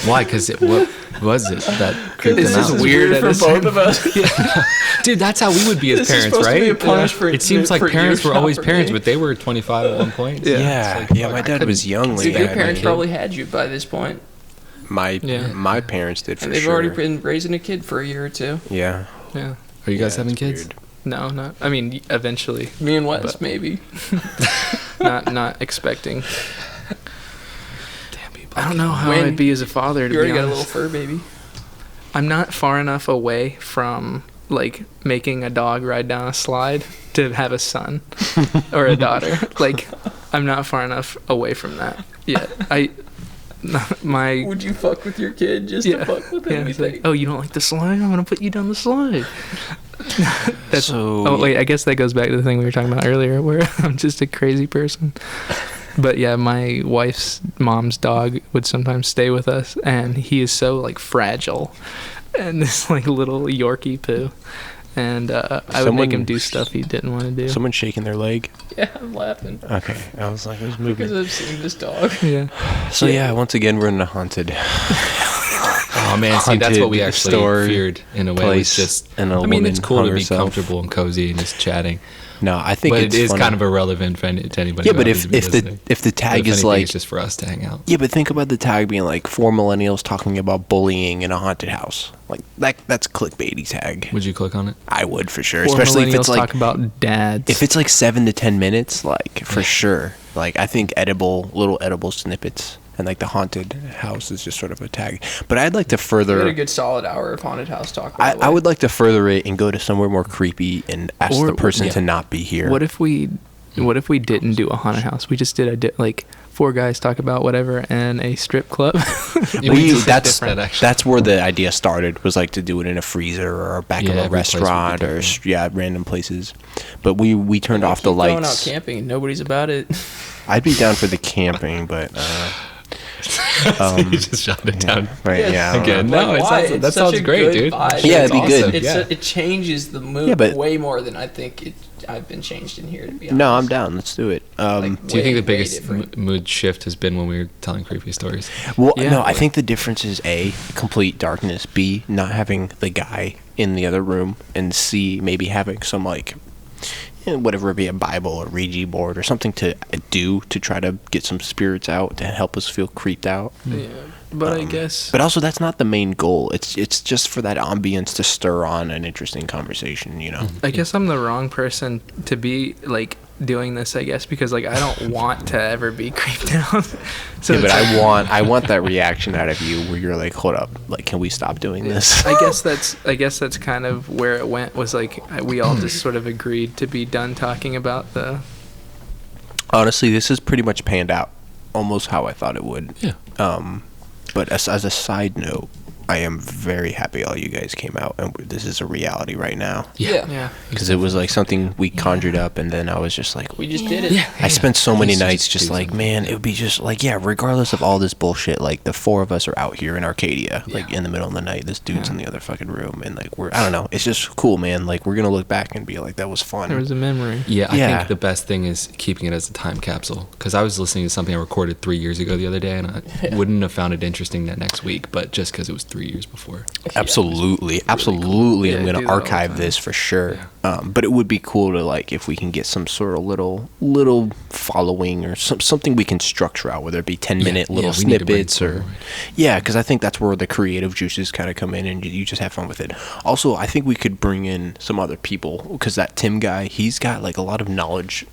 Speaker 1: Why? Because what was it that creeped
Speaker 4: This
Speaker 1: him
Speaker 4: is
Speaker 1: out?
Speaker 4: weird at
Speaker 2: for
Speaker 4: this
Speaker 2: both
Speaker 4: time.
Speaker 2: of us.
Speaker 1: Dude, that's how we would be as
Speaker 2: This is
Speaker 1: parents,
Speaker 2: supposed to be
Speaker 1: right?
Speaker 2: a punishment
Speaker 1: It seems like
Speaker 2: for
Speaker 1: parents
Speaker 2: you,
Speaker 1: were always
Speaker 2: not for
Speaker 1: parents,
Speaker 2: me.
Speaker 1: but they were 25 at one point.
Speaker 3: Yeah,
Speaker 1: It's like,
Speaker 3: my
Speaker 1: fuck, I
Speaker 3: dad was
Speaker 1: couldn't-
Speaker 3: young when
Speaker 2: See,
Speaker 3: he
Speaker 2: your
Speaker 3: had
Speaker 2: parents
Speaker 3: me.
Speaker 2: probably had you by this point,
Speaker 3: My
Speaker 4: Yeah.
Speaker 3: parents did for
Speaker 2: and they've
Speaker 3: sure.
Speaker 2: already been raising a kid for a year or two.
Speaker 3: Yeah.
Speaker 4: Yeah.
Speaker 1: Are you guys
Speaker 3: Yeah,
Speaker 1: having
Speaker 3: it's
Speaker 1: kids?
Speaker 3: weird.
Speaker 4: No, not. I mean, eventually,
Speaker 2: Me and Wes,
Speaker 4: But-
Speaker 2: maybe.
Speaker 4: not expecting.
Speaker 1: Damn people.
Speaker 4: I don't know how
Speaker 2: When-
Speaker 4: I'd be as a father. To
Speaker 2: You already
Speaker 4: be
Speaker 2: got a
Speaker 4: honest.
Speaker 2: little fur baby.
Speaker 4: I'm not far enough away from like making a dog ride down a slide to have a son or a daughter. Like, I'm not far enough away from that yet. My
Speaker 2: Would you fuck with your kid just
Speaker 4: yeah,
Speaker 2: to fuck with him?
Speaker 4: yeah.
Speaker 2: you
Speaker 4: It's like,
Speaker 2: think?
Speaker 4: oh, you don't like the slide? I'm gonna put you down the slide. That's
Speaker 3: So-
Speaker 4: oh wait, I guess that goes back to the thing we were talking about earlier, where I'm just a crazy person. But yeah, my wife's mom's dog would sometimes stay with us, and he is so like fragile, and this like little Yorkie poo, and I would make him do stuff he didn't want to do.
Speaker 3: Someone shaking their leg.
Speaker 2: Yeah, I'm laughing
Speaker 3: Okay, I was like, who's
Speaker 2: because
Speaker 3: moving?
Speaker 2: I've seen this dog.
Speaker 4: Yeah.
Speaker 3: So yeah, once again, we're in a haunted
Speaker 1: Oh man, see, that's what we
Speaker 3: haunted
Speaker 1: actually
Speaker 3: store,
Speaker 1: feared in a way.
Speaker 3: place,
Speaker 1: Was just,
Speaker 3: and a
Speaker 1: I mean, it's
Speaker 3: woman
Speaker 1: cool
Speaker 3: hung
Speaker 1: to be
Speaker 3: herself.
Speaker 1: comfortable and cozy and just chatting.
Speaker 3: No, I think
Speaker 1: But
Speaker 3: it's
Speaker 1: it is
Speaker 3: funny.
Speaker 1: kind of irrelevant to anybody.
Speaker 3: Yeah,
Speaker 1: who
Speaker 3: but
Speaker 1: happens to be
Speaker 3: if the
Speaker 1: listening.
Speaker 3: if the
Speaker 1: But
Speaker 3: tag
Speaker 1: if
Speaker 3: is
Speaker 1: anything,
Speaker 3: like
Speaker 1: it's just for us to hang out.
Speaker 3: yeah, but think about the tag being like 4 millennials talking about bullying in a haunted house. Like that's a clickbaity tag.
Speaker 1: Would you click on it?
Speaker 3: I would for sure,
Speaker 4: 4
Speaker 3: especially if
Speaker 4: millennials
Speaker 3: it's like
Speaker 4: talk about dads.
Speaker 3: if it's like 7 to 10 minutes, like for sure. Like I think little edible snippets, and like the haunted house is just sort of a tag. But I'd like to
Speaker 2: We had a
Speaker 3: further.
Speaker 2: good solid hour of haunted house talk.
Speaker 3: I would like to further it and go to somewhere more creepy and ask
Speaker 4: Or-
Speaker 3: the person
Speaker 1: yeah.
Speaker 3: to not be here.
Speaker 4: What if we didn't do a haunted house? We just did like 4 guys talk about whatever and a strip club.
Speaker 1: Yeah, we do
Speaker 3: that's
Speaker 1: different, actually.
Speaker 3: that's where the idea started, was like to do it in a freezer or back
Speaker 1: Yeah,
Speaker 3: of a
Speaker 1: every place would be
Speaker 3: restaurant or
Speaker 1: different.
Speaker 3: random places. But we turned off the
Speaker 2: Going out
Speaker 3: lights.
Speaker 2: camping and nobody's about it.
Speaker 3: I'd be down for the camping, but
Speaker 1: You just shot it down.
Speaker 3: right, yeah, I don't
Speaker 1: Again,
Speaker 3: know.
Speaker 1: no, it
Speaker 2: why?
Speaker 1: sounds,
Speaker 2: It's
Speaker 1: that
Speaker 2: such
Speaker 1: sounds
Speaker 2: a
Speaker 1: great,
Speaker 2: good
Speaker 1: dude.
Speaker 2: vibe.
Speaker 3: Yeah, it'd be
Speaker 1: It's
Speaker 3: good.
Speaker 1: awesome.
Speaker 2: It's
Speaker 1: Yeah.
Speaker 2: it changes the mood
Speaker 3: Yeah, but-
Speaker 2: way more than I think I've been changed in here. To be honest.
Speaker 3: No, I'm down. Let's do it.
Speaker 2: Like,
Speaker 1: Do you think the
Speaker 2: way
Speaker 1: biggest
Speaker 2: different.
Speaker 1: mood shift has been when we were telling creepy stories?
Speaker 3: Well,
Speaker 4: Yeah.
Speaker 3: no, I think the difference is A, complete darkness, B, not having the guy in the other room, and C, maybe having some like whatever it be, a Bible or Ouija board or something to do to try to get some spirits out to help us feel creeped out.
Speaker 4: Yeah, but I guess.
Speaker 3: But also, that's not the main goal. It's just for that ambience to stir on an interesting conversation, you know.
Speaker 4: I guess I'm the wrong person to be like doing this. I guess because like I don't want to ever be creeped out. So
Speaker 3: Yeah, but
Speaker 4: it's like-
Speaker 3: I want that reaction out of you where you're like, hold up, like, can we stop doing this?
Speaker 4: I guess that's kind of where it went. Was like we all just sort of agreed to be done talking about the.
Speaker 3: Honestly, this has pretty much panned out almost how I thought it would.
Speaker 1: Yeah.
Speaker 3: But as a side note, I am very happy all you guys came out, and this is a reality right now.
Speaker 4: Yeah.
Speaker 3: Because it was like something we conjured up, and then I was just like,
Speaker 2: We just did it.
Speaker 1: Yeah.
Speaker 3: I spent so
Speaker 1: At
Speaker 3: many
Speaker 1: least you
Speaker 3: nights
Speaker 1: just
Speaker 3: just
Speaker 1: do
Speaker 3: like,
Speaker 1: something.
Speaker 3: man, it would be just like, yeah, regardless of all this bullshit, like the 4 of us are out here in Arcadia, like in the middle of the night. This dude's in the other fucking room, and like I don't know, it's just cool, man. Like we're gonna look back and be like, that was fun.
Speaker 4: There was a memory.
Speaker 1: Yeah, I
Speaker 3: Yeah.
Speaker 1: think the best thing is keeping it as a time capsule. Because I was listening to something I recorded 3 years ago the other day, and I wouldn't have found it interesting that next week, but just because it was 3 years before.
Speaker 3: Absolutely, absolutely.
Speaker 4: Yeah,
Speaker 3: I'm
Speaker 4: do
Speaker 3: gonna
Speaker 4: that all the
Speaker 3: archive
Speaker 4: time.
Speaker 3: this for sure. But it would be cool to like if we can get some sort of little following or something we can structure out, whether it be 10-minute
Speaker 1: Yeah,
Speaker 3: little
Speaker 1: yeah, we need to
Speaker 3: snippets or
Speaker 1: brainstorm, right?
Speaker 3: yeah, because I think that's where the creative juices kind of come in, and you just have fun with it. Also, I think we could bring in some other people because that Tim guy, he's got like a lot of knowledge,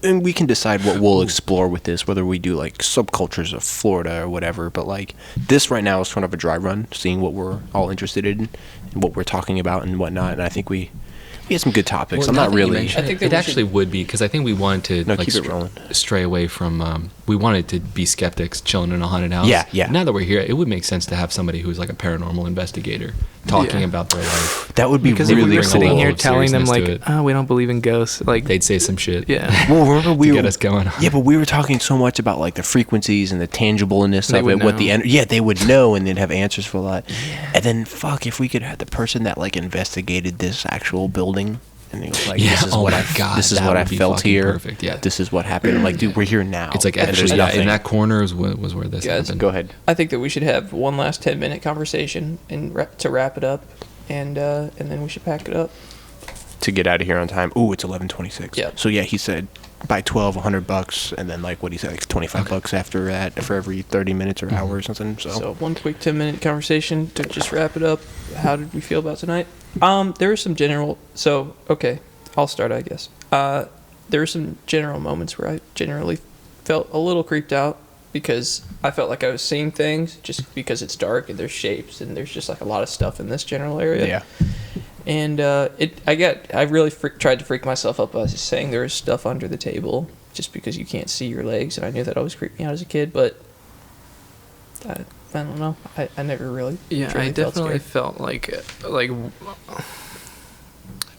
Speaker 3: and we can decide what we'll explore with this, whether we do like subcultures of Florida or whatever. But like this right now is kind of a dry run, seeing what we're all interested in and what we're talking about and whatnot. And I think we had some good topics.
Speaker 1: Well,
Speaker 3: I'm
Speaker 1: now
Speaker 3: not
Speaker 1: that you
Speaker 3: really.
Speaker 1: mention
Speaker 2: I think
Speaker 1: it
Speaker 2: that we
Speaker 1: actually would be, because I think we wanted to
Speaker 3: No,
Speaker 1: like
Speaker 3: keep it rolling.
Speaker 1: stray away from, we wanted to be skeptics chilling in a haunted house.
Speaker 3: Yeah, yeah.
Speaker 1: Now that we're here, it would make sense to have somebody who's like a paranormal investigator talking
Speaker 4: Yeah.
Speaker 1: about their life.
Speaker 3: That would be
Speaker 4: Because
Speaker 3: really
Speaker 4: if we were
Speaker 1: bring a
Speaker 4: sitting
Speaker 1: level
Speaker 4: here
Speaker 1: of
Speaker 4: telling them
Speaker 1: seriousness
Speaker 4: like,
Speaker 1: to it.
Speaker 4: oh, we don't believe in ghosts, like
Speaker 1: They'd say some shit.
Speaker 4: yeah.
Speaker 3: Well, remember we
Speaker 1: to
Speaker 3: were,
Speaker 1: get us going on.
Speaker 3: Yeah, but we were talking so much about like the frequencies and the tangibleness
Speaker 4: They
Speaker 3: of
Speaker 4: would
Speaker 3: it. What the
Speaker 4: know.
Speaker 3: yeah, they would know, and they'd have answers for that. And then fuck, if we could have the person that like investigated this actual building, and he was like,
Speaker 1: Yeah,
Speaker 3: "This is
Speaker 1: oh
Speaker 3: what
Speaker 1: my
Speaker 3: I
Speaker 1: God,
Speaker 3: this is
Speaker 1: that
Speaker 3: what I
Speaker 1: would be
Speaker 3: felt
Speaker 1: fucking
Speaker 3: here.
Speaker 1: perfect, yeah.
Speaker 3: This is what happened." I'm like, dude, we're here now.
Speaker 1: It's like
Speaker 3: and
Speaker 1: actually,
Speaker 3: there's
Speaker 1: yeah,
Speaker 3: nothing.
Speaker 1: in that corner was where this
Speaker 2: Guys,
Speaker 1: happened.
Speaker 3: Go ahead.
Speaker 2: I think that we should have one last 10-minute conversation and to wrap it up, and then we should pack it up.
Speaker 3: To get out of here on time. Ooh, it's 11:26.
Speaker 2: Yeah.
Speaker 3: So yeah, he said by 12, $100, and then like what he said, like 25 bucks after that for every 30 minutes or hour or something.
Speaker 2: So one quick 10-minute conversation to just wrap it up. How did we feel about tonight? There were some general. So okay, I'll start, I guess. There were some general moments where I generally felt a little creeped out because I felt like I was seeing things just because it's dark and there's shapes and there's just like a lot of stuff in this general area.
Speaker 3: Yeah.
Speaker 2: And I really tried to freak myself up by just saying there was stuff under the table just because you can't see your legs, and I knew that always creeped me out as a kid, but I don't know. I never really.
Speaker 4: Yeah,
Speaker 2: truly
Speaker 4: I
Speaker 2: felt
Speaker 4: definitely
Speaker 2: scared.
Speaker 4: felt like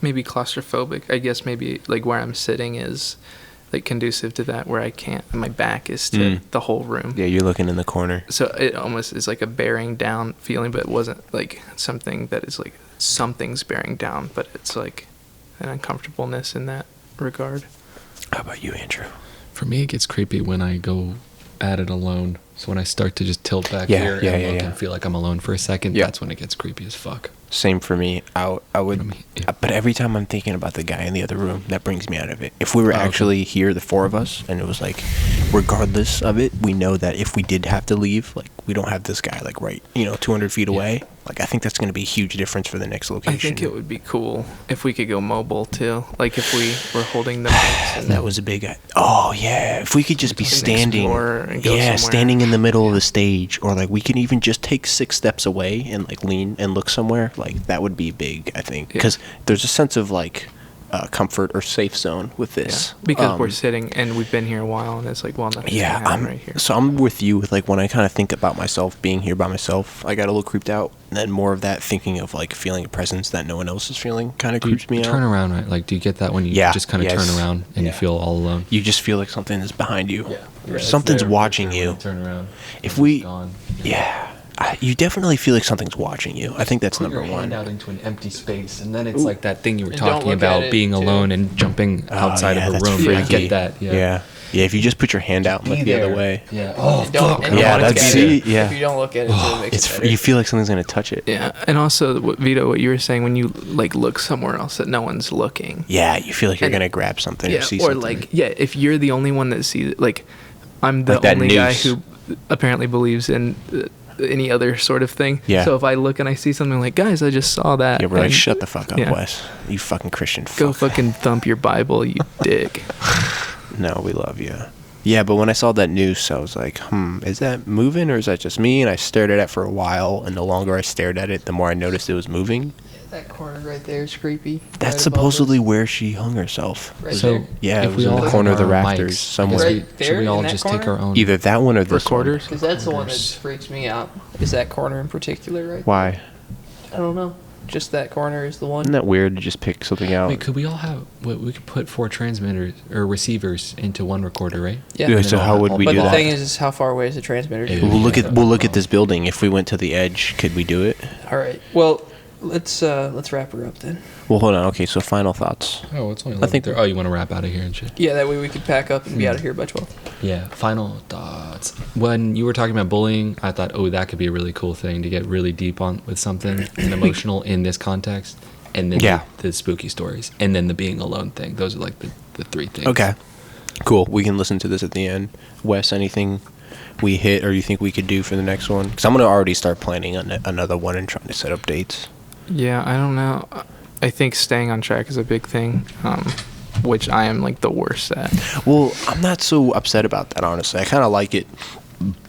Speaker 4: maybe claustrophobic. I guess maybe like where I'm sitting is like conducive to that, where I can't. My back is to the whole room.
Speaker 3: Yeah, you're looking in the corner.
Speaker 4: So it almost is like a bearing down feeling, but it wasn't like something that is like something's bearing down, but it's like an uncomfortableness in that regard.
Speaker 3: How about you, Andrew?
Speaker 1: For me, it gets creepy when I go at it alone. So when I start to just tilt back
Speaker 3: Yeah,
Speaker 1: here
Speaker 3: yeah,
Speaker 1: and
Speaker 3: yeah,
Speaker 1: look
Speaker 3: yeah.
Speaker 1: and feel like I'm alone for a second,
Speaker 3: Yeah.
Speaker 1: that's when it gets creepy as fuck.
Speaker 3: Same for me. I would,
Speaker 1: Yeah.
Speaker 3: but every time I'm thinking about the guy in the other room, that brings me out of it. If we were
Speaker 1: Oh, okay.
Speaker 3: actually here, the four of us, and it was like, regardless of it, we know that if we did have to leave, like we don't have this guy like right, 200 feet away. Like I think that's going to be a huge difference for the next location.
Speaker 4: I think it would be cool if we could go mobile too. Like if we were holding the mics and
Speaker 3: That was a big. Oh yeah, if we could just be
Speaker 4: Just
Speaker 3: standing,
Speaker 4: explore and go
Speaker 3: yeah,
Speaker 4: somewhere.
Speaker 3: standing in the middle of the stage, or like we can even just take 6 steps away and like lean and look somewhere. Like that would be big, I think,
Speaker 4: Yeah.
Speaker 3: because there's a sense of like comfort or safe zone with
Speaker 4: yeah,
Speaker 3: this.
Speaker 4: because we're sitting and we've been here a while, and it's like, well, nothing's
Speaker 3: Yeah,
Speaker 4: gonna happen right here.
Speaker 3: So I'm with you with like when I kind of think about myself being here by myself, I got a little creeped out. And then more of that thinking of like feeling a presence that no one else is feeling kind of
Speaker 1: Do you
Speaker 3: creeps me out.
Speaker 1: turn around, right? Like, do you get that when you
Speaker 3: Yeah,
Speaker 1: just kind of
Speaker 3: yes.
Speaker 1: turn around and
Speaker 3: Yeah.
Speaker 1: you feel all alone?
Speaker 3: You just feel like something is behind you.
Speaker 1: Yeah,
Speaker 3: Or something's watching you.
Speaker 1: Turn around.
Speaker 3: If
Speaker 1: it's
Speaker 3: we-
Speaker 1: gone.
Speaker 3: Yeah. You definitely feel like something's watching you. I think that's
Speaker 1: Put
Speaker 3: number
Speaker 1: your
Speaker 3: one.
Speaker 1: hand out into an empty space, and then it's like that thing you were
Speaker 2: And don't
Speaker 1: talking
Speaker 2: look at
Speaker 1: about,
Speaker 2: it,
Speaker 1: being
Speaker 2: too.
Speaker 1: alone and jumping outside
Speaker 3: yeah,
Speaker 1: of a
Speaker 3: that's
Speaker 1: room. I
Speaker 3: freaky.
Speaker 1: get that. Yeah.
Speaker 3: Yeah. Yeah, if you just put your hand out and look the other way.
Speaker 1: Yeah. Oh,
Speaker 2: And don't,
Speaker 1: fuck.
Speaker 2: and
Speaker 1: I
Speaker 2: don't
Speaker 3: Yeah,
Speaker 2: look
Speaker 1: want it to
Speaker 3: that's-
Speaker 2: at
Speaker 1: be
Speaker 2: it.
Speaker 3: see, yeah.
Speaker 2: If you don't look at it, it makes
Speaker 3: It's
Speaker 2: it better.
Speaker 3: you feel like something's gonna touch it.
Speaker 4: Yeah, and also, Vito, what you were saying when you like look somewhere else that no one's looking.
Speaker 3: Yeah, you feel like you're
Speaker 4: And-
Speaker 3: gonna grab something
Speaker 4: Yeah,
Speaker 3: or see
Speaker 4: or
Speaker 3: something.
Speaker 4: like if you're the only one that sees it, like I'm the
Speaker 3: Like that
Speaker 4: only guy
Speaker 3: noose.
Speaker 4: who apparently believes in any other sort of thing.
Speaker 3: Yeah.
Speaker 4: So if I look and I see something like, guys, I just saw that.
Speaker 3: yeah, we're like,
Speaker 4: and
Speaker 3: shut the fuck up,
Speaker 4: yeah.
Speaker 3: Wes. You fucking Christian.
Speaker 4: Go
Speaker 3: fuck.
Speaker 4: fucking thump your Bible, you dick.
Speaker 3: No, we love you. Yeah, but when I saw that noose, I was like, is that moving or is that just me? And I stared at it for a while, and the longer I stared at it, the more I noticed it was moving.
Speaker 2: That corner right there is creepy.
Speaker 3: That's
Speaker 2: Right above
Speaker 3: supposedly
Speaker 2: us.
Speaker 3: where she hung herself.
Speaker 2: Right
Speaker 1: So
Speaker 2: there.
Speaker 3: Yeah, it
Speaker 1: if
Speaker 3: was
Speaker 1: we
Speaker 3: in
Speaker 1: all
Speaker 3: the
Speaker 1: have
Speaker 3: corner of the
Speaker 1: our
Speaker 3: rafters
Speaker 1: mics,
Speaker 3: somewhere.
Speaker 2: Right
Speaker 1: should
Speaker 2: there
Speaker 1: we all
Speaker 2: in that
Speaker 1: just take
Speaker 2: corner?
Speaker 1: our own
Speaker 3: Either that one or this
Speaker 4: Recorders?
Speaker 2: Because that's the one that
Speaker 1: Corners.
Speaker 2: freaks me out. Is that corner in particular, right?
Speaker 3: one? Why?
Speaker 2: I don't know. Just that corner is the one.
Speaker 3: Isn't that weird to just pick something out?
Speaker 1: Wait, could we all have? We could put 4 transmitters or receivers into one recorder, right?
Speaker 2: Yeah.
Speaker 3: Yeah,
Speaker 1: And
Speaker 3: so
Speaker 1: then
Speaker 3: how
Speaker 1: all-
Speaker 3: would
Speaker 1: all
Speaker 3: we
Speaker 2: But
Speaker 3: do
Speaker 2: the
Speaker 3: that?
Speaker 2: thing is how far away is the transmitter?
Speaker 1: Yeah.
Speaker 3: We'll look
Speaker 1: Yeah.
Speaker 3: at this building. If we went to the edge, could we do it?
Speaker 2: All right. Well, let's wrap her up then.
Speaker 3: Well, hold on. Okay, so final thoughts.
Speaker 1: Oh, it's only.
Speaker 3: I think-
Speaker 1: 11:30. Oh, you want to wrap out of here and shit?
Speaker 2: Yeah, that way we could pack up and be out of here by 12.
Speaker 1: Yeah. Final thoughts. When you were talking about bullying, I thought, oh, that could be a really cool thing to get really deep on with something and emotional in this context, and then
Speaker 3: Yeah.
Speaker 1: the spooky stories, and then the being alone thing. Those are like the 3 things.
Speaker 3: Okay, cool. We can listen to this at the end. Wes, anything we hit or you think we could do for the next one? Because I'm gonna already start planning on another one and trying to set up dates.
Speaker 4: Yeah, I don't know. I think staying on track is a big thing, which I am like the worst at.
Speaker 3: Well, I'm not so upset about that, honestly. I kind of like it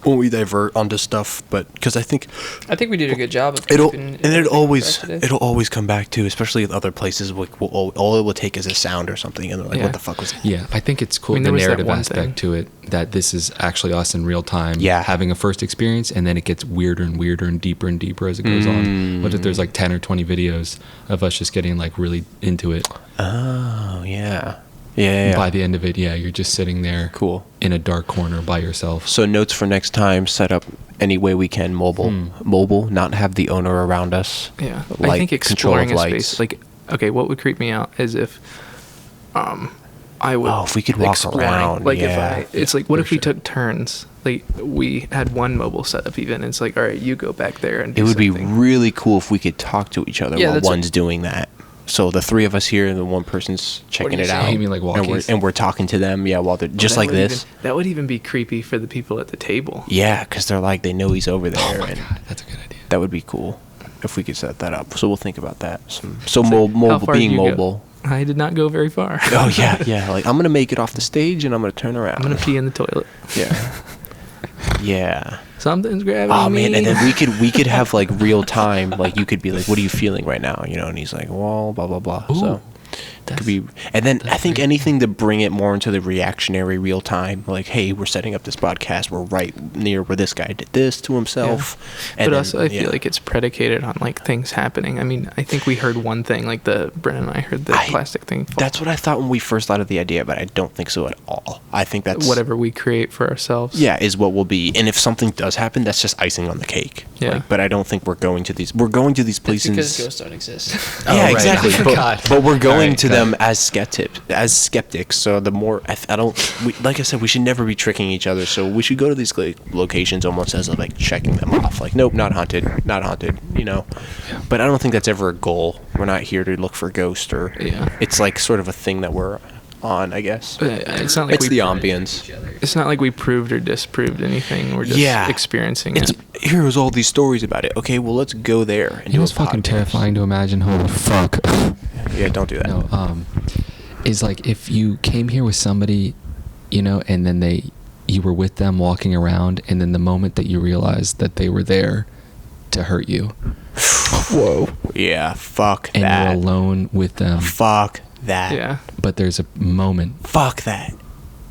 Speaker 3: when we divert onto stuff, but because I think
Speaker 2: I think we did a good job of
Speaker 3: it'll
Speaker 2: keeping
Speaker 3: and it'll
Speaker 2: everything
Speaker 3: always
Speaker 2: fresh today.
Speaker 3: it'll always come back to, especially with other places. Like all it will take is a sound or something, and they're like,
Speaker 4: Yeah.
Speaker 3: "What the fuck was that?"
Speaker 1: Yeah, I think it's cool,
Speaker 4: I mean,
Speaker 1: the
Speaker 4: there was that
Speaker 1: narrative
Speaker 4: one
Speaker 1: aspect
Speaker 4: thing.
Speaker 1: to it, that this is actually us in real time,
Speaker 3: Yeah.
Speaker 1: having a first experience, and then it gets weirder and weirder and deeper as it goes on. What if there's like 10 or 20 videos of us just getting like really into it?
Speaker 3: Oh yeah, yeah.
Speaker 1: By the end of it, yeah, you're just sitting there
Speaker 3: Cool.
Speaker 1: in a dark corner by yourself.
Speaker 3: So notes for next time: set up any way we can mobile, not have the owner around us.
Speaker 4: Yeah, I
Speaker 3: Light,
Speaker 4: think
Speaker 3: control of
Speaker 4: exploring a
Speaker 3: lights.
Speaker 4: space like, okay, what would creep me out is if I would
Speaker 3: Oh, if we could walk
Speaker 4: exploring,
Speaker 3: around,
Speaker 4: like
Speaker 3: yeah.
Speaker 4: if it's like, what
Speaker 1: For
Speaker 4: if we
Speaker 1: sure.
Speaker 4: took turns, like we had one mobile setup even, it's like, all right, you go back there and do
Speaker 3: It would be
Speaker 4: something.
Speaker 3: really cool if we could talk to each other
Speaker 2: Yeah,
Speaker 3: while
Speaker 2: that's what-
Speaker 3: one's doing that. So the 3 of us here and the one person's checking
Speaker 2: you
Speaker 3: it
Speaker 2: saying?
Speaker 3: out.
Speaker 1: You mean like walkies?
Speaker 3: and we're talking to them, yeah, while they're just
Speaker 4: That
Speaker 3: like
Speaker 4: would
Speaker 3: this.
Speaker 4: that would even be creepy for the people at the table.
Speaker 3: Yeah, because they're like, they know he's over there,
Speaker 1: Oh my
Speaker 3: and
Speaker 1: god, that's a good idea.
Speaker 3: that would be cool if we could set that up. So we'll think about that. So
Speaker 4: It's like, how
Speaker 3: mobile,
Speaker 4: far did
Speaker 3: being
Speaker 4: you go?
Speaker 3: mobile.
Speaker 4: I did not go very far.
Speaker 3: Oh yeah, yeah. Like I'm gonna make it off the stage and I'm gonna turn around.
Speaker 4: I'm gonna pee in the toilet.
Speaker 3: Yeah. Yeah.
Speaker 4: Something's grabbing
Speaker 3: Oh
Speaker 4: me.
Speaker 3: man, and then we could have like real time. Like you could be like, "What are you feeling right now?" You know, and he's like, "Well, blah blah blah." So That could be, and then I think anything to bring it more into the reactionary real time, like, hey, we're setting up this podcast, we're right near where this guy did this to himself.
Speaker 4: Yeah.
Speaker 3: And
Speaker 4: but
Speaker 3: then,
Speaker 4: also, I feel like it's predicated on like things happening. I mean, I think we heard one thing, like Brennan and I heard the plastic thing fall.
Speaker 3: That's what I thought when we first thought of the idea, but I don't think so at all. I think that's
Speaker 4: whatever we create for ourselves.
Speaker 3: Yeah, is what will be. And if something does happen, that's just icing on the cake.
Speaker 4: Yeah.
Speaker 3: Like, but I don't think we're going to these places.
Speaker 2: Because ghosts don't exist.
Speaker 3: Yeah,
Speaker 1: right.
Speaker 3: exactly.
Speaker 1: I forgot.
Speaker 3: But we're going
Speaker 1: Right,
Speaker 3: to
Speaker 1: got
Speaker 3: them as skeptics. So the more like I said, we should never be tricking each other. So we should go to these locations almost as like checking them off. Like, nope, not haunted. You know.
Speaker 1: Yeah.
Speaker 3: But I don't think that's ever a goal. We're not here to look for ghosts or.
Speaker 4: Yeah.
Speaker 3: It's like sort of a thing that we're on, I guess.
Speaker 4: It's not like
Speaker 3: It's the ambience.
Speaker 4: It's not like we proved or disproved anything. We're just experiencing it.
Speaker 3: Here's all these stories about it. Okay, well, let's go there and
Speaker 1: It
Speaker 3: do a
Speaker 1: was fucking
Speaker 3: podcast.
Speaker 1: terrifying to imagine. Holy fuck.
Speaker 3: Yeah, don't do that.
Speaker 1: No, is like if you came here with somebody, you know, and then you were with them walking around, and then the moment that you realized that they were there to hurt you.
Speaker 3: Whoa. Yeah, fuck
Speaker 1: and
Speaker 3: that.
Speaker 1: you're alone with them.
Speaker 3: Fuck that.
Speaker 4: Yeah.
Speaker 1: But there's a moment.
Speaker 3: Fuck that.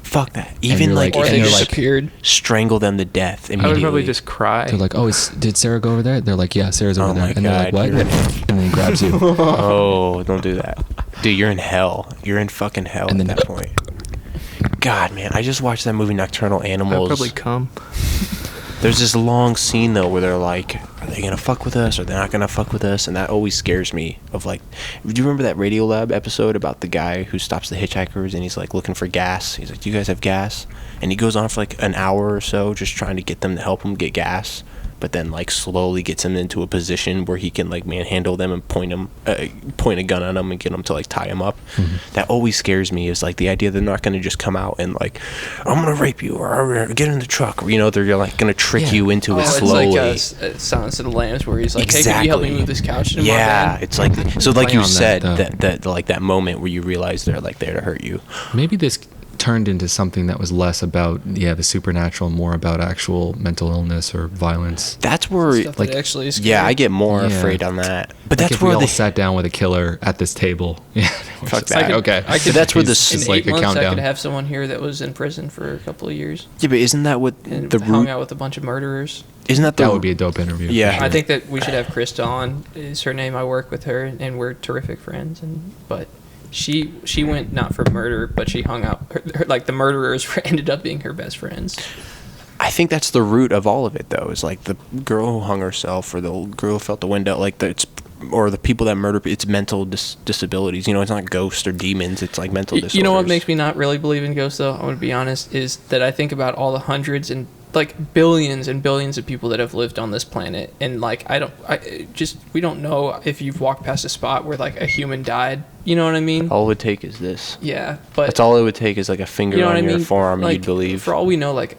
Speaker 3: Fuck that. Even
Speaker 1: you're
Speaker 3: like,
Speaker 2: Or
Speaker 3: if
Speaker 2: they
Speaker 3: you
Speaker 1: you're like-
Speaker 2: disappeared.
Speaker 3: strangle them to death
Speaker 4: I
Speaker 3: immediately.
Speaker 4: would probably just cry.
Speaker 1: They're like, oh, did Sarah go over there? They're like, yeah, Sarah's over
Speaker 3: Oh
Speaker 1: there.
Speaker 3: my
Speaker 1: And they're like,
Speaker 3: God,
Speaker 1: what?
Speaker 3: you're in-
Speaker 1: And then he grabs you.
Speaker 3: Oh, don't do that. Dude, you're in hell. You're in fucking hell
Speaker 1: And
Speaker 3: at
Speaker 1: then-
Speaker 3: that point. God, man, I just watched that movie Nocturnal
Speaker 4: I'd
Speaker 3: Animals.
Speaker 4: probably come.
Speaker 3: There's this long scene though where they're like, are they gonna fuck with us or they're not gonna fuck with us? And that always scares me. Of like, do you remember that Radiolab episode about the guy who stops the hitchhikers and he's like looking for gas? He's like, do you guys have gas? And he goes on for like an hour or so just trying to get them to help him get gas, but then like slowly gets him into a position where he can like manhandle them and point a gun at them and get them to like tie him up.
Speaker 1: Mm-hmm.
Speaker 3: That always scares me, is like the idea they're not going to just come out and like, I'm gonna rape you or get in the truck, or, you know, they're like going to trick
Speaker 1: Yeah.
Speaker 3: you into it
Speaker 2: It's
Speaker 3: slowly.
Speaker 2: like Silence of the Lambs, where he's like, "Hey, can you help me move this couch to my
Speaker 3: Yeah,
Speaker 2: bed?"
Speaker 3: it's like, so like
Speaker 1: Play
Speaker 3: you
Speaker 1: on that,
Speaker 3: said,
Speaker 1: though.
Speaker 3: that like that moment where you realize they're like there to hurt you.
Speaker 1: Maybe this turned into something that was less about, the supernatural, more about actual mental illness or violence.
Speaker 3: That's where,
Speaker 2: Stuff
Speaker 1: like-
Speaker 2: that actually is
Speaker 3: yeah,
Speaker 2: scary.
Speaker 3: I get more
Speaker 1: Yeah.
Speaker 3: afraid on that. But
Speaker 1: Like
Speaker 3: that's
Speaker 1: if we
Speaker 3: where
Speaker 1: all
Speaker 3: they
Speaker 1: sat down with a killer at this table. Yeah. we're
Speaker 3: Fuck
Speaker 1: just
Speaker 3: that.
Speaker 1: like, okay.
Speaker 2: I could-
Speaker 3: that's where the
Speaker 1: It's
Speaker 2: In
Speaker 1: just
Speaker 3: s-
Speaker 1: like
Speaker 2: 8
Speaker 1: a
Speaker 2: months, I
Speaker 1: countdown.
Speaker 2: could have someone here that was in prison for a couple of years
Speaker 3: yeah, but isn't that what
Speaker 2: and
Speaker 3: the
Speaker 2: hung
Speaker 3: root?
Speaker 2: out with a bunch of murderers.
Speaker 3: Isn't that the
Speaker 1: That would be a dope interview. for
Speaker 3: Yeah.
Speaker 1: sure.
Speaker 2: I think that we should have Krista on. Is her name? I work with her, and we're terrific friends. But she went not for murder, but she hung out. Like the murderers ended up being her best friends.
Speaker 3: I think that's the root of all of it, though. Is like the girl who hung herself, or the girl who felt the window, or the people that murder. It's mental disabilities. You know, it's not ghosts or demons. It's like mental disorders.
Speaker 2: You know what makes me not really believe in ghosts, though? I'm going to be honest, is that I think about all the hundreds and like billions and billions of people that have lived on this planet, and like we don't know if you've walked past a spot where like a human died. You know what I mean?
Speaker 3: All it would take is this.
Speaker 2: Yeah, but
Speaker 3: That's all it would take, is like a finger
Speaker 2: you know what
Speaker 3: on
Speaker 2: I
Speaker 3: your
Speaker 2: mean?
Speaker 3: forearm, and
Speaker 2: Like,
Speaker 3: you'd believe.
Speaker 2: For all we know, like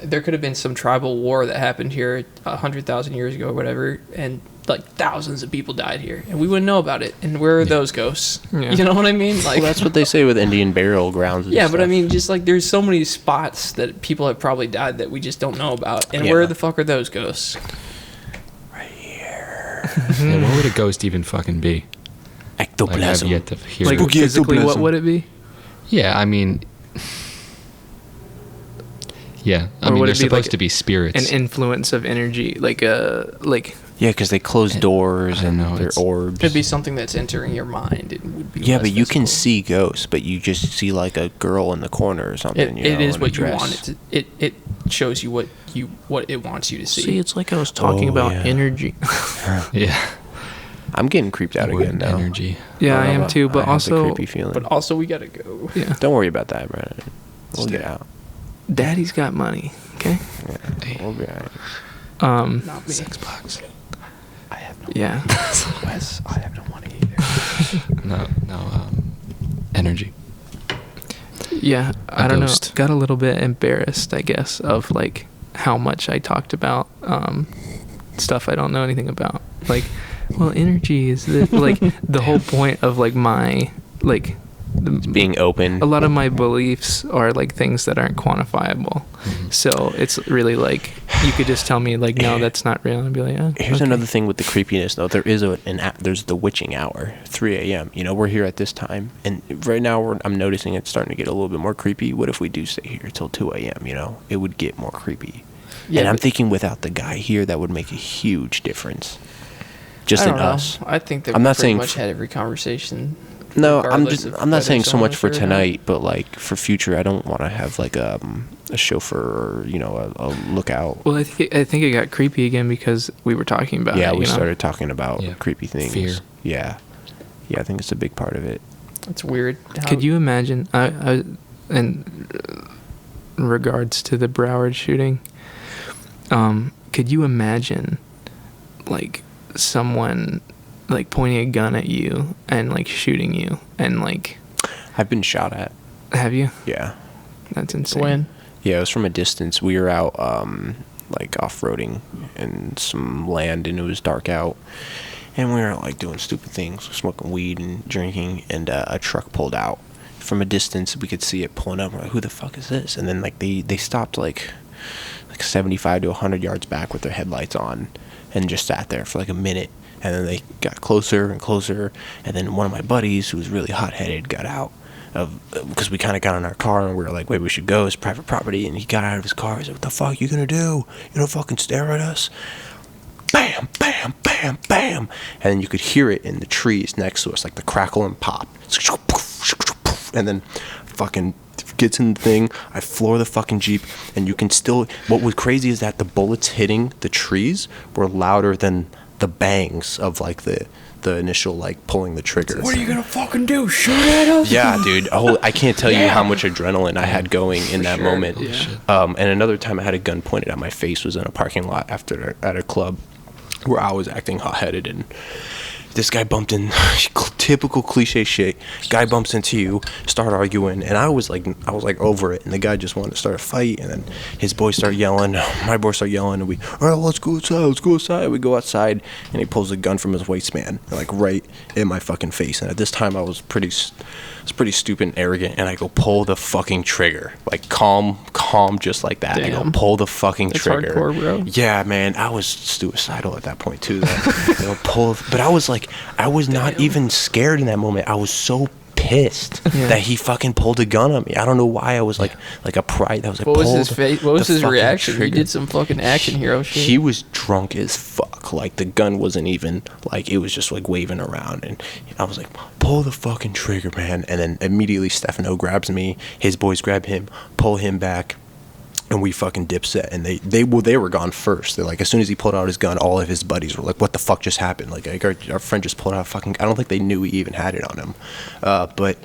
Speaker 2: there could have been some tribal war that happened here 100,000 years ago, or whatever, and like thousands of people died here, and we wouldn't know about it. And where are those ghosts?
Speaker 4: Yeah.
Speaker 2: You know what I mean? Like,
Speaker 3: Well, that's what they say with Indian burial grounds. And
Speaker 2: yeah, but I
Speaker 3: stuff.
Speaker 2: mean, just like there's so many spots that people have probably died that we just don't know about, and
Speaker 3: Yeah.
Speaker 2: where the fuck are those ghosts?
Speaker 3: right here.
Speaker 1: Yeah, what would a ghost even fucking be? Like, I've
Speaker 3: Ectoplasm.
Speaker 1: yet to hear.
Speaker 4: Like
Speaker 3: Spooky
Speaker 4: physically, what
Speaker 3: ectoplasm.
Speaker 4: would it be?
Speaker 1: Yeah, I mean, yeah, I
Speaker 4: Or
Speaker 1: mean,
Speaker 4: would
Speaker 1: they're
Speaker 4: it be
Speaker 1: supposed
Speaker 4: like
Speaker 1: to be spirits.
Speaker 4: An influence of energy, like
Speaker 3: Yeah, because they close doors
Speaker 1: I don't
Speaker 3: and
Speaker 1: know,
Speaker 3: they're
Speaker 1: it's-
Speaker 3: orbs.
Speaker 2: It'd be something that's entering your mind. It would be
Speaker 3: Yeah,
Speaker 2: less
Speaker 3: but you can
Speaker 2: physical.
Speaker 3: see ghosts, but you just see like a girl in the corner or something.
Speaker 2: It is
Speaker 3: in a
Speaker 2: what you
Speaker 3: dress.
Speaker 2: want. It shows you what it wants you to see.
Speaker 4: see, it's like I was talking about
Speaker 3: yeah.
Speaker 4: energy.
Speaker 1: yeah,
Speaker 3: I'm getting creeped out
Speaker 1: Word
Speaker 3: again now.
Speaker 1: energy.
Speaker 4: Yeah,
Speaker 3: don't
Speaker 4: I
Speaker 3: know
Speaker 4: am
Speaker 3: about-
Speaker 4: too.
Speaker 3: I
Speaker 4: But
Speaker 3: have the
Speaker 4: also,
Speaker 3: creepy feeling.
Speaker 2: But also, we gotta go.
Speaker 4: yeah,
Speaker 3: Don't worry about that, Brandon. We'll get out.
Speaker 4: Daddy's got money. Okay.
Speaker 3: Yeah, we'll be alright.
Speaker 2: Not me.
Speaker 1: $6.
Speaker 3: I have no.
Speaker 4: Yeah.
Speaker 3: Wes, I have no money either.
Speaker 1: No, energy.
Speaker 4: Yeah, I
Speaker 1: A
Speaker 4: don't
Speaker 1: ghost.
Speaker 4: know. Got a little bit embarrassed, I guess, of like how much I talked about stuff I don't know anything about. Like, well, energy is the, like the whole point of like my like
Speaker 3: being open.
Speaker 4: a lot of my beliefs are like things that aren't quantifiable. So it's really like you could just tell me like, no, that's not real, and I'd be like, oh,
Speaker 3: Here's
Speaker 4: okay.
Speaker 3: another thing with the creepiness, though. There is there's the witching hour, 3 a.m. You know, we're here at this time, and right now I'm noticing it's starting to get a little bit more creepy. What if we do stay here till 2 a.m.? You know, it would get more creepy.
Speaker 2: Yeah,
Speaker 3: and I'm
Speaker 2: but-
Speaker 3: thinking without the guy here, that would make a huge difference. Just
Speaker 2: I
Speaker 3: in
Speaker 2: don't know.
Speaker 3: us.
Speaker 2: I think that
Speaker 3: I'm
Speaker 2: we
Speaker 3: not
Speaker 2: pretty
Speaker 3: saying
Speaker 2: much had every conversation.
Speaker 3: No,
Speaker 2: regardless of
Speaker 3: I'm not
Speaker 2: whether
Speaker 3: saying so
Speaker 2: someone
Speaker 3: much for
Speaker 2: was there or not.
Speaker 3: tonight, but like for future, I don't want to have like a chauffeur or, you know, a lookout.
Speaker 4: Well, I think it got creepy again because we were talking about
Speaker 3: Yeah,
Speaker 4: it.
Speaker 3: we
Speaker 4: you know?
Speaker 3: started talking about
Speaker 1: Yeah.
Speaker 3: creepy things.
Speaker 1: Fear.
Speaker 3: Yeah, I think it's a big part of it.
Speaker 2: It's weird.
Speaker 4: Could you imagine? In regards to the Broward shooting, could you imagine, like, someone like pointing a gun at you and like shooting you and like?
Speaker 3: I've been shot at.
Speaker 4: Have you?
Speaker 3: Yeah.
Speaker 4: That's insane.
Speaker 2: When?
Speaker 3: Yeah, it was from a distance. We were out, like off-roading in some land, and it was dark out, and we were like doing stupid things, smoking weed and drinking, and a truck pulled out. From a distance, we could see it pulling up. We're like, who the fuck is this? And then like they stopped like 75 to 100 yards back with their headlights on, and just sat there for like a minute. And then they got closer and closer, and then one of my buddies, who was really hot-headed, got out because we kind of got in our car and we were like, wait, we should go, it's private property. And he got out of his car. He said, what the fuck you gonna do? You don't fucking stare at us. Bam, bam, bam, bam. And then you could hear it in the trees next to us, like the crackle and pop. And then fucking gets in the thing. I floor the fucking Jeep, and you can still, what was crazy is that the bullets hitting the trees were louder than the bangs of like the initial like pulling the trigger.
Speaker 2: What are you gonna fucking do? Shoot at us?
Speaker 3: Yeah, dude. I can't tell you how much adrenaline I had going in that
Speaker 2: sure.
Speaker 3: moment.
Speaker 2: Yeah.
Speaker 3: And another time I had a gun pointed at my face was in a parking lot at a club where I was acting hot-headed, and this guy bumped in, typical cliche shit. Guy bumps into you, start arguing, and I was like over it, and the guy just wanted to start a fight, and then his boys start yelling, my boys start yelling, and we, all right, let's go outside. We go outside, and he pulls a gun from his waistband, like right in my fucking face. And at this time, I was pretty stupid and arrogant, and I go, pull the fucking trigger, like calm, just like that. I go,
Speaker 2: Damn.
Speaker 3: pull the fucking
Speaker 2: That's
Speaker 3: trigger.
Speaker 2: hardcore, bro.
Speaker 3: Yeah, man, I was suicidal at that point too. But I was like, I was not even scared in that moment. I was so pissed that he fucking pulled a gun on me. I don't know why. I was like a pride. I was like,
Speaker 2: What was
Speaker 3: pull
Speaker 2: his face? What was
Speaker 3: the
Speaker 2: his
Speaker 3: fucking
Speaker 2: reaction? He
Speaker 3: trigger.
Speaker 2: did some fucking action hero shit.
Speaker 3: He was drunk as fuck. Like the gun wasn't even like, it was just like waving around, and I was like, pull the fucking trigger, man. And then immediately Stefano grabs me. His boys grab him, pull him back. And we fucking dipset, and they were gone first. They're like, as soon as he pulled out his gun, all of his buddies were like, what the fuck just happened? Like our friend just pulled out fucking, I don't think they knew we even had it on him. But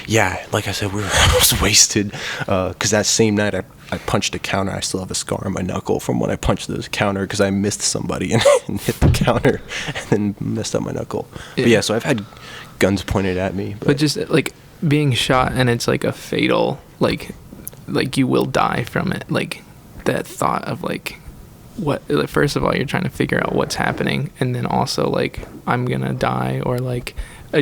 Speaker 3: yeah, like I said, I was wasted, because that same night I punched a counter. I still have a scar on my knuckle from when I punched the counter, because I missed somebody and hit the counter and then messed up my knuckle. But yeah, so I've had guns pointed at me.
Speaker 4: But just like being shot and it's like a fatal, like you will die from it. Like that thought of like, what, like, first of all, you're trying to figure out what's happening, and then also like, I'm gonna die, or like,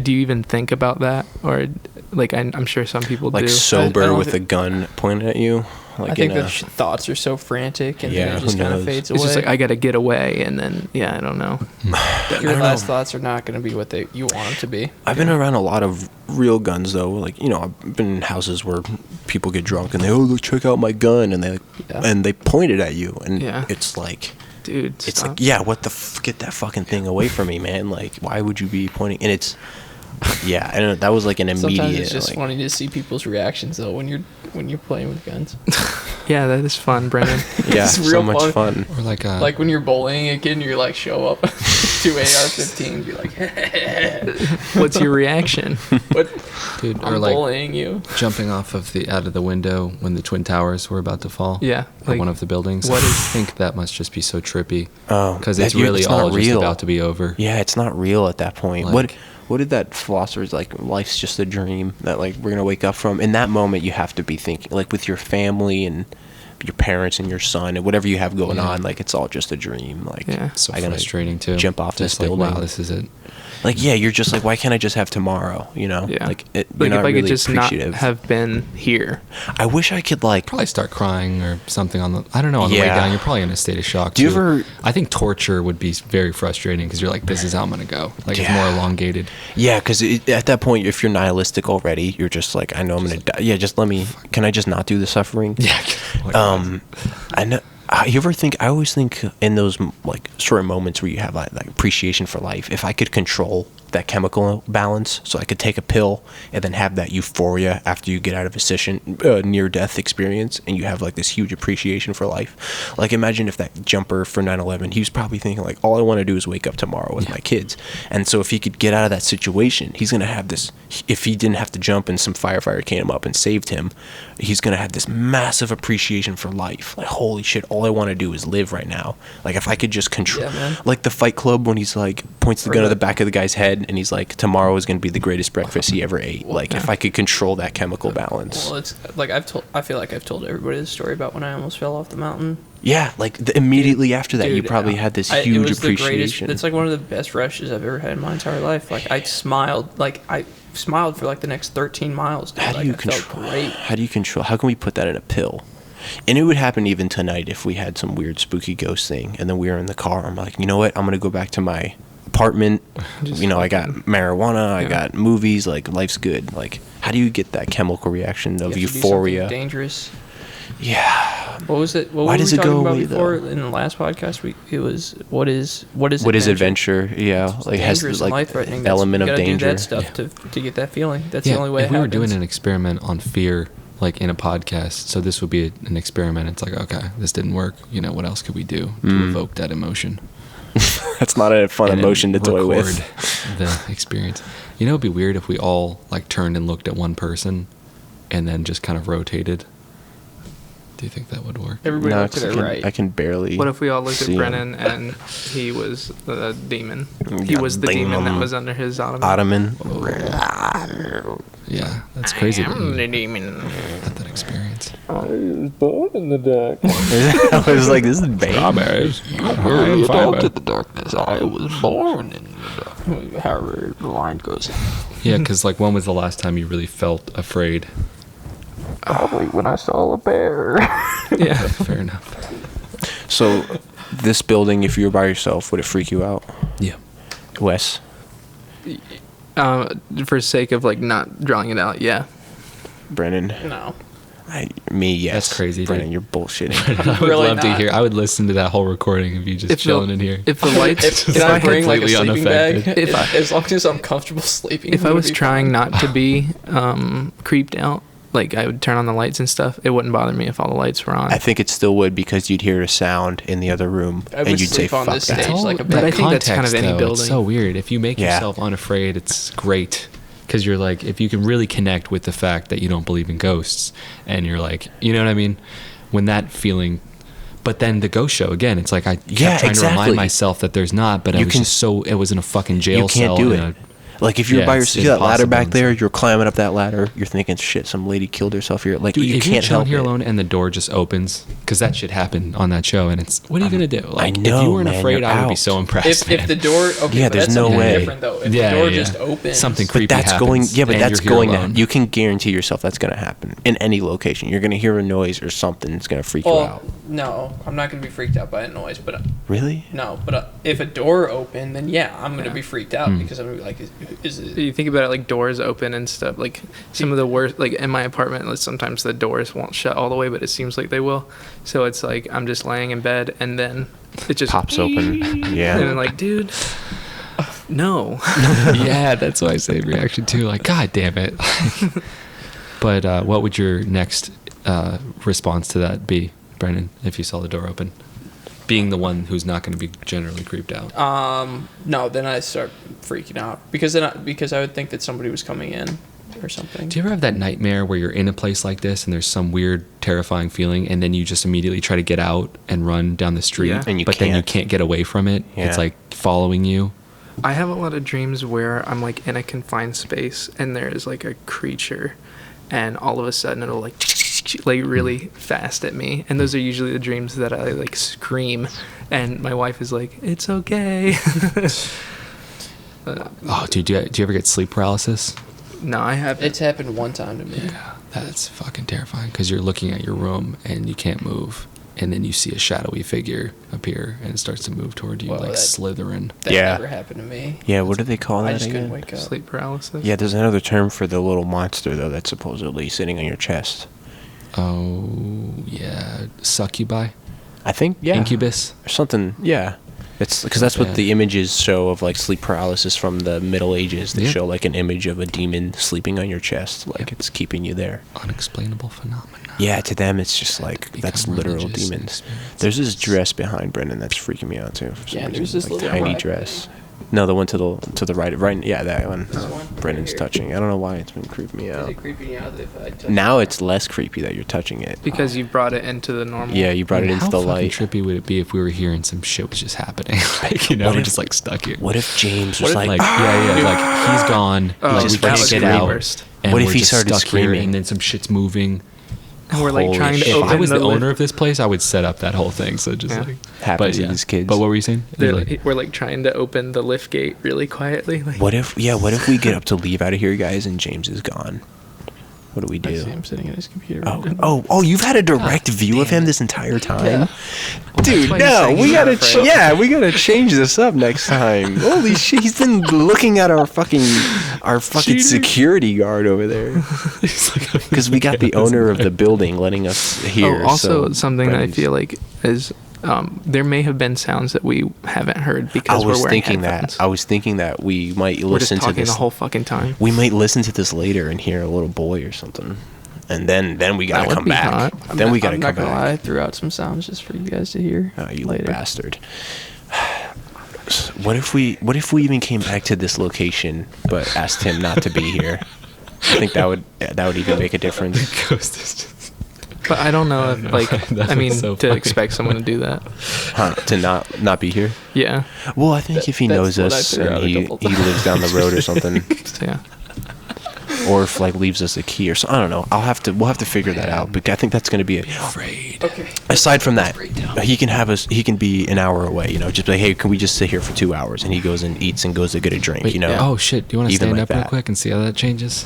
Speaker 4: do you even think about that? Or like, I'm sure some people
Speaker 3: Like
Speaker 4: do.
Speaker 3: sober
Speaker 2: I don't
Speaker 3: with a
Speaker 2: think-
Speaker 3: gun pointed at you. Like
Speaker 2: I think
Speaker 3: in
Speaker 2: the
Speaker 3: a,
Speaker 2: thoughts are so frantic, and
Speaker 3: Yeah,
Speaker 2: then it just
Speaker 3: who
Speaker 2: kind of
Speaker 3: knows?
Speaker 2: fades away.
Speaker 4: It's just like I gotta get away, and then yeah, I don't know.
Speaker 2: Your
Speaker 3: don't
Speaker 2: last
Speaker 3: know.
Speaker 2: thoughts are not going to be what you want them to be.
Speaker 3: I've been around a lot of real guns though. Like, you know, I've been in houses where people get drunk and they, oh, look, check out my gun, and they point it at you, and
Speaker 4: Yeah.
Speaker 3: it's like,
Speaker 4: Dude,
Speaker 3: it's
Speaker 4: stop.
Speaker 3: like, yeah, what the get that fucking thing away from me, man. Like, why would you be pointing? And it's, yeah, I don't know, that was like an immediate.
Speaker 2: Sometimes it's just
Speaker 3: like,
Speaker 2: funny to see people's reactions though when you're playing with guns.
Speaker 4: Yeah, that is fun, Brendan.
Speaker 3: yeah,
Speaker 2: It's
Speaker 3: so
Speaker 2: real
Speaker 3: much fun.
Speaker 1: Or like
Speaker 2: Like when you're bullying a kid and you're like show up to AR-15, be like,
Speaker 4: What's your reaction?
Speaker 2: "What?
Speaker 1: dude, or
Speaker 2: I'm
Speaker 1: like
Speaker 2: bullying you."
Speaker 1: jumping off of out of the window when the Twin Towers were about to fall.
Speaker 4: Yeah,
Speaker 1: Or
Speaker 4: like,
Speaker 1: one of the buildings.
Speaker 4: what
Speaker 1: I
Speaker 4: is-
Speaker 1: think that must just be so trippy.
Speaker 3: Oh,
Speaker 1: Because it's really all just about to be over.
Speaker 3: Yeah, it's not real at that point.
Speaker 1: Like-
Speaker 3: What did that philosopher's like? Life's just a dream that like we're gonna wake up from. In that moment, you have to be thinking like with your family and your parents and your son and whatever you have going on, like it's all just a dream. Like,
Speaker 4: Yeah.
Speaker 1: So
Speaker 3: I gotta
Speaker 1: frustrating too.
Speaker 3: jump off this
Speaker 1: Just like,
Speaker 3: building.
Speaker 1: wow, this is it.
Speaker 3: Like, yeah, you're just like, why can't I just have tomorrow? You know,
Speaker 4: Yeah.
Speaker 3: like
Speaker 4: Like
Speaker 3: you're
Speaker 4: if
Speaker 3: not
Speaker 4: I
Speaker 3: really
Speaker 4: could just not
Speaker 3: appreciative.
Speaker 4: have been here.
Speaker 3: I wish I could like.
Speaker 1: Probably start crying or something on the. I don't know. On the way
Speaker 3: Yeah.
Speaker 1: down, you're probably in a state of shock.
Speaker 3: Do you
Speaker 1: too.
Speaker 3: ever-
Speaker 1: I think torture would be very frustrating because you're like, this is how I'm gonna go. Like it's more
Speaker 3: Yeah.
Speaker 1: elongated.
Speaker 3: Yeah, because at that point, if you're nihilistic already, you're just like, I know I'm gonna die. Yeah, just let me. Can I just not do the suffering?
Speaker 1: Yeah. Like,
Speaker 3: I know. You ever think? I always think in those like sort of moments where you have like appreciation for life. If I could control that chemical balance, so I could take a pill and then have that euphoria after you get out of a near-death experience, and you have like this huge appreciation for life. Like imagine if that jumper for 9/11, he was probably thinking like, all I want to do is wake up tomorrow with my kids. And so if he could get out of that situation, he's gonna have this. If he didn't have to jump and some firefighter came up and saved him, he's gonna have this massive appreciation for life. Like holy shit, all I want to do is live right now. Like if I could just control,
Speaker 2: Yeah, man.
Speaker 3: like the Fight Club when he's like points the
Speaker 2: Or
Speaker 3: gun at
Speaker 2: the-
Speaker 3: the back of the guy's head and he's like, tomorrow is going to be the greatest breakfast he ever ate. Like if I could control that chemical balance.
Speaker 2: Well, it's like I feel like I've told everybody the story about when I almost fell off the mountain.
Speaker 3: Yeah, like immediately after that, you
Speaker 2: Dude,
Speaker 3: probably had this
Speaker 2: it
Speaker 3: huge
Speaker 2: was the greatest.
Speaker 3: appreciation.
Speaker 2: It's like one of the best rushes I've ever had in my entire life. Like I smiled for like the next 13 miles. Dude.
Speaker 3: How do
Speaker 2: Like,
Speaker 3: you
Speaker 2: I felt
Speaker 3: control?
Speaker 2: great.
Speaker 3: How do you control? How can we put that in a pill? And it would happen even tonight if we had some weird spooky ghost thing, and then we were in the car. I'm like, you know what? I'm gonna go back to my apartment.
Speaker 4: Just
Speaker 3: I got marijuana. I
Speaker 4: Yeah.
Speaker 3: got movies. Like life's good. Like how do you get that chemical reaction of
Speaker 2: You have to do something
Speaker 3: euphoria?
Speaker 2: dangerous.
Speaker 3: Yeah.
Speaker 2: What was it? What
Speaker 3: Why
Speaker 2: were
Speaker 3: does
Speaker 2: we
Speaker 3: it
Speaker 2: talking
Speaker 3: go
Speaker 2: about
Speaker 3: away,
Speaker 2: before
Speaker 3: though?
Speaker 2: in the last podcast? It was what is
Speaker 3: What is adventure? Yeah, like has
Speaker 2: dangerous
Speaker 3: like
Speaker 2: and life-threatening.
Speaker 3: element
Speaker 2: you
Speaker 3: of
Speaker 2: gotta
Speaker 3: danger.
Speaker 2: do that stuff to get that feeling. That's the only way.
Speaker 1: If
Speaker 2: it
Speaker 1: we were doing
Speaker 2: happens.
Speaker 1: an experiment on fear, like in a podcast, so this would be an experiment. It's like, okay, this didn't work. You know, what else could we do to evoke that emotion?
Speaker 3: That's not a fun
Speaker 1: And
Speaker 3: emotion to toy
Speaker 1: record
Speaker 3: with.
Speaker 1: the experience. You know, it'd be weird if we all like turned and looked at one person, and then just kind of rotated. Do you think that would work?
Speaker 2: Everybody
Speaker 3: No,
Speaker 2: looked at
Speaker 3: 'cause
Speaker 2: it
Speaker 3: I
Speaker 2: right.
Speaker 3: can barely.
Speaker 4: What if we all looked at
Speaker 3: see him.
Speaker 4: Brennan and he was the demon? He
Speaker 3: Yeah,
Speaker 4: was the demon that
Speaker 3: demon.
Speaker 4: was under his ottoman.
Speaker 3: Ottoman?
Speaker 1: Yeah, that's crazy. That you
Speaker 4: demon.
Speaker 1: had that experience.
Speaker 3: I was like, this is bad.
Speaker 2: the darkness. I was born in the dark. However the line goes.
Speaker 1: Yeah, because like, when was the last time you really felt afraid?
Speaker 2: Probably when I saw a bear.
Speaker 4: Yeah.
Speaker 1: Fair enough.
Speaker 3: So, this building, if you were by yourself, would it freak you out?
Speaker 1: Yeah.
Speaker 3: Wes?
Speaker 4: For sake of like not drawing it out, yeah.
Speaker 3: Brennan?
Speaker 2: No.
Speaker 3: Me, yes.
Speaker 1: That's crazy,
Speaker 3: Brennan,
Speaker 1: dude.
Speaker 3: you're bullshitting.
Speaker 1: I would
Speaker 2: Really
Speaker 1: love to
Speaker 2: not.
Speaker 1: hear. I would listen to that whole recording of you just
Speaker 4: If
Speaker 1: chilling
Speaker 4: the-
Speaker 1: in here.
Speaker 4: If the lights,
Speaker 2: Can I bring like a
Speaker 1: completely
Speaker 2: sleeping bag?
Speaker 1: unaffected.
Speaker 4: If I-
Speaker 2: As long as I'm comfortable sleeping.
Speaker 4: if I
Speaker 2: it'll
Speaker 4: was
Speaker 2: be
Speaker 4: trying
Speaker 2: fine.
Speaker 4: not to be creeped out, like I would turn on the lights and stuff, it wouldn't bother me if all the lights were on.
Speaker 3: I think it still would because you'd hear a sound in the other room
Speaker 2: I would
Speaker 3: and you'd say,
Speaker 2: sleep on
Speaker 3: fuck
Speaker 2: this
Speaker 3: that.
Speaker 2: stage like a
Speaker 4: But I
Speaker 2: baby.
Speaker 4: think that's kind of any
Speaker 1: though,
Speaker 4: building.
Speaker 1: It's so weird. If you make
Speaker 3: Yeah.
Speaker 1: yourself unafraid, it's great. Because you're like, if you can really connect with the fact that you don't believe in ghosts, and you're like, you know what I mean? When that feeling, but then the ghost show again, it's like I kept
Speaker 3: Yeah,
Speaker 1: trying to
Speaker 3: exactly.
Speaker 1: remind myself that there's not, but I
Speaker 3: You
Speaker 1: was
Speaker 3: can-
Speaker 1: just so, it was in a fucking jail
Speaker 3: You can't
Speaker 1: cell.
Speaker 3: do
Speaker 1: in
Speaker 3: it.
Speaker 1: a-
Speaker 3: Like if you're
Speaker 1: Yeah,
Speaker 3: by
Speaker 1: it's
Speaker 3: yourself, see that ladder back
Speaker 1: impossible.
Speaker 3: there, you're climbing up that ladder, you're thinking, shit, some lady killed herself here. Like
Speaker 1: Dude,
Speaker 3: you
Speaker 1: if you're
Speaker 3: can't
Speaker 1: chilling
Speaker 3: help
Speaker 1: here
Speaker 3: it.
Speaker 1: alone and the door just opens, because that shit happened on that show, and it's, what are you gonna do? Like, if
Speaker 3: know,
Speaker 1: you weren't
Speaker 3: man,
Speaker 1: afraid,
Speaker 3: you're
Speaker 1: I would be
Speaker 3: out.
Speaker 1: so impressed.
Speaker 2: If the
Speaker 1: man.
Speaker 2: door, okay,
Speaker 3: Yeah,
Speaker 2: but
Speaker 3: there's
Speaker 2: that's
Speaker 3: no
Speaker 2: something
Speaker 3: way.
Speaker 2: different though. If
Speaker 1: Yeah,
Speaker 2: the door
Speaker 1: yeah.
Speaker 2: just opens,
Speaker 1: Something
Speaker 3: But
Speaker 1: creepy
Speaker 3: that's
Speaker 1: happens,
Speaker 3: going, yeah, but
Speaker 1: and
Speaker 3: that's
Speaker 1: you're here
Speaker 3: going
Speaker 1: alone.
Speaker 3: down. You can guarantee yourself that's going to happen in any location. You're going to hear a noise or something that's going to freak you out.
Speaker 2: Well, no, I'm not gonna be freaked out by a noise, but
Speaker 3: Really?
Speaker 2: no, but if a door opened, then yeah, I'm gonna be freaked out
Speaker 1: Hmm.
Speaker 2: because I'm gonna be like, is it?
Speaker 4: You think about it, like doors open and stuff. Like some of the worst, like in my apartment, like sometimes the doors won't shut all the way, but it seems like they will. So it's like I'm just laying in bed and then it just
Speaker 3: Pops open. Yeah.
Speaker 4: and I'm like, dude, no.
Speaker 1: Yeah, that's why I say reaction too. Like, God damn it. But what would your next response to that be, Brennan, if you saw the door open? Being the one who's not going to be generally creeped out.
Speaker 2: No, then I start freaking out because I would think that somebody was coming in or something.
Speaker 1: Do you ever have that nightmare where you're in a place like this and there's some weird, terrifying feeling, and then you just immediately try to get out and run down the street,
Speaker 4: Yeah.
Speaker 3: And you
Speaker 1: but then you
Speaker 3: can't.
Speaker 1: can't get away from it?
Speaker 3: Yeah.
Speaker 1: It's like following you.
Speaker 4: I have a lot of dreams where I'm like in a confined space and there is like a creature and all of a sudden it'll like like really fast at me, and those are usually the dreams that I like scream, and my wife is like, "It's okay."
Speaker 1: Oh, dude, do you ever get sleep paralysis?
Speaker 4: No, I haven't.
Speaker 2: It's happened one time to me.
Speaker 1: Yeah, that's fucking terrifying because you're looking at your room and you can't move, and then you see a shadowy figure appear and it starts to move toward you,
Speaker 2: Well,
Speaker 1: like
Speaker 2: that-
Speaker 1: slithering.
Speaker 2: That
Speaker 3: Yeah.
Speaker 2: never happened to me.
Speaker 3: Yeah, what do they call
Speaker 2: I
Speaker 3: that
Speaker 2: just couldn't
Speaker 3: again?
Speaker 2: wake up.
Speaker 4: Sleep paralysis.
Speaker 3: Yeah, there's another term for the little monster though that's supposedly sitting on your chest.
Speaker 1: Oh yeah, succubi,
Speaker 3: I think
Speaker 1: incubus.
Speaker 3: or something. Yeah, it's because that's what the images show of like sleep paralysis from the Middle Ages. They
Speaker 1: Yeah.
Speaker 3: show like an image of a demon sleeping on your chest, like it's keeping you there.
Speaker 1: Unexplainable phenomena.
Speaker 3: Yeah, to them it's just like
Speaker 1: Become
Speaker 3: that's literal
Speaker 1: religious
Speaker 3: demons.
Speaker 1: experiences.
Speaker 3: There's this dress behind Brendan that's freaking me out too. For some
Speaker 2: Yeah,
Speaker 3: reason.
Speaker 2: there's this
Speaker 3: like,
Speaker 2: little
Speaker 3: tiny
Speaker 2: black
Speaker 3: dress. No, the one to the right. Yeah, that one.
Speaker 2: This one?
Speaker 3: Brendan's
Speaker 2: Right here.
Speaker 3: touching. I don't know why it's been creeping me
Speaker 2: Is
Speaker 3: out.
Speaker 2: it creeping you out if I touch
Speaker 3: Now
Speaker 2: it?
Speaker 3: it's less creepy that you're touching it.
Speaker 4: Because you brought it into the normal.
Speaker 3: Yeah, you brought it into
Speaker 1: How
Speaker 3: the
Speaker 1: fucking
Speaker 3: light.
Speaker 1: trippy would it be if we were here and some shit was just happening? Like, you know,
Speaker 3: What
Speaker 1: we're
Speaker 3: if-
Speaker 1: just like stuck here.
Speaker 3: What if James was
Speaker 1: Like,
Speaker 3: like,
Speaker 1: yeah, like he's gone.
Speaker 4: Oh,
Speaker 1: like,
Speaker 3: just
Speaker 1: we can't
Speaker 3: that would
Speaker 1: get
Speaker 3: be the
Speaker 1: out.
Speaker 4: worst.
Speaker 1: And
Speaker 3: What if
Speaker 1: we're
Speaker 3: he
Speaker 1: just
Speaker 3: started
Speaker 1: stuck here
Speaker 3: screaming?
Speaker 1: and then some shit's moving?
Speaker 4: And we're like
Speaker 3: Holy
Speaker 4: trying to
Speaker 3: shit.
Speaker 1: If
Speaker 4: open
Speaker 1: I was the
Speaker 4: lift.
Speaker 1: owner of this place, I would set up that whole thing. So just
Speaker 4: Yeah.
Speaker 1: like
Speaker 3: Happens to these kids.
Speaker 1: But what were you saying?
Speaker 4: They're
Speaker 1: Like-
Speaker 4: like, we're like trying to open the lift gate really quietly. Like,
Speaker 3: what if we get up to leave out of here, guys, and James is gone? What do we
Speaker 2: I see
Speaker 3: do?
Speaker 2: him sitting at his computer.
Speaker 3: Oh! You've had a direct view of him this entire time,
Speaker 2: Yeah.
Speaker 3: dude.
Speaker 4: why he's
Speaker 3: No,
Speaker 4: saying
Speaker 3: we
Speaker 4: he's not
Speaker 3: gotta,
Speaker 4: afraid.
Speaker 3: we gotta change this up next time. Holy shit, he's been looking at our fucking
Speaker 1: Cheater.
Speaker 3: security guard over there because we got the owner of the building letting us hear.
Speaker 4: oh, also
Speaker 3: so
Speaker 4: something that I
Speaker 3: Brendan's-
Speaker 4: feel like is there may have been sounds that we haven't heard
Speaker 3: I
Speaker 4: because we're
Speaker 3: was
Speaker 4: wearing
Speaker 3: thinking
Speaker 4: headphones.
Speaker 3: that. I was thinking that we might
Speaker 4: We're just
Speaker 3: listen to
Speaker 4: talking
Speaker 3: this.
Speaker 4: the whole fucking time.
Speaker 3: We might listen to this later and hear a little boy or something, and then we
Speaker 4: That
Speaker 3: gotta
Speaker 4: would
Speaker 3: come
Speaker 4: be
Speaker 3: back.
Speaker 4: hot.
Speaker 3: Then we gotta
Speaker 2: I'm
Speaker 3: come
Speaker 2: not gonna lie. I
Speaker 3: back.
Speaker 2: threw out some sounds just for you guys to hear.
Speaker 3: Oh, you
Speaker 2: later.
Speaker 3: bastard! What if we even came back to this location but asked him not to be here? I think that would even make a difference.
Speaker 1: Ghost is just
Speaker 4: But I don't know if like
Speaker 1: That
Speaker 4: I mean
Speaker 1: was so
Speaker 4: to
Speaker 1: funny.
Speaker 4: expect someone to do that.
Speaker 3: Huh, to not be here?
Speaker 4: Yeah.
Speaker 3: Well, I think if he
Speaker 2: That's
Speaker 3: knows
Speaker 2: what I
Speaker 3: us
Speaker 2: figured out
Speaker 3: and
Speaker 2: a
Speaker 3: he
Speaker 2: couple
Speaker 3: lives down the road or something,
Speaker 4: So, yeah.
Speaker 3: or if like leaves us a key or so, I don't know. We'll have to figure that out. But I think that's gonna be it.
Speaker 1: afraid.
Speaker 2: Okay.
Speaker 3: Aside from that, he can be an hour away, just like, hey, can we just sit here for 2 hours? And he goes and eats and goes to get a drink,
Speaker 1: Wait, Oh shit! Do you want to
Speaker 3: Even
Speaker 1: stand
Speaker 3: like
Speaker 1: up real
Speaker 3: that.
Speaker 1: quick and see how that changes?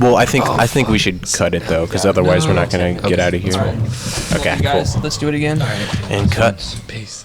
Speaker 3: Well, I think we should cut it though, because otherwise we're not gonna get
Speaker 1: Okay,
Speaker 3: out of here.
Speaker 1: that's
Speaker 3: Okay,
Speaker 2: You guys,
Speaker 3: cool.
Speaker 2: let's do it again.
Speaker 3: And cut.
Speaker 1: Peace.